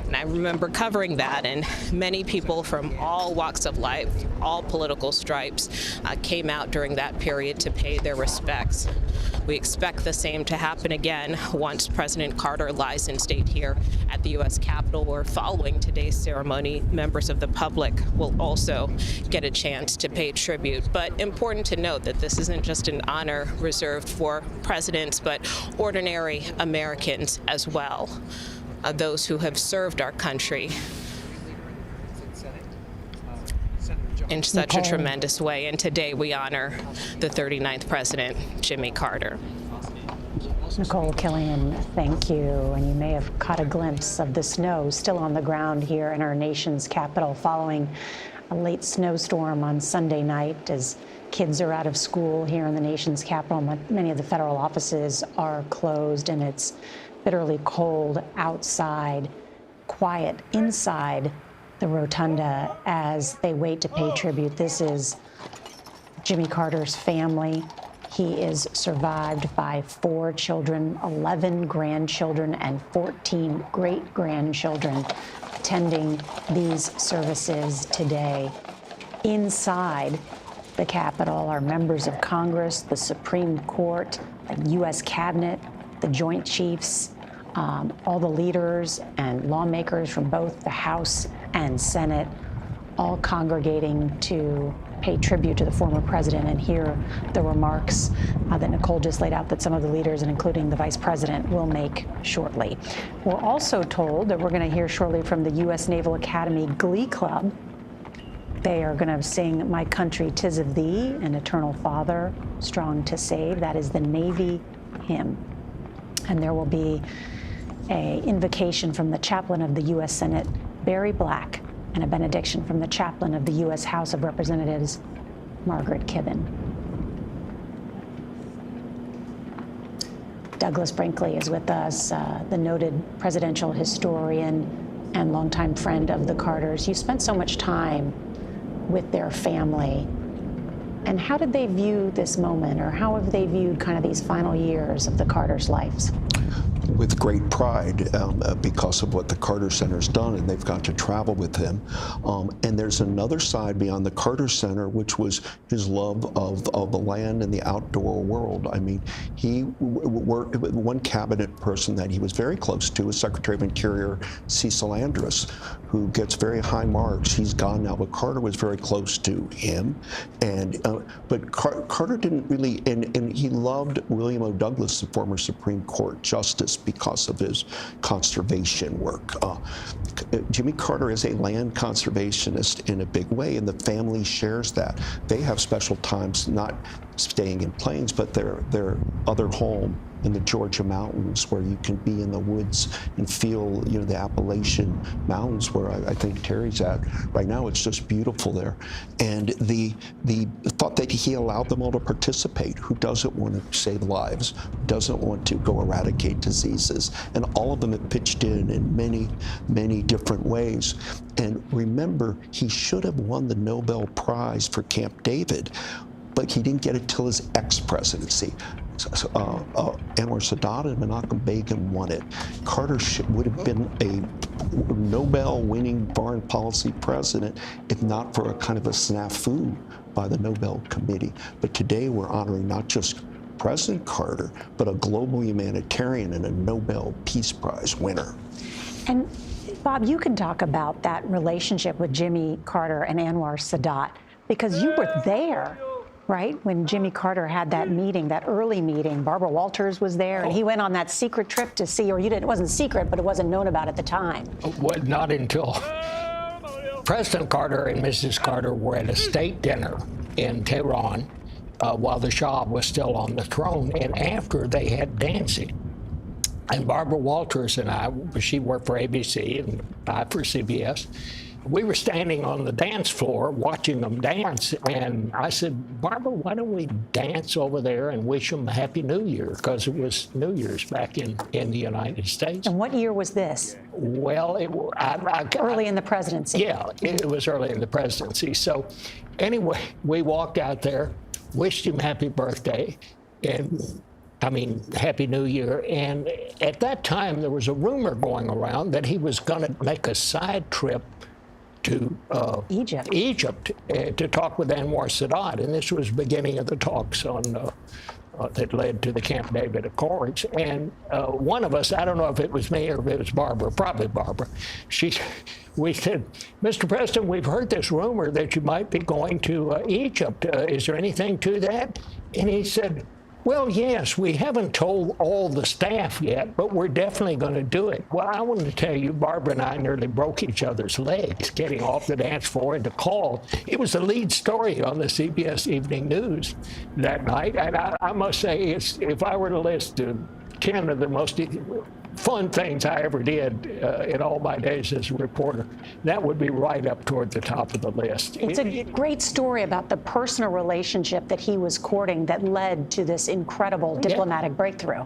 And I remember covering that, and many people from all walks of life, all political stripes, came out during that period to pay their respects. We expect the same to happen again once President Carter lies in state here at the U.S. Capitol, where following today's ceremony, members of the public will also get a chance to pay tribute. But important to note that this isn't just an honor reserved for presidents, but ordinary Americans as well. Those who have served our country in such a tremendous way. And today we honor the 39th President, Jimmy Carter. Nicole Killian, thank you. And you may have caught a glimpse of the snow still on the ground here in our nation's capital following a late snowstorm on Sunday night as kids are out of school here in the nation's capital. Many of the federal offices are closed, and it's bitterly cold outside, quiet inside the Rotunda as they wait to pay tribute. This is Jimmy Carter's family. He is survived by 4 children, 11 grandchildren, and 14 great-grandchildren attending these services today. Inside the Capitol are members of Congress, the Supreme Court, the U.S. Cabinet, the Joint Chiefs, all the leaders and lawmakers from both the House and Senate, all congregating to pay tribute to the former president and hear the remarks that Nicole just laid out that some of the leaders, and including the vice president, will make shortly. We're also told that we're going to hear shortly from the U.S. Naval Academy Glee Club. They are going to sing My Country 'Tis of Thee and Eternal Father, Strong to Save. That is the Navy hymn. And there will be an invocation from the chaplain of the U.S. Senate, Barry Black, and a benediction from the chaplain of the U.S. House of Representatives, Margaret Kibben. Douglas Brinkley is with us, the noted presidential historian and longtime friend of the Carters. You spent so much time with their family. And how did they view this moment, or how have they viewed kind of these final years of the Carters' lives? With great pride because of what the Carter Center's done, and they've got to travel with him. And there's another side beyond the Carter Center, which was his love of the land and the outdoor world. I mean, one cabinet person that he was very close to was Secretary of Interior Cecil Andrus, who gets very high marks. He's gone now, but Carter was very close to him. And but Carter didn't really, and he loved William O. Douglas, the former Supreme Court Justice, because of his conservation work. Jimmy Carter is a land conservationist in a big way, and the family shares that. They have special times, not staying in planes, but their other home in the Georgia mountains, where you can be in the woods and feel, the Appalachian Mountains, where I think Terry's at right now. It's just beautiful there. And the thought that he allowed them all to participate. Who doesn't want to save lives? Who doesn't want to go eradicate diseases? And all of them have pitched in many, many different ways. And remember, he should have won the Nobel Prize for Camp David, but he didn't get it till his ex-presidency. Anwar Sadat and Menachem Begin won it. Carter would have been a Nobel-winning foreign policy president if not for a kind of a snafu by the Nobel Committee. But today we're honoring not just President Carter, but a global humanitarian and a Nobel Peace Prize winner. And Bob, you can talk about that relationship with Jimmy Carter and Anwar Sadat, because you were there, right, when Jimmy Carter had that meeting, that early meeting. Barbara Walters was there, and he went on that secret trip to see, or you didn't, it wasn't secret, but it wasn't known about at the time. Well, not until President Carter and Mrs. Carter were at a state dinner in Tehran while the Shah was still on the throne, and after they had dancing. And Barbara Walters and I, she worked for ABC and I for CBS, we were standing on the dance floor watching them dance, and I said, Barbara, why don't we dance over there and wish them a Happy New Year? Because it was New Year's back in the United States. And what year was this? Well, early in the presidency. Yeah, it was early in the presidency. So anyway, we walked out there, wished him happy birthday, and Happy New Year. And at that time, there was a rumor going around that he was going to make a side trip to Egypt to talk with Anwar Sadat, and this was the beginning of the talks on that led to the Camp David Accords. And one of us, I don't know if it was me or if it was Barbara, probably Barbara, we said, Mr. President, we've heard this rumor that you might be going to Egypt. Is there anything to that? And he said, well, yes, we haven't told all the staff yet, but we're definitely going to do it. Well, I want to tell you, Barbara and I nearly broke each other's legs getting off the dance floor and to call. It was the lead story on the CBS Evening News that night. And I must say, if I were to list 10 of the most fun things I ever did in all my days as a reporter, that would be right up toward the top of the list. It's a great story about the personal relationship that he was courting that led to this incredible diplomatic breakthrough.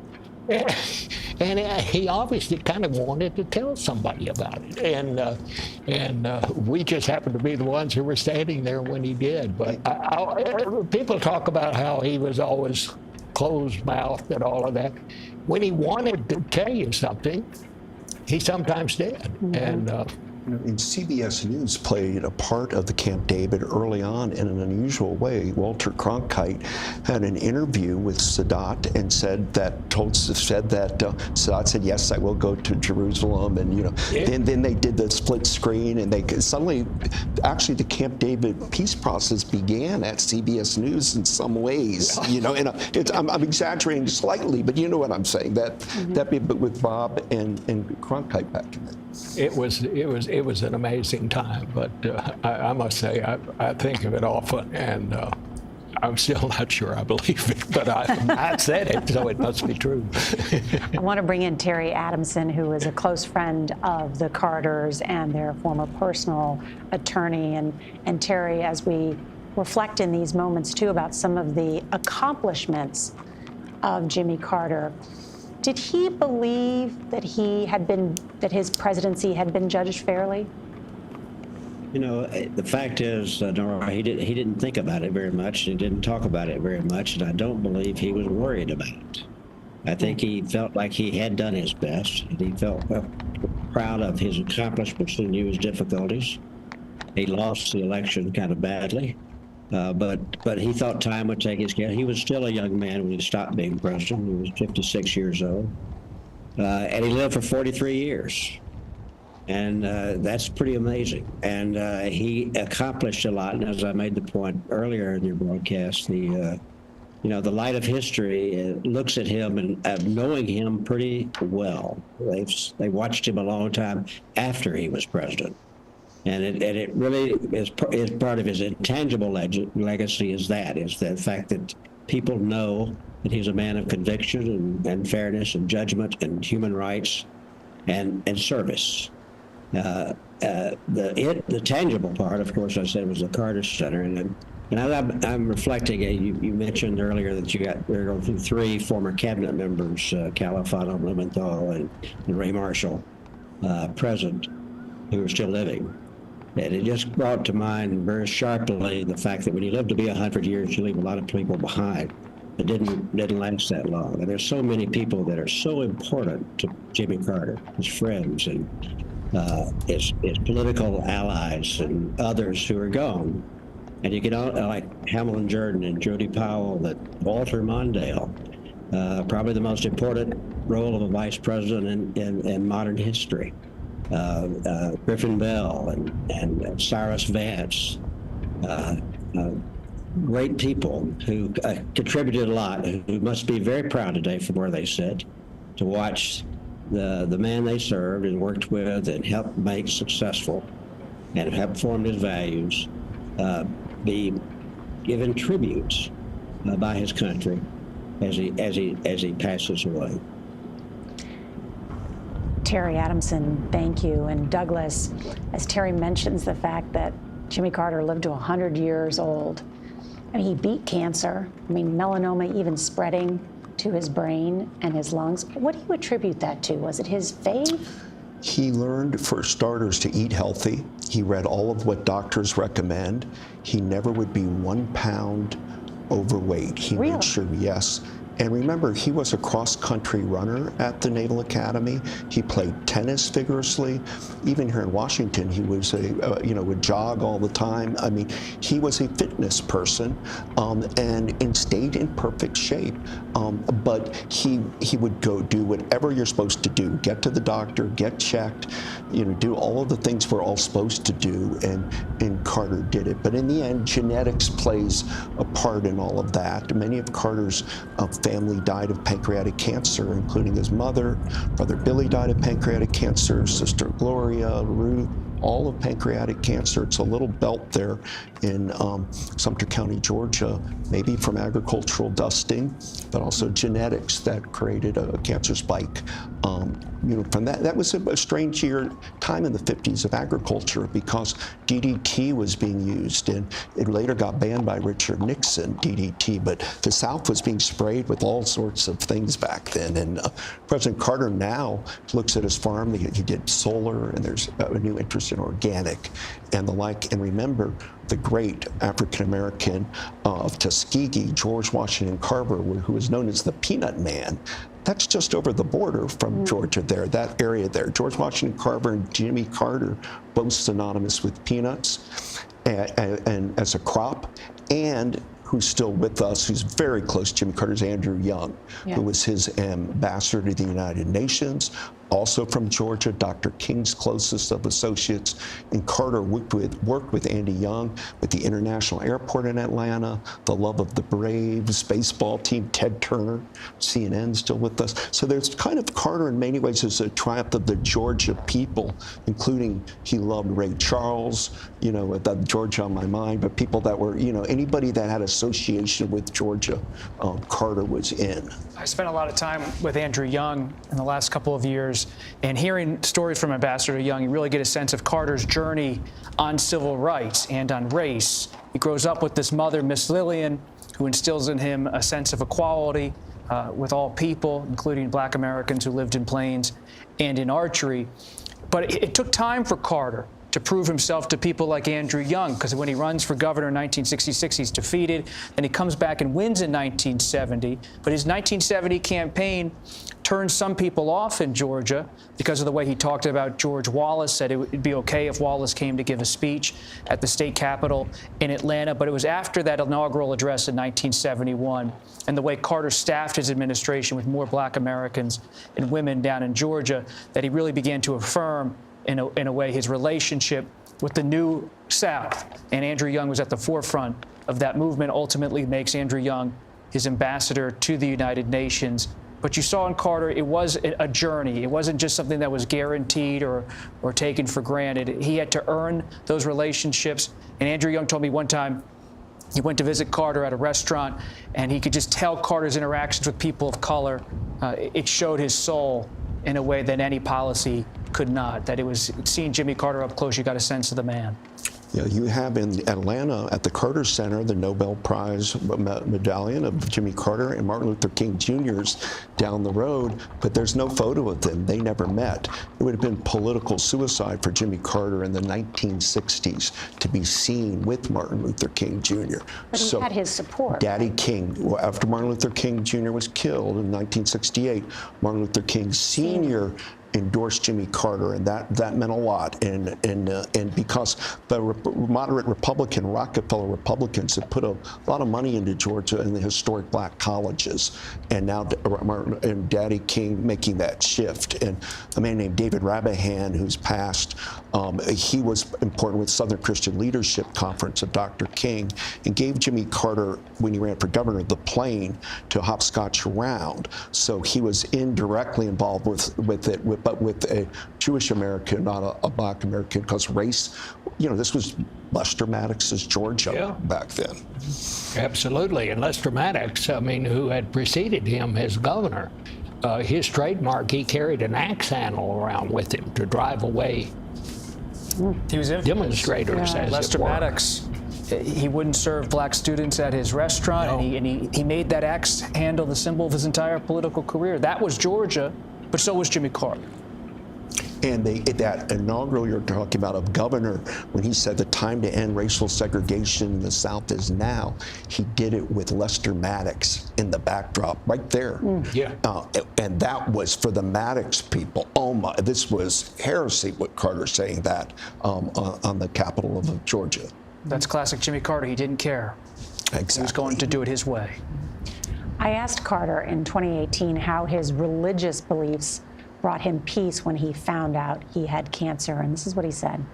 And he obviously kind of wanted to tell somebody about it. And we just happened to be the ones who were standing there when he did. But people talk about how he was always closed-mouthed and all of that. When he wanted to tell you something, he sometimes did. Mm-hmm. And And CBS News played a part of the Camp David early on in an unusual way. Walter Cronkite had an interview with Sadat and said that Sadat said, yes, I will go to Jerusalem. And, then they did the split screen, and they suddenly, actually the Camp David peace process began at CBS News in some ways, and I'm exaggerating slightly, but you know what I'm saying, that with Bob and Cronkite back in then. It was an amazing time, but I must say I think of it often, and I'm still not sure I believe it, but I said it, so it must be true. I want to bring in Terry Adamson, who is a close friend of the Carters and their former personal attorney. And Terry, as we reflect in these moments too about some of the accomplishments of Jimmy Carter, did he believe that his presidency had been judged fairly? The fact is, Nora, he didn't think about it very much. He didn't talk about it very much, and I don't believe he was worried about it. I think he felt like he had done his best, and he felt proud of his accomplishments and knew his difficulties. He lost the election kind of badly, but he thought time would take its care. He was still a young man when he stopped being president. He was 56 years old, and he lived for 43 years. And that's pretty amazing. And he accomplished a lot. And as I made the point earlier in your broadcast, the light of history looks at him and knowing him pretty well. They watched him a long time after he was president. And it really is part of his intangible legacy is the fact that people know that he's a man of conviction and fairness and judgment and human rights and service. The tangible part, of course, I said was the Carter Center, and I'm reflecting. You mentioned earlier that we're going through 3 former cabinet members, Califano, Blumenthal, and Ray Marshall, present, who are still living. And it just brought to mind very sharply the fact that when you live to be 100 years, you leave a lot of people behind. It didn't last that long. And there's so many people that are so important to Jimmy Carter, his friends and his political allies and others who are gone. And you get on like Hamilton Jordan and Jody Powell, that Walter Mondale, probably the most important role of a vice president in modern history. Griffin Bell and Cyrus Vance, great people who contributed a lot, who must be very proud today from where they sit, to watch the man they served and worked with and helped make successful and have formed his values, be given tribute by his country as he passes away. Terry Adamson, thank you. And Douglas, as Terry mentions the fact that Jimmy Carter lived to 100 years old, I mean, he beat cancer. I mean, melanoma even spreading to his brain and his lungs. What do you attribute that to? Was it his faith? He learned, for starters, to eat healthy. He read all of what doctors recommend. He never would be 1 pound overweight. He made sure, yes. And remember, he was a cross-country runner at the Naval Academy. He played tennis vigorously. Even here in Washington, he was would jog all the time. I mean, he was a fitness person and stayed in perfect shape. But he would go do whatever you're supposed to do. Get to the doctor, get checked, do all of the things we're all supposed to do. And Carter did it. But in the end, genetics plays a part in all of that. Many of Carter's family died of pancreatic cancer, including his mother. Brother Billy died of pancreatic cancer, sister Gloria, Ruth, all of pancreatic cancer. It's a little belt there in Sumter County, Georgia, maybe from agricultural dusting, but also genetics that created a cancer spike. From that was a strange time in the 50s of agriculture, because DDT was being used, and it later got banned by Richard Nixon, DDT, but the South was being sprayed with all sorts of things back then. And President Carter now looks at his farm. He did solar, and there's a new interest in organic and the like. And remember, the great African-American of Tuskegee, George Washington Carver, who was known as the Peanut Man. That's just over the border from Georgia there, that area there. George Washington Carver and Jimmy Carter, both synonymous with peanuts and as a crop, and who's still with us, who's very close, Jimmy Carter's Andrew Young, who was his ambassador to the United Nations, also from Georgia, Dr. King's closest of associates. And Carter worked with Andy Young with the International Airport in Atlanta, the Love of the Braves, baseball team, Ted Turner, CNN still with us. So there's kind of Carter in many ways is a triumph of the Georgia people, including he loved Ray Charles, you know, with Georgia on my mind, but people that were, you know, anybody that had association with Georgia, Carter was in. I spent a lot of time with Andrew Young in the last couple of years, and hearing stories from Ambassador Young, you really get a sense of Carter's journey on civil rights and on race. He grows up with this mother, Miss Lillian, who instills in him a sense of equality with all people, including Black Americans who lived in Plains and in archery. But it took time for Carter to prove himself to people like Andrew Young, because when he runs for governor in 1966, he's defeated. Then he comes back and wins in 1970. But his 1970 campaign turned some people off in Georgia because of the way he talked about George Wallace, said it would be okay if Wallace came to give a speech at the state capitol in Atlanta. But it was after that inaugural address in 1971 and the way Carter staffed his administration with more Black Americans and women down in Georgia that he really began to affirm in a way his relationship with the new South. And Andrew Young was at the forefront of that movement, ultimately makes Andrew Young his ambassador to the United Nations. But you saw in Carter, it was a journey. It wasn't just something that was guaranteed or taken for granted. He had to earn those relationships. And Andrew Young told me one time, he went to visit Carter at a restaurant, and he could just tell Carter's interactions with people of color. It showed his soul in a way that any policy could not. That it was seeing Jimmy Carter up close, you got a sense of the man. Yeah, you have in Atlanta at the Carter Center the Nobel Prize medallion of Jimmy Carter and Martin Luther King Jr.'s down the road, but there's no photo of them. They never met. It would have been political suicide for Jimmy Carter in the 1960s to be seen with Martin Luther King Jr. But he had his support. Daddy King, well, after Martin Luther King Jr. was killed in 1968, Martin Luther King Sr. endorsed Jimmy Carter, and that meant a lot. And because the moderate Republican, Rockefeller Republicans had put a lot of money into Georgia and the historic Black colleges, and now Martin and Daddy King making that shift. And a man named David Rabahan, who's passed, he was important with Southern Christian Leadership Conference of Dr. King, and gave Jimmy Carter, when he ran for governor, the plane to hopscotch around. So he was indirectly involved with it, but with a Jewish American, not a Black American, because race, you know, this was Lester Maddox's Georgia back then. Absolutely. And Lester Maddox, I mean, who had preceded him as governor, his trademark, he carried an axe handle around with him to drive away demonstrators. As Lester Maddox, he wouldn't serve Black students at his restaurant, and he made that axe handle the symbol of his entire political career. That was Georgia, but so was Jimmy Carter. And that inaugural you're talking about of governor, when he said the time to end racial segregation in the South is now, he did it with Lester Maddox in the backdrop right there. And that was for the Maddox people. Oh my, this was heresy what Carter saying that on the capital of Georgia. That's classic Jimmy Carter. He didn't care. Exactly. He was going to do it his way. I asked Carter in 2018 how his religious beliefs brought him peace when he found out he had cancer, and this is what he said.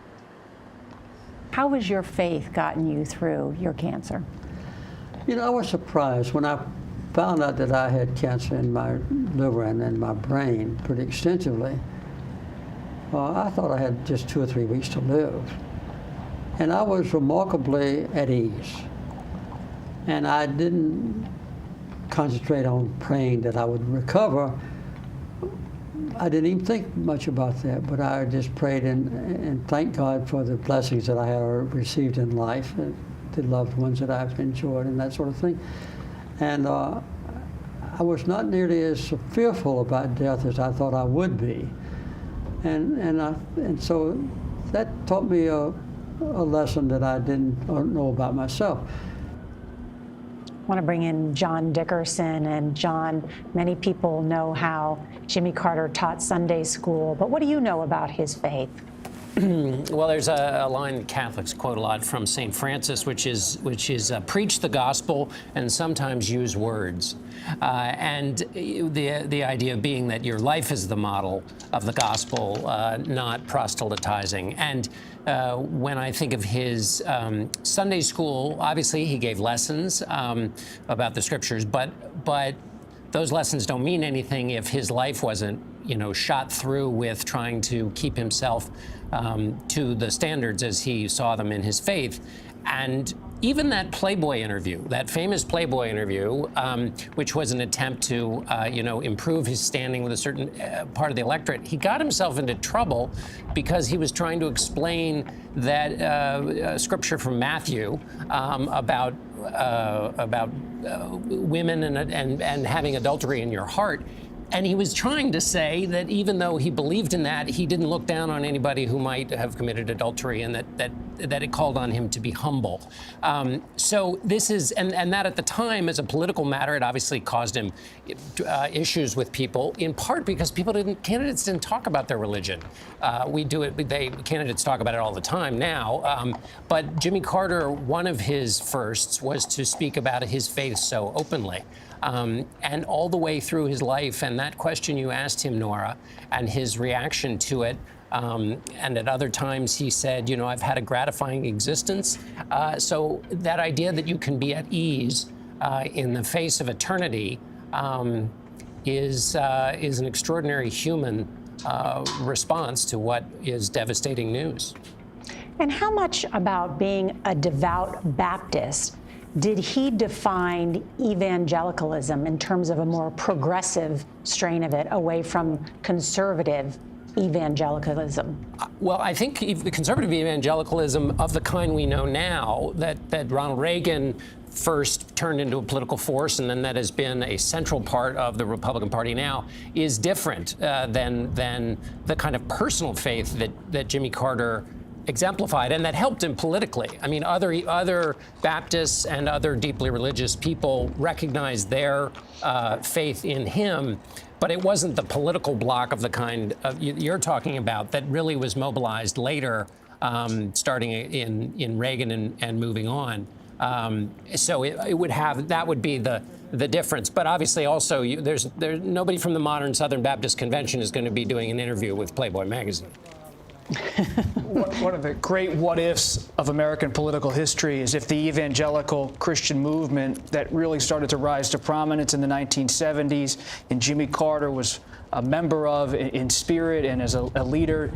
How has your faith gotten you through your cancer? You know, I was surprised when I found out that I had cancer in my liver and in my brain pretty extensively. I thought I had just 2 or 3 weeks to live. And I was remarkably at ease. And I didn't concentrate on praying that I would recover. I didn't even think much about that, but I just prayed and thanked God for the blessings that I had received in life, the loved ones that I've enjoyed and that sort of thing. And I was not nearly as fearful about death as I thought I would be. And so that taught me a lesson that I didn't know about myself. I want to bring in John Dickerson. And John, many people know how Jimmy Carter taught Sunday school, but what do you know about his faith? Well, there's a line that Catholics quote a lot from St. Francis, which is preach the gospel and sometimes use words. And the idea being that your life is the model of the gospel, not proselytizing. And when I think of his Sunday school, obviously he gave lessons about the scriptures, but those lessons don't mean anything if his life wasn't, shot through with trying to keep himself to the standards as he saw them in his faith. And even that Playboy interview, that famous Playboy interview, which was an attempt to, improve his standing with a certain part of the electorate, he got himself into trouble because he was trying to explain that scripture from Matthew about women and having adultery in your heart. And he was trying to say that even though he believed in that, he didn't look down on anybody who might have committed adultery, and that it called on him to be humble. So this is, and that at the time, as a political matter, it obviously caused him issues with people, in part because candidates didn't talk about their religion. Candidates talk about it all the time now. But Jimmy Carter, one of his firsts was to speak about his faith so openly. And all the way through his life, and that question you asked him, Nora, and his reaction to it, and at other times he said, I've had a gratifying existence. So that idea that you can be at ease in the face of eternity is an extraordinary human response to what is devastating news. And how much about being a devout Baptist did he define evangelicalism in terms of a more progressive strain of it, away from conservative evangelicalism? Well, I think the conservative evangelicalism of the kind we know now, that Ronald Reagan first turned into a political force, and then that has been a central part of the Republican Party now, is different than the kind of personal faith that Jimmy Carter exemplified, and that helped him politically. I mean, other Baptists and other deeply religious people recognized their faith in him, but it wasn't the political bloc of the kind you're talking about that really was mobilized later, starting in Reagan and moving on. So that would be the difference. But obviously, also, there's nobody from the modern Southern Baptist Convention is going to be doing an interview with Playboy magazine. One of the great what-ifs of American political history is if the evangelical Christian movement that really started to rise to prominence in the 1970s, and Jimmy Carter was a member of in spirit and as a leader,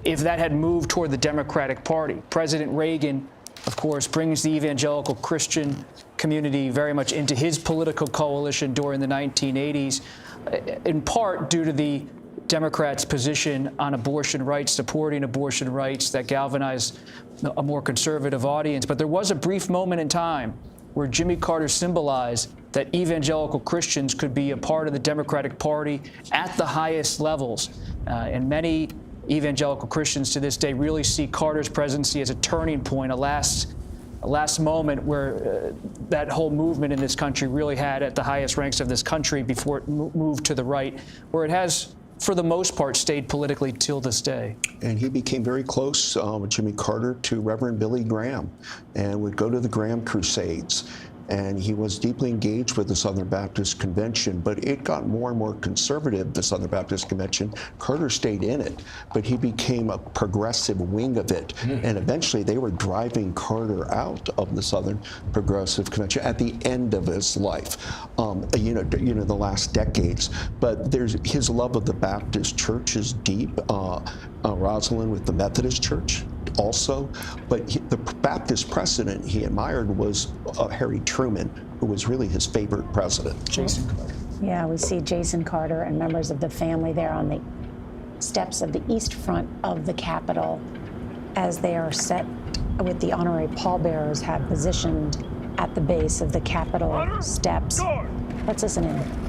if that had moved toward the Democratic Party. President Reagan, of course, brings the evangelical Christian community very much into his political coalition during the 1980s, in part due to the Democrats' position on abortion rights, supporting abortion rights, that galvanized a more conservative audience. But there was a brief moment in time where Jimmy Carter symbolized that evangelical Christians could be a part of the Democratic Party at the highest levels. And many evangelical Christians to this day really see Carter's presidency as a turning point, a last moment where that whole movement in this country really had at the highest ranks of this country before it moved to the right, where it has, for the most part, stayed politically till this day. And he became very close, Jimmy Carter, to Reverend Billy Graham, and would go to the Graham Crusades. And he was deeply engaged with the Southern Baptist Convention, but it got more and more conservative, the Southern Baptist Convention. Carter stayed in it, but he became a progressive wing of it. And eventually they were driving Carter out of the Southern Progressive Convention at the end of his life, the last decades. But his love of the Baptist church is deep. Rosalind with the Methodist Church also, but the Baptist president he admired was Harry Truman, who was really his favorite president. Jason Carter. Yeah, we see Jason Carter and members of the family there on the steps of the east front of the Capitol as they are set with the honorary pallbearers have positioned at the base of the Capitol steps. Let's listen in.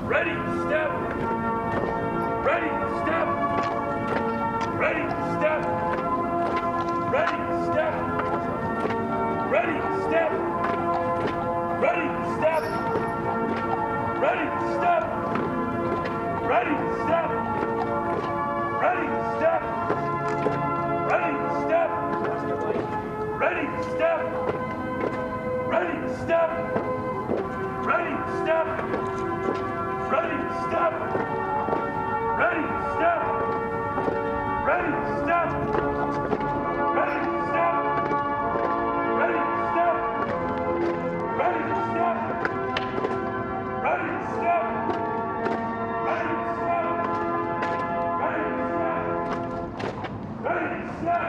Ready, step. Ready, step. step. Ready, step. Ready, step. Ready, step. Ready, step. Ready, step. Ready, step. Ready, step. Ready, step. Ready, step. Ready, step.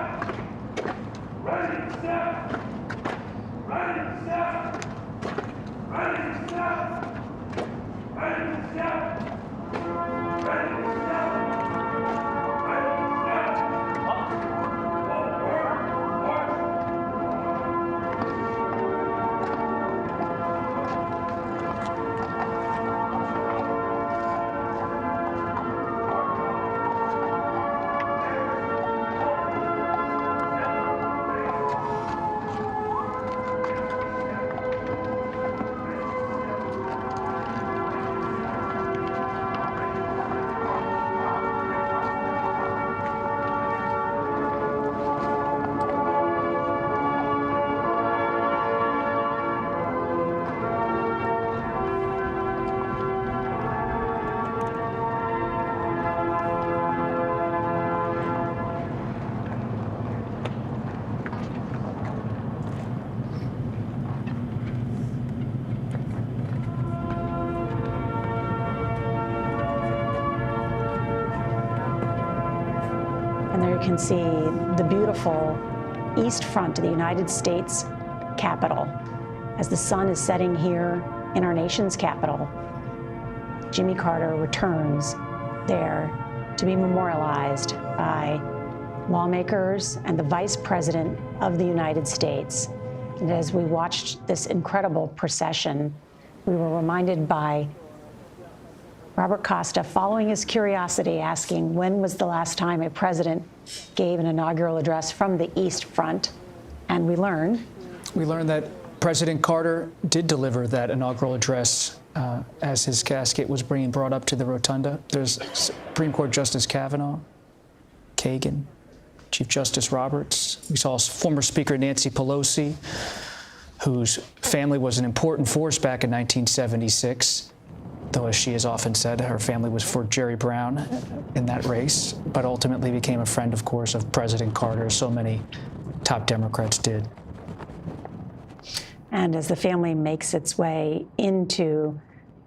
Ready, step. Ready, step. Ready, step. Ready, step. Ready, step. And there you can see the beautiful east front of the United States Capitol. As the sun is setting here in our nation's capital, Jimmy Carter returns there to be memorialized by lawmakers and the Vice President of the United States. And as we watched this incredible procession, we were reminded by Robert Costa, following his curiosity, asking when was the last time a president gave an inaugural address from the East Front. And we learned that President Carter did deliver that inaugural address as his casket was being brought up to the Rotunda. There's Supreme Court Justice Kavanaugh, Kagan, Chief Justice Roberts. We saw former Speaker Nancy Pelosi, whose family was an important force back in 1976. Though, as she has often said, her family was for Jerry Brown in that race, but ultimately became a friend, of course, of President Carter. So many top Democrats did. And as the family makes its way into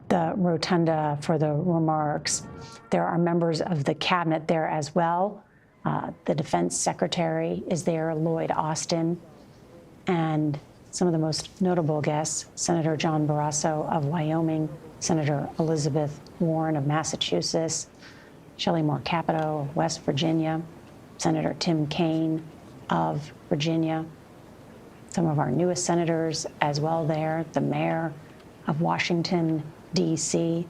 the Rotunda for the remarks, there are members of the cabinet there as well. The Defense Secretary is there, Lloyd Austin, and some of the most notable guests, Senator John Barrasso of Wyoming, Senator Elizabeth Warren of Massachusetts, Shelley Moore Capito of West Virginia, Senator Tim Kaine of Virginia, some of our newest senators as well there, the mayor of Washington, D.C.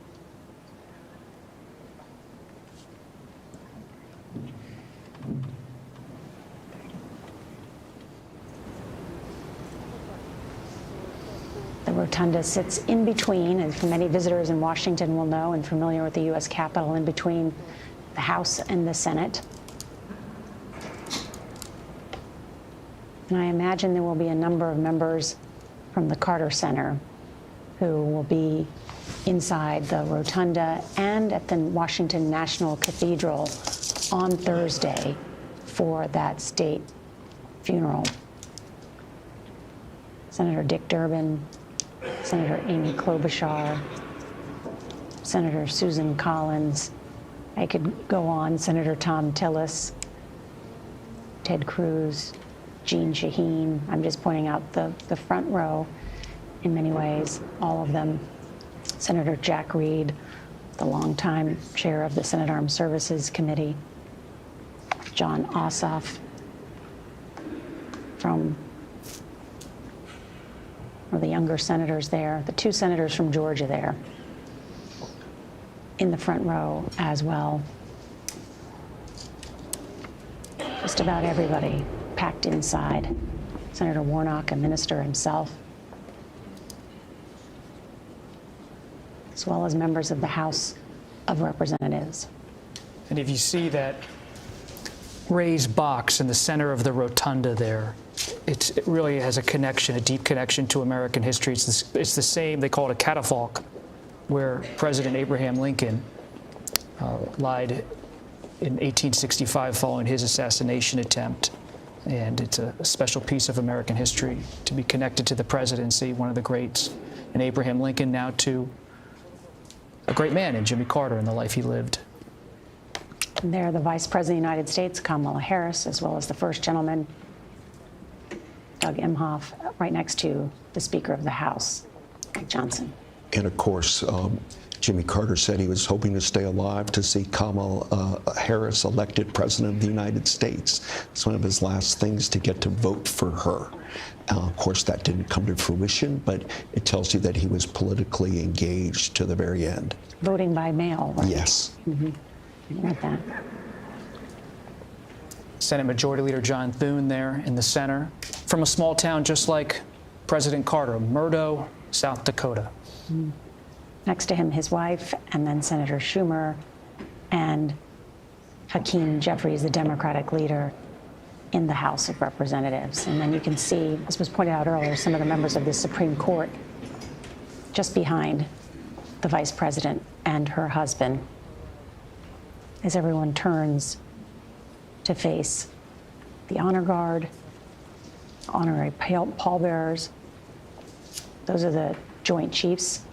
The Rotunda sits in between, as many visitors in Washington will know and familiar with the U.S. Capitol, in between the House and the Senate. And I imagine there will be a number of members from the Carter Center who will be inside the Rotunda and at the Washington National Cathedral on Thursday for that state funeral. Senator Dick Durbin, Senator Amy Klobuchar, Senator Susan Collins. I could go on, Senator Tom Tillis, Ted Cruz, Jeanne Shaheen. I'm just pointing out the front row in many ways, all of them. Senator Jack Reed, the longtime chair of the Senate Armed Services Committee, John Ossoff from one of the younger senators there, the two senators from Georgia there in the front row as well. Just about everybody packed inside. Senator Warnock, a minister himself, as well as members of the House of Representatives. And if you see that raised box in the center of the rotunda there, it really has a connection, a deep connection to American history. It's the same, they call it a catafalque, where President Abraham Lincoln lied in 1865 following his assassination attempt. And it's a special piece of American history to be connected to the presidency, one of the greats, and Abraham Lincoln, now to a great man in Jimmy Carter and the life he lived. And there, the Vice President of the United States, Kamala Harris, as well as the First Gentleman, Doug Emhoff, right next to the Speaker of the House, Mike Johnson. And of course, Jimmy Carter said he was hoping to stay alive to see Kamala Harris elected President of the United States. It's one of his last things to get to vote for her. Of course, that didn't come to fruition, but it tells you that he was politically engaged to the very end. Voting by mail, right? Yes. Mm-hmm. I read that. Senate Majority Leader John Thune there in the center, from a small town just like President Carter, Murdo, South Dakota. Mm. Next to him, his wife, and then Senator Schumer and Hakeem Jeffries, the Democratic leader in the House of Representatives. And then you can see, as was pointed out earlier, some of the members of the Supreme Court just behind the Vice President and her husband, as everyone turns to face the honor guard, honorary pallbearers. Those are the Joint Chiefs.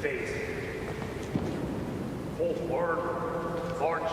face. Full forward, march.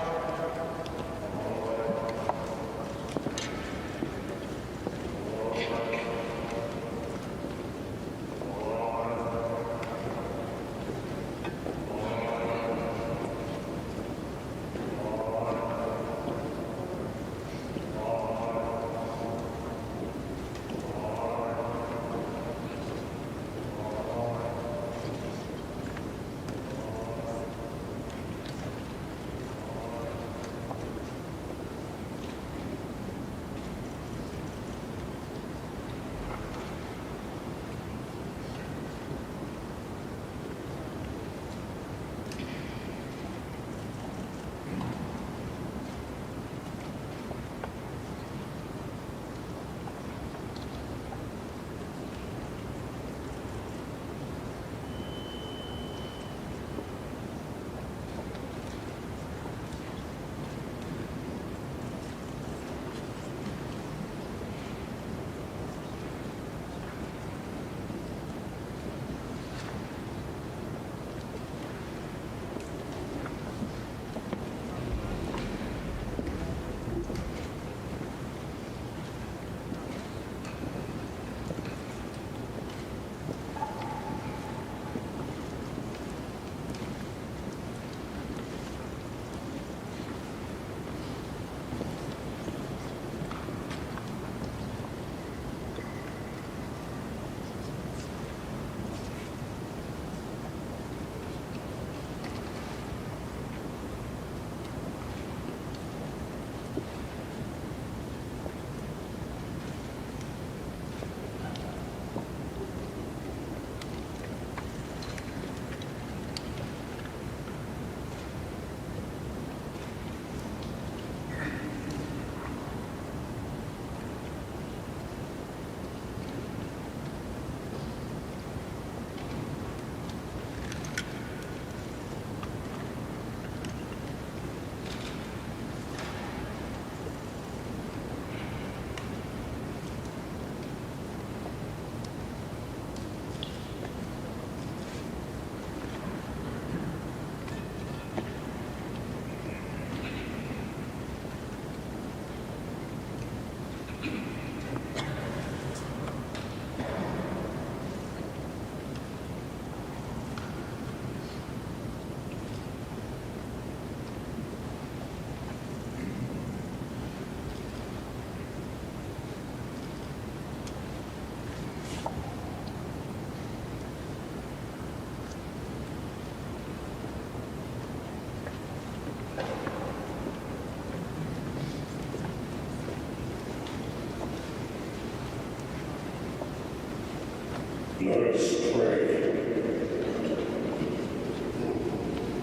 Let us pray.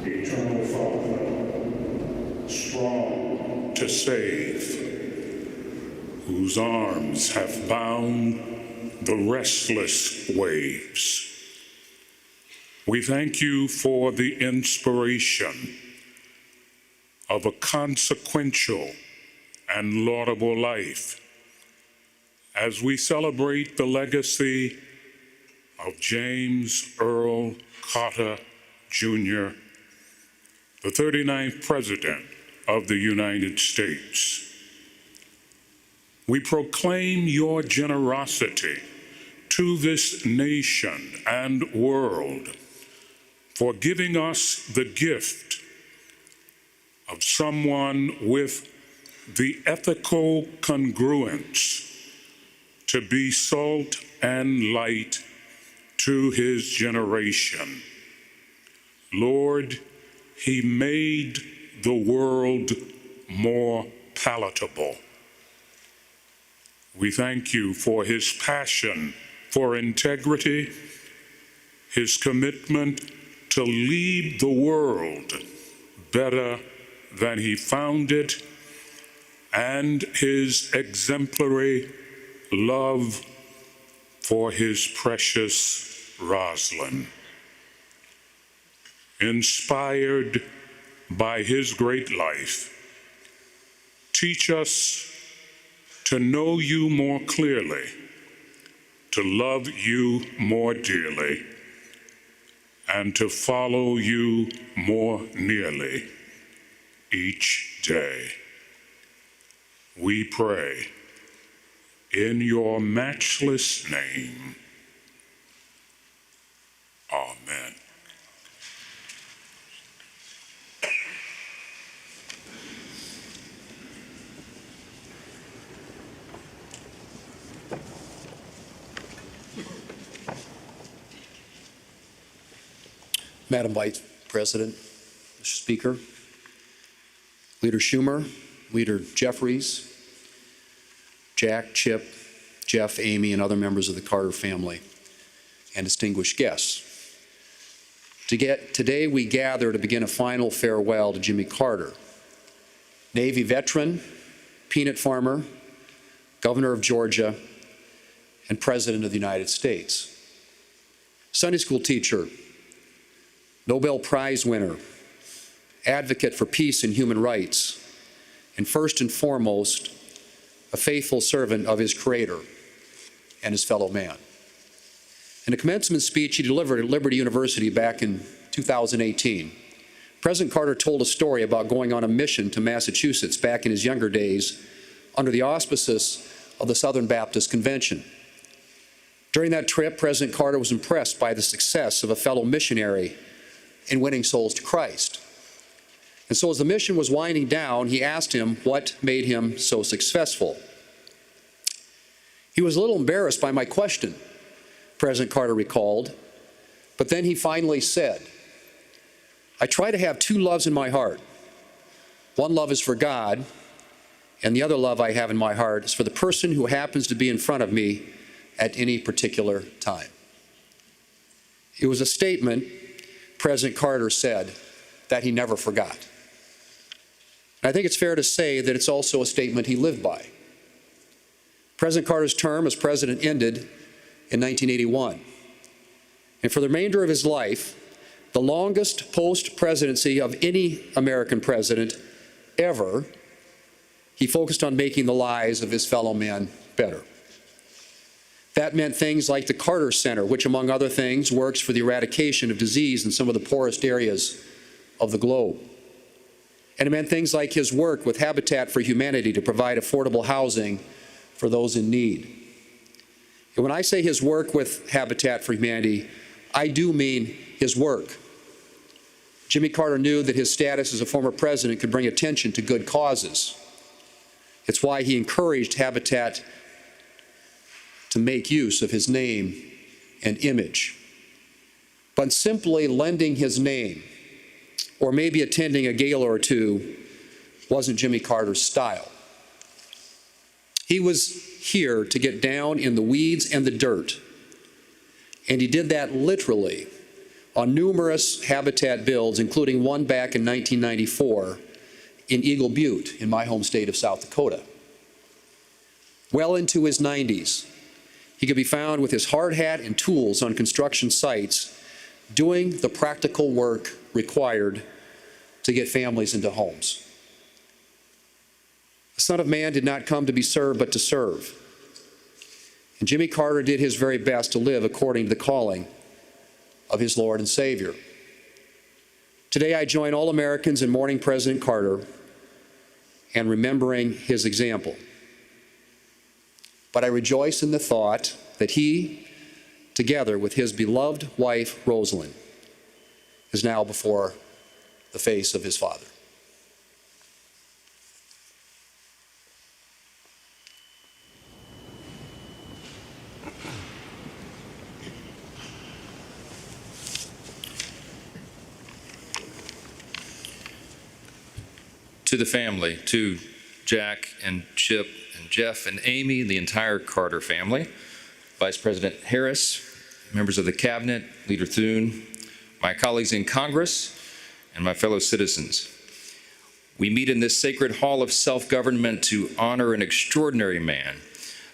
Eternal Father, strong to save, whose arms have bound the restless waves, we thank you for the inspiration of a consequential and laudable life as we celebrate the legacy of James Earl Carter, Jr., the 39th President of the United States. We proclaim your generosity to this nation and world for giving us the gift of someone with the ethical congruence to be salt and light to his generation. Lord, he made the world more palatable. We thank you for his passion for integrity, his commitment to leave the world better than he found it, and his exemplary love for his precious Rosalind. Inspired by his great life, teach us to know you more clearly, to love you more dearly, and to follow you more nearly each day. We pray in your matchless name. Amen. Madam Vice President, Mr. Speaker, Leader Schumer, Leader Jeffries, Jack, Chip, Jeff, Amy, and other members of the Carter family, and distinguished guests. Today we gather to begin a final farewell to Jimmy Carter, Navy veteran, peanut farmer, Governor of Georgia, and President of the United States. Sunday school teacher, Nobel Prize winner, advocate for peace and human rights, and first and foremost, a faithful servant of his Creator and his fellow man. In a commencement speech he delivered at Liberty University back in 2018, President Carter told a story about going on a mission to Massachusetts back in his younger days under the auspices of the Southern Baptist Convention. During that trip, President Carter was impressed by the success of a fellow missionary in winning souls to Christ. And so as the mission was winding down, he asked him what made him so successful. He was a little embarrassed by my question, President Carter recalled, but then he finally said, I try to have two loves in my heart. One love is for God, and the other love I have in my heart is for the person who happens to be in front of me at any particular time. It was a statement President Carter said that he never forgot. And I think it's fair to say that it's also a statement he lived by. President Carter's term as president ended in 1981. And for the remainder of his life, the longest post-presidency of any American president ever, he focused on making the lives of his fellow men better. That meant things like the Carter Center, which, among other things, works for the eradication of disease in some of the poorest areas of the globe. And it meant things like his work with Habitat for Humanity to provide affordable housing for those in need. And when I say his work with Habitat for Humanity, I do mean his work. Jimmy Carter knew that his status as a former president could bring attention to good causes. It's why he encouraged Habitat to make use of his name and image. But simply lending his name, or maybe attending a gala or two, wasn't Jimmy Carter's style. He was here to get down in the weeds and the dirt, and he did that literally on numerous Habitat builds, including one back in 1994 in Eagle Butte in my home state of South Dakota. Well into his 90s, he could be found with his hard hat and tools on construction sites, doing the practical work required to get families into homes. The Son of Man did not come to be served, but to serve. And Jimmy Carter did his very best to live according to the calling of his Lord and Savior. Today, I join all Americans in mourning President Carter and remembering his example. But I rejoice in the thought that he, together with his beloved wife, Rosalind, is now before the face of his Father. To the family, to Jack and Chip and Jeff and Amy, the entire Carter family, Vice President Harris, members of the Cabinet, Leader Thune, my colleagues in Congress, and my fellow citizens. We meet in this sacred hall of self-government to honor an extraordinary man,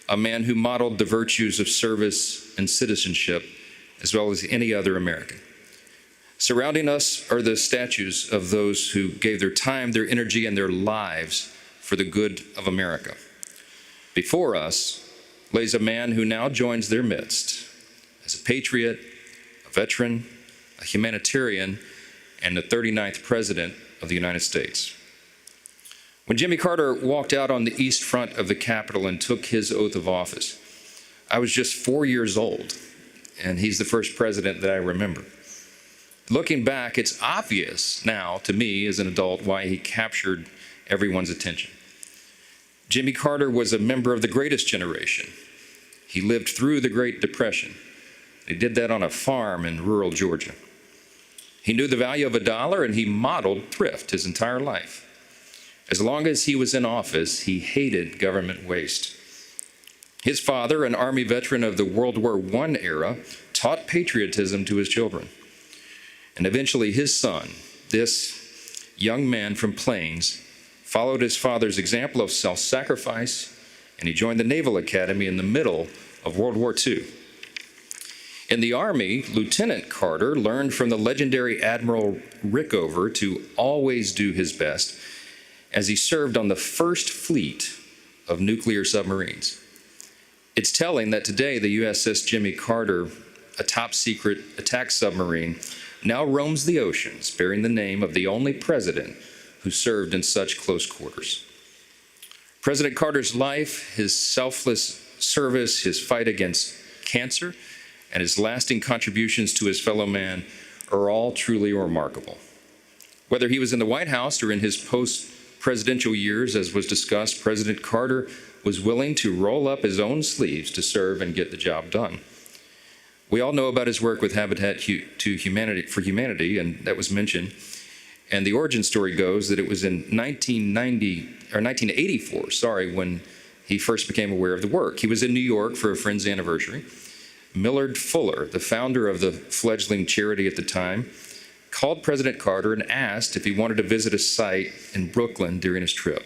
a man who modeled the virtues of service and citizenship, as well as any other American. Surrounding us are the statues of those who gave their time, their energy, and their lives for the good of America. Before us lays a man who now joins their midst as a patriot, a veteran, a humanitarian, and the 39th President of the United States. When Jimmy Carter walked out on the east front of the Capitol and took his oath of office, I was just 4 years old, and he's the first president that I remember. Looking back, it's obvious now to me as an adult why he captured everyone's attention. Jimmy Carter was a member of the greatest generation. He lived through the Great Depression. He did that on a farm in rural Georgia. He knew the value of a dollar, and he modeled thrift his entire life. As long as he was in office, he hated government waste. His father, an Army veteran of the World War I era, taught patriotism to his children. And eventually his son, this young man from Plains, followed his father's example of self-sacrifice, and he joined the Naval Academy in the middle of World War II. In the Army, Lieutenant Carter learned from the legendary Admiral Rickover to always do his best as he served on the first fleet of nuclear submarines. It's telling that today the USS Jimmy Carter, a top-secret attack submarine, now roams the oceans bearing the name of the only president who served in such close quarters. President Carter's life, his selfless service, his fight against cancer, and his lasting contributions to his fellow man are all truly remarkable. Whether he was in the White House or in his post-presidential years, as was discussed, President Carter was willing to roll up his own sleeves to serve and get the job done. We all know about his work with Habitat for Humanity, and that was mentioned. And the origin story goes that it was in 1984, when he first became aware of the work. He was in New York for a friend's anniversary. Millard Fuller, the founder of the fledgling charity at the time, called President Carter and asked if he wanted to visit a site in Brooklyn during his trip.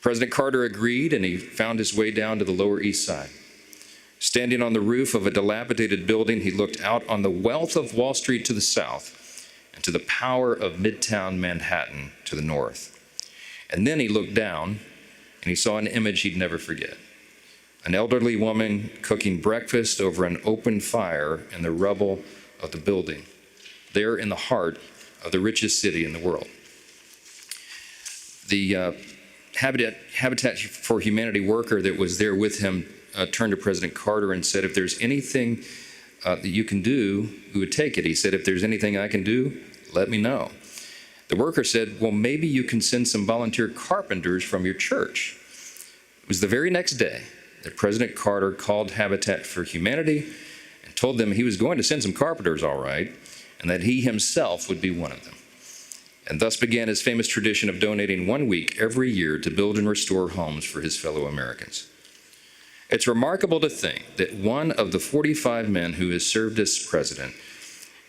President Carter agreed, and he found his way down to the Lower East Side. Standing on the roof of a dilapidated building, he looked out on the wealth of Wall Street to the south and to the power of Midtown Manhattan to the north. And then he looked down, and he saw an image he'd never forget. An elderly woman cooking breakfast over an open fire in the rubble of the building, there in the heart of the richest city in the world. The Habitat for Humanity worker that was there with him turned to President Carter and said, if there's anything that you can do, we would take it. He said, if there's anything I can do, let me know. The worker said, well, maybe you can send some volunteer carpenters from your church. It was the very next day that President Carter called Habitat for Humanity and told them he was going to send some carpenters, all right, and that he himself would be one of them. And thus began his famous tradition of donating 1 week every year to build and restore homes for his fellow Americans. It's remarkable to think that one of the 45 men who has served as president,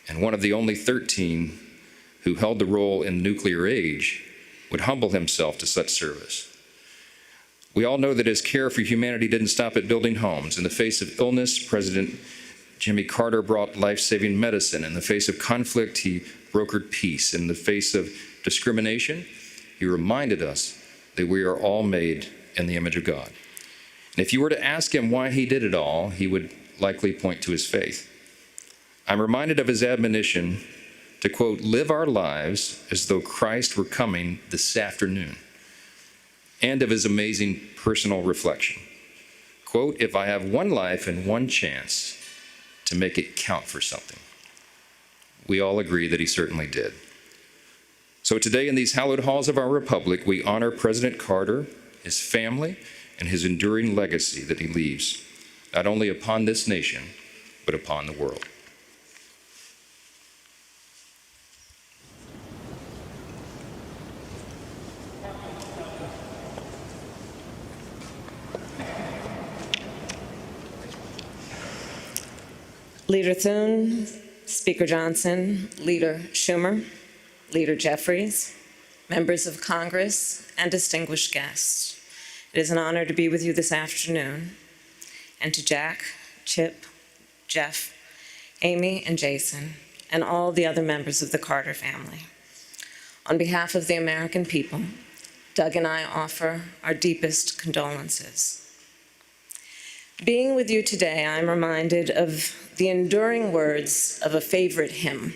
and one of the only 13 who held the role in the nuclear age, would humble himself to such service. We all know that his care for humanity didn't stop at building homes. In the face of illness, President Jimmy Carter brought life-saving medicine. In the face of conflict, he brokered peace. In the face of discrimination, he reminded us that we are all made in the image of God. And if you were to ask him why he did it all, he would likely point to his faith. I'm reminded of his admonition to, quote, live our lives as though Christ were coming this afternoon, and of his amazing personal reflection. Quote, if I have one life and one chance to make it count for something. We all agree that he certainly did. So today in these hallowed halls of our republic, we honor President Carter, his family, and his enduring legacy that he leaves, not only upon this nation, but upon the world. Leader Thune, Speaker Johnson, Leader Schumer, Leader Jeffries, members of Congress, and distinguished guests. It is an honor to be with you this afternoon, and to Jack, Chip, Jeff, Amy, and Jason, and all the other members of the Carter family. On behalf of the American people, Doug and I offer our deepest condolences. Being with you today, I'm reminded of the enduring words of a favorite hymn.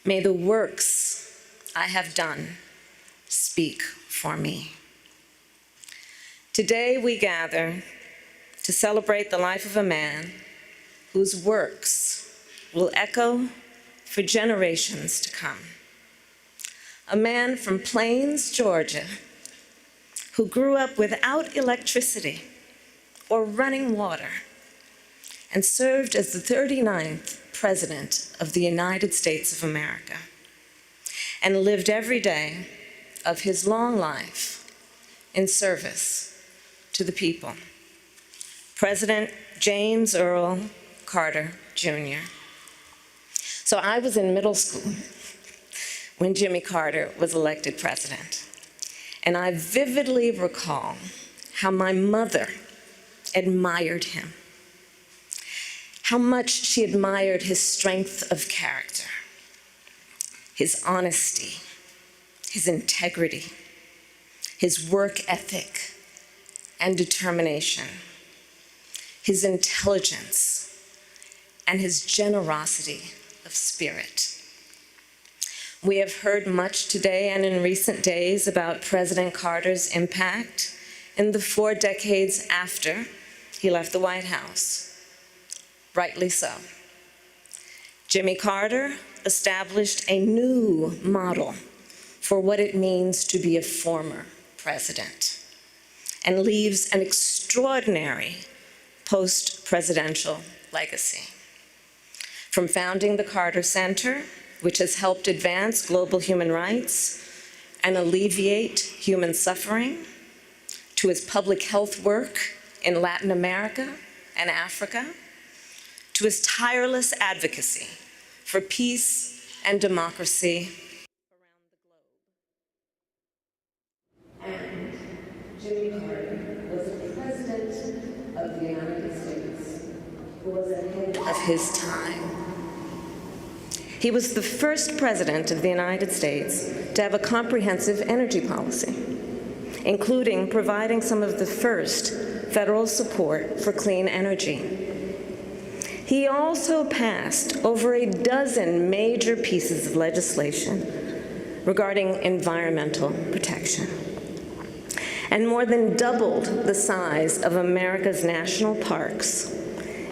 May the works I have done speak for me. Today we gather to celebrate the life of a man whose works will echo for generations to come. A man from Plains, Georgia, who grew up without electricity or running water and served as the 39th President of the United States of America and lived every day of his long life in service to the people. President James Earl Carter, Jr. So I was in middle school when Jimmy Carter was elected president, and I vividly recall how my mother admired him, how much she admired his strength of character, his honesty, his integrity, his work ethic and determination, his intelligence, and his generosity of spirit. We have heard much today and in recent days about President Carter's impact in the 4 decades after he left the White House. Rightly so. Jimmy Carter established a new model for what it means to be a former president and leaves an extraordinary post-presidential legacy. From founding the Carter Center, which has helped advance global human rights and alleviate human suffering, to his public health work in Latin America and Africa, to his tireless advocacy for peace and democracy around the globe. And Jimmy Carter was the President of the United States who was ahead of his time. He was the first President of the United States to have a comprehensive energy policy, including providing some of the first federal support for clean energy. He also passed over a dozen major pieces of legislation regarding environmental protection, and more than doubled the size of America's national parks,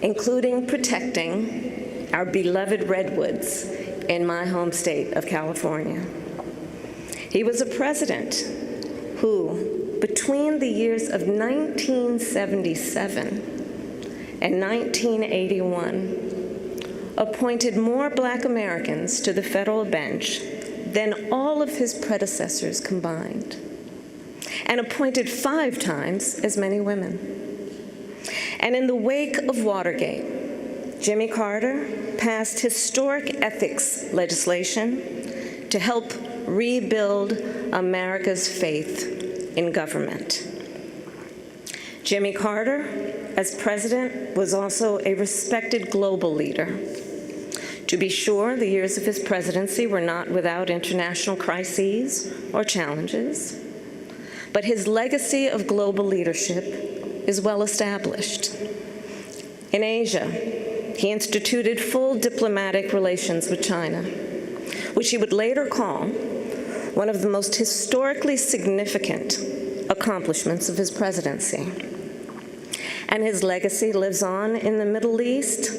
including protecting our beloved redwoods in my home state of California. He was a president who, between the years of 1977 and 1981, appointed more Black Americans to the federal bench than all of his predecessors combined, and appointed 5 times as many women. And in the wake of Watergate, Jimmy Carter passed historic ethics legislation to help rebuild America's faith in government. Jimmy Carter, as president, was also a respected global leader. To be sure, the years of his presidency were not without international crises or challenges, but his legacy of global leadership is well established. In Asia, he instituted full diplomatic relations with China, which he would later call one of the most historically significant accomplishments of his presidency. And his legacy lives on in the Middle East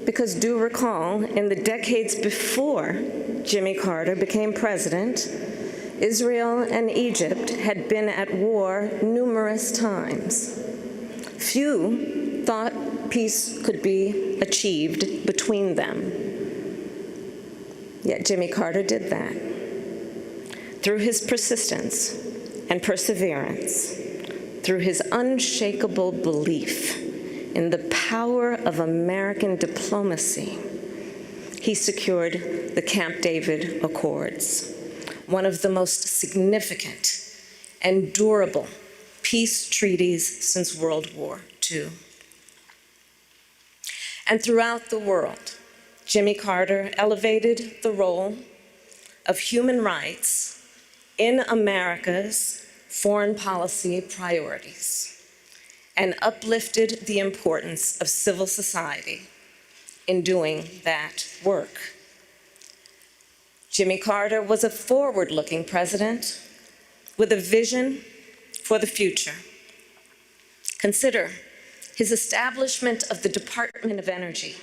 because, do recall, in the decades before Jimmy Carter became president, Israel and Egypt had been at war numerous times. Few thought peace could be achieved between them. Yet Jimmy Carter did that. Through his persistence and perseverance, through his unshakable belief in the power of American diplomacy, he secured the Camp David Accords, one of the most significant and durable peace treaties since World War II. And throughout the world, Jimmy Carter elevated the role of human rights in America's foreign policy priorities, and uplifted the importance of civil society in doing that work. Jimmy Carter was a forward-looking president with a vision for the future. Consider his establishment of the Department of Energy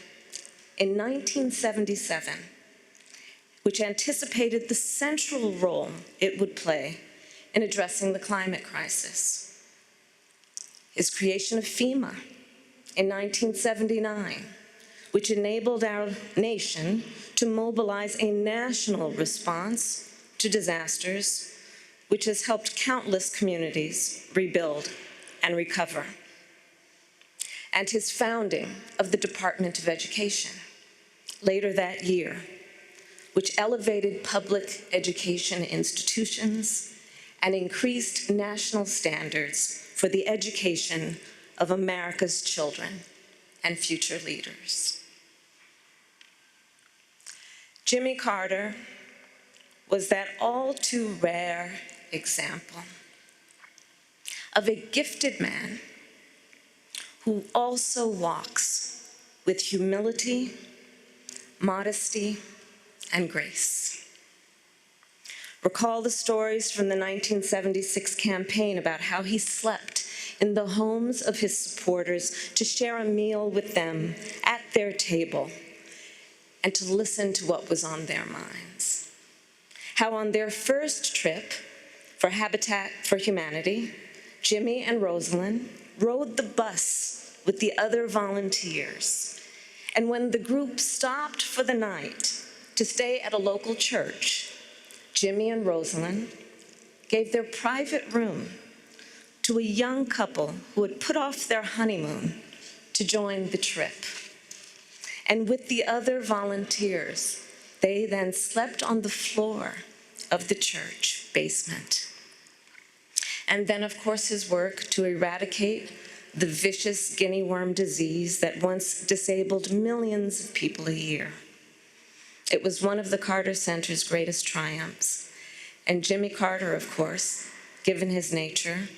in 1977, which anticipated the central role it would play in addressing the climate crisis. His creation of FEMA in 1979, which enabled our nation to mobilize a national response to disasters, which has helped countless communities rebuild and recover. And his founding of the Department of Education later that year, which elevated public education institutions and increased national standards for the education of America's children and future leaders. Jimmy Carter was that all too rare example of a gifted man who also walks with humility, modesty, and grace. Recall the stories from the 1976 campaign about how he slept in the homes of his supporters to share a meal with them at their table and to listen to what was on their minds. How on their first trip for Habitat for Humanity, Jimmy and Rosalind rode the bus with the other volunteers. And when the group stopped for the night to stay at a local church, Jimmy and Rosalind gave their private room to a young couple who had put off their honeymoon to join the trip. And with the other volunteers, they then slept on the floor of the church basement. And then, of course, his work to eradicate the vicious guinea worm disease that once disabled millions of people a year. It was one of the Carter Center's greatest triumphs. And Jimmy Carter, of course, given his nature,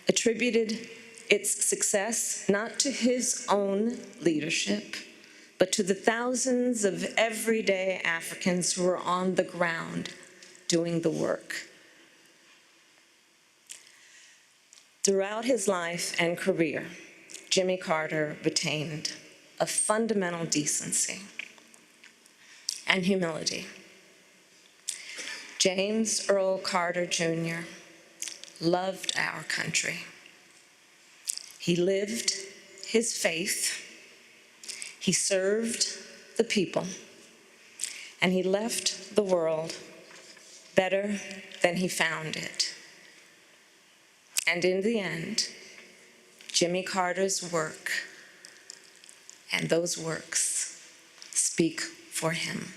attributed its success not to his own leadership, but to the thousands of everyday Africans who were on the ground doing the work. Throughout his life and career, Jimmy Carter retained a fundamental decency and humility. James Earl Carter Jr. loved our country. He lived his faith, he served the people, and he left the world better than he found it. And in the end, Jimmy Carter's work and those works speak for him,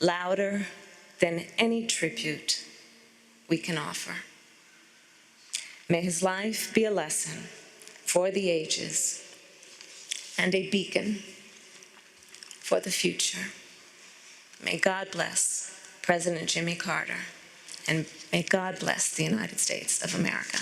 louder than any tribute we can offer. May his life be a lesson for the ages and a beacon for the future. May God bless President Jimmy Carter, and may God bless the United States of America.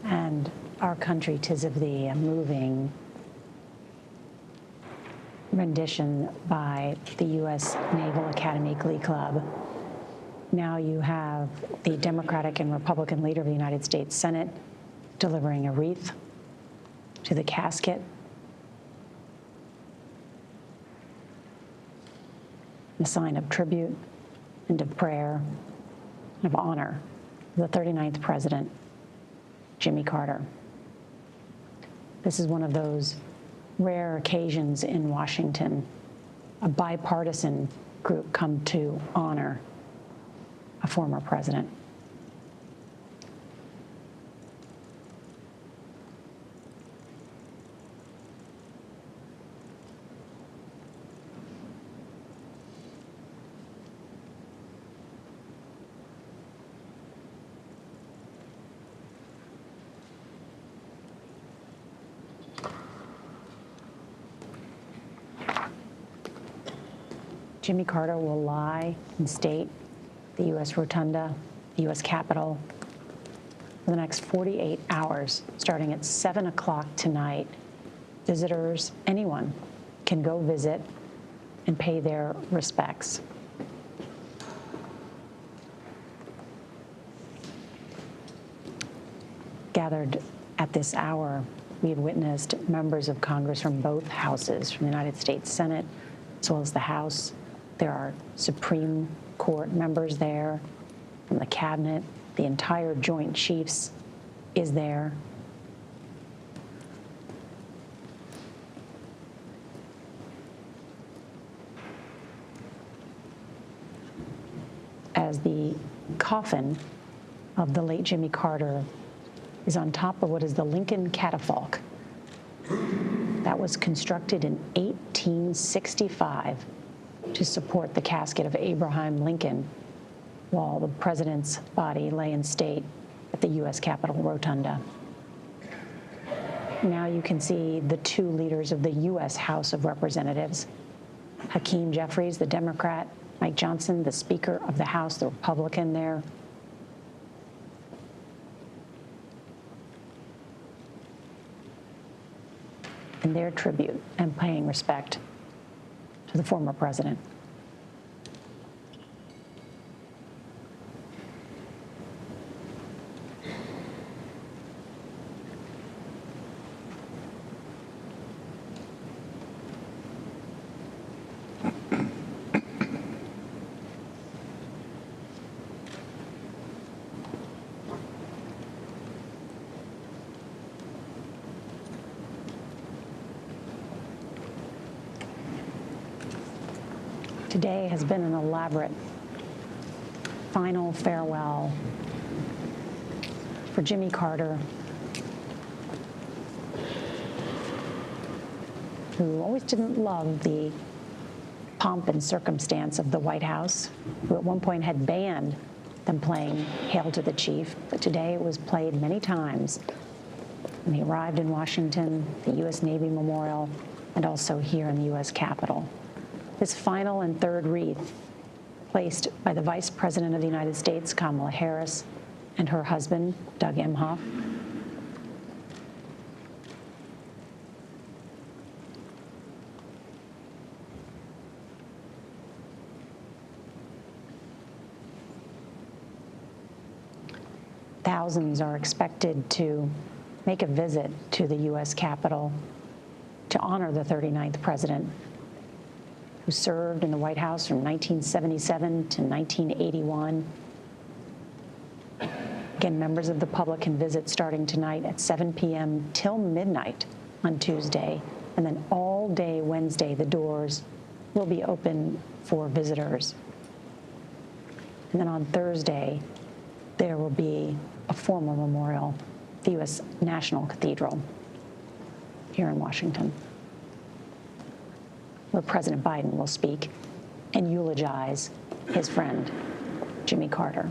And Our Country 'Tis of Thee, a moving rendition by the U.S. Naval Academy Glee Club. Now you have the Democratic and Republican leader of the United States Senate delivering a wreath to the casket. A sign of tribute and of prayer and of honor of the 39th President, Jimmy Carter. This is one of those rare occasions in Washington, a bipartisan group come to honor a former president. Jimmy Carter will lie in state, the U.S. Rotunda, the U.S. Capitol, for the next 48 hours, starting at 7 o'clock tonight. Visitors, anyone, can go visit and pay their respects. Gathered at this hour, we have witnessed members of Congress from both houses, from the United States Senate, as well as the House. There are Supreme Court members there, from the cabinet. The entire Joint Chiefs is there. As the coffin of the late Jimmy Carter is on top of what is the Lincoln catafalque that was constructed in 1865 to support the casket of Abraham Lincoln while the president's body lay in state at the U.S. Capitol Rotunda. Now you can see the two leaders of the U.S. House of Representatives, Hakeem Jeffries, the Democrat, Mike Johnson, the Speaker of the House, the Republican there. And their tribute and paying respect to the former president. Today has been an elaborate final farewell for Jimmy Carter, who always didn't love the pomp and circumstance of the White House, who at one point had banned them playing Hail to the Chief, but today it was played many times when he arrived in Washington, the U.S. Navy Memorial, and also here in the U.S. Capitol. This final and third wreath, placed by the Vice President of the United States, Kamala Harris, and her husband, Doug Emhoff. Thousands are expected to make a visit to the U.S. Capitol to honor the 39th president, who served in the White House from 1977 to 1981. Again, members of the public can visit starting tonight at 7 p.m. till midnight on Tuesday, and then all day Wednesday, the doors will be open for visitors. And then on Thursday, there will be a formal memorial at the U.S. National Cathedral here in Washington, where President Biden will speak and eulogize his friend, Jimmy Carter.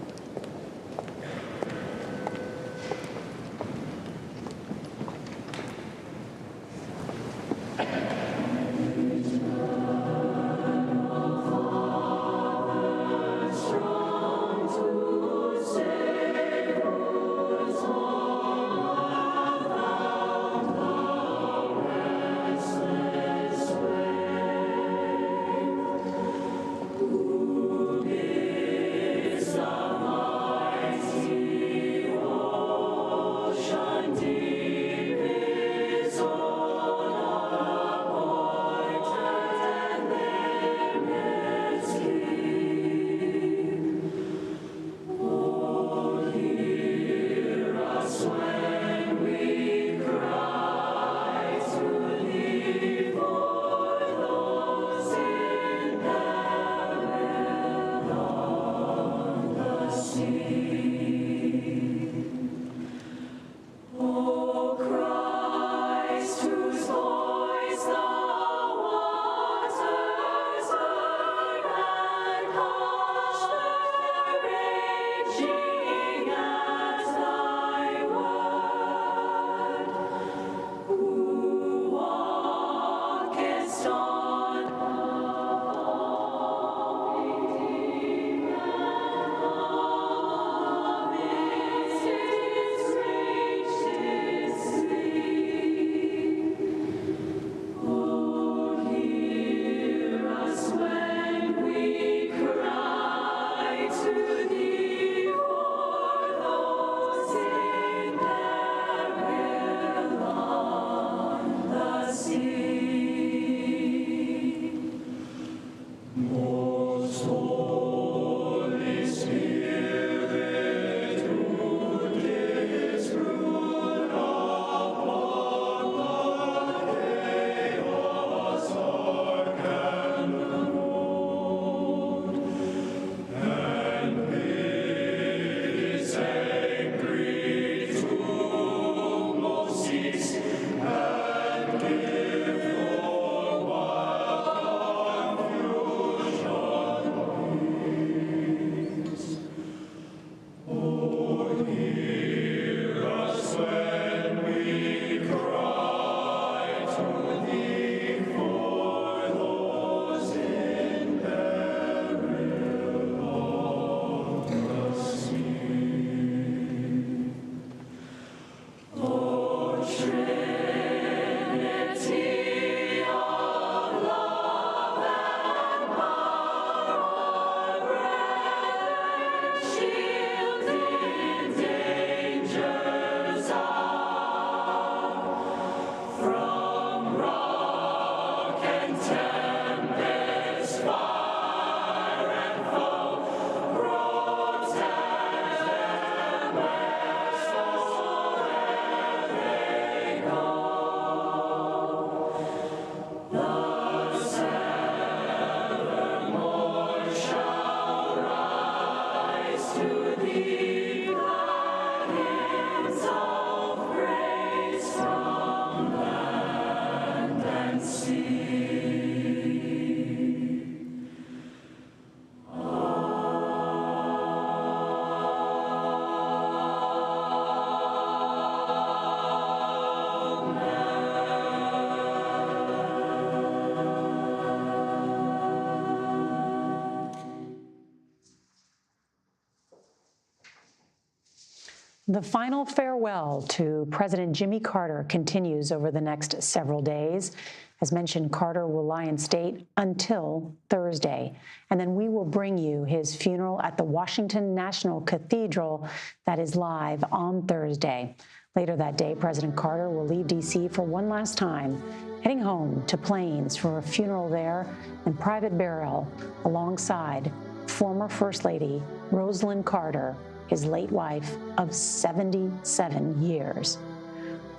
The final farewell to President Jimmy Carter continues over the next several days. As mentioned, Carter will lie in state until Thursday, and then we will bring you his funeral at the Washington National Cathedral that is live on Thursday. Later that day, President Carter will leave D.C. for one last time, heading home to Plains for a funeral there and private burial alongside former First Lady Rosalynn Carter, his late wife of 77 years.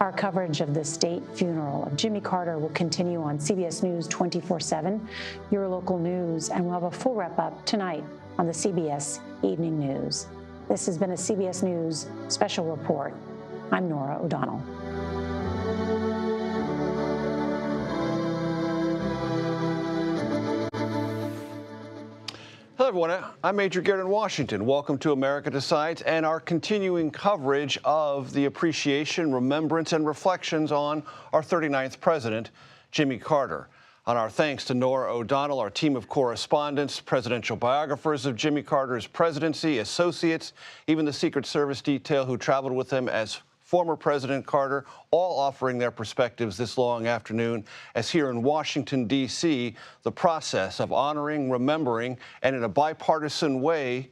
Our coverage of the state funeral of Jimmy Carter will continue on CBS News 24/7, your local news, and we'll have a full wrap-up tonight on the CBS Evening News. This has been a CBS News special report. I'm Norah O'Donnell. Hello, everyone. I'm Major Garrett in Washington. Welcome to America Decides and our continuing coverage of the appreciation, remembrance, and reflections on our 39th president, Jimmy Carter. On our thanks to Norah O'Donnell, our team of correspondents, presidential biographers of Jimmy Carter's presidency, associates, even the Secret Service detail who traveled with him as former President Carter, all offering their perspectives this long afternoon as here in Washington, D.C., the process of honoring, remembering, and in a bipartisan way,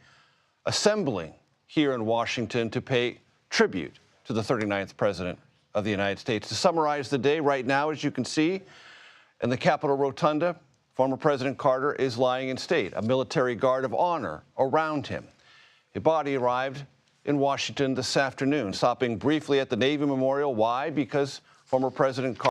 assembling here in Washington to pay tribute to the 39th President of the United States. To summarize the day right now, as you can see, in the Capitol Rotunda, former President Carter is lying in state, a military guard of honor around him. His body arrived in Washington this afternoon, stopping briefly at the Navy Memorial. Why? Because former President Carter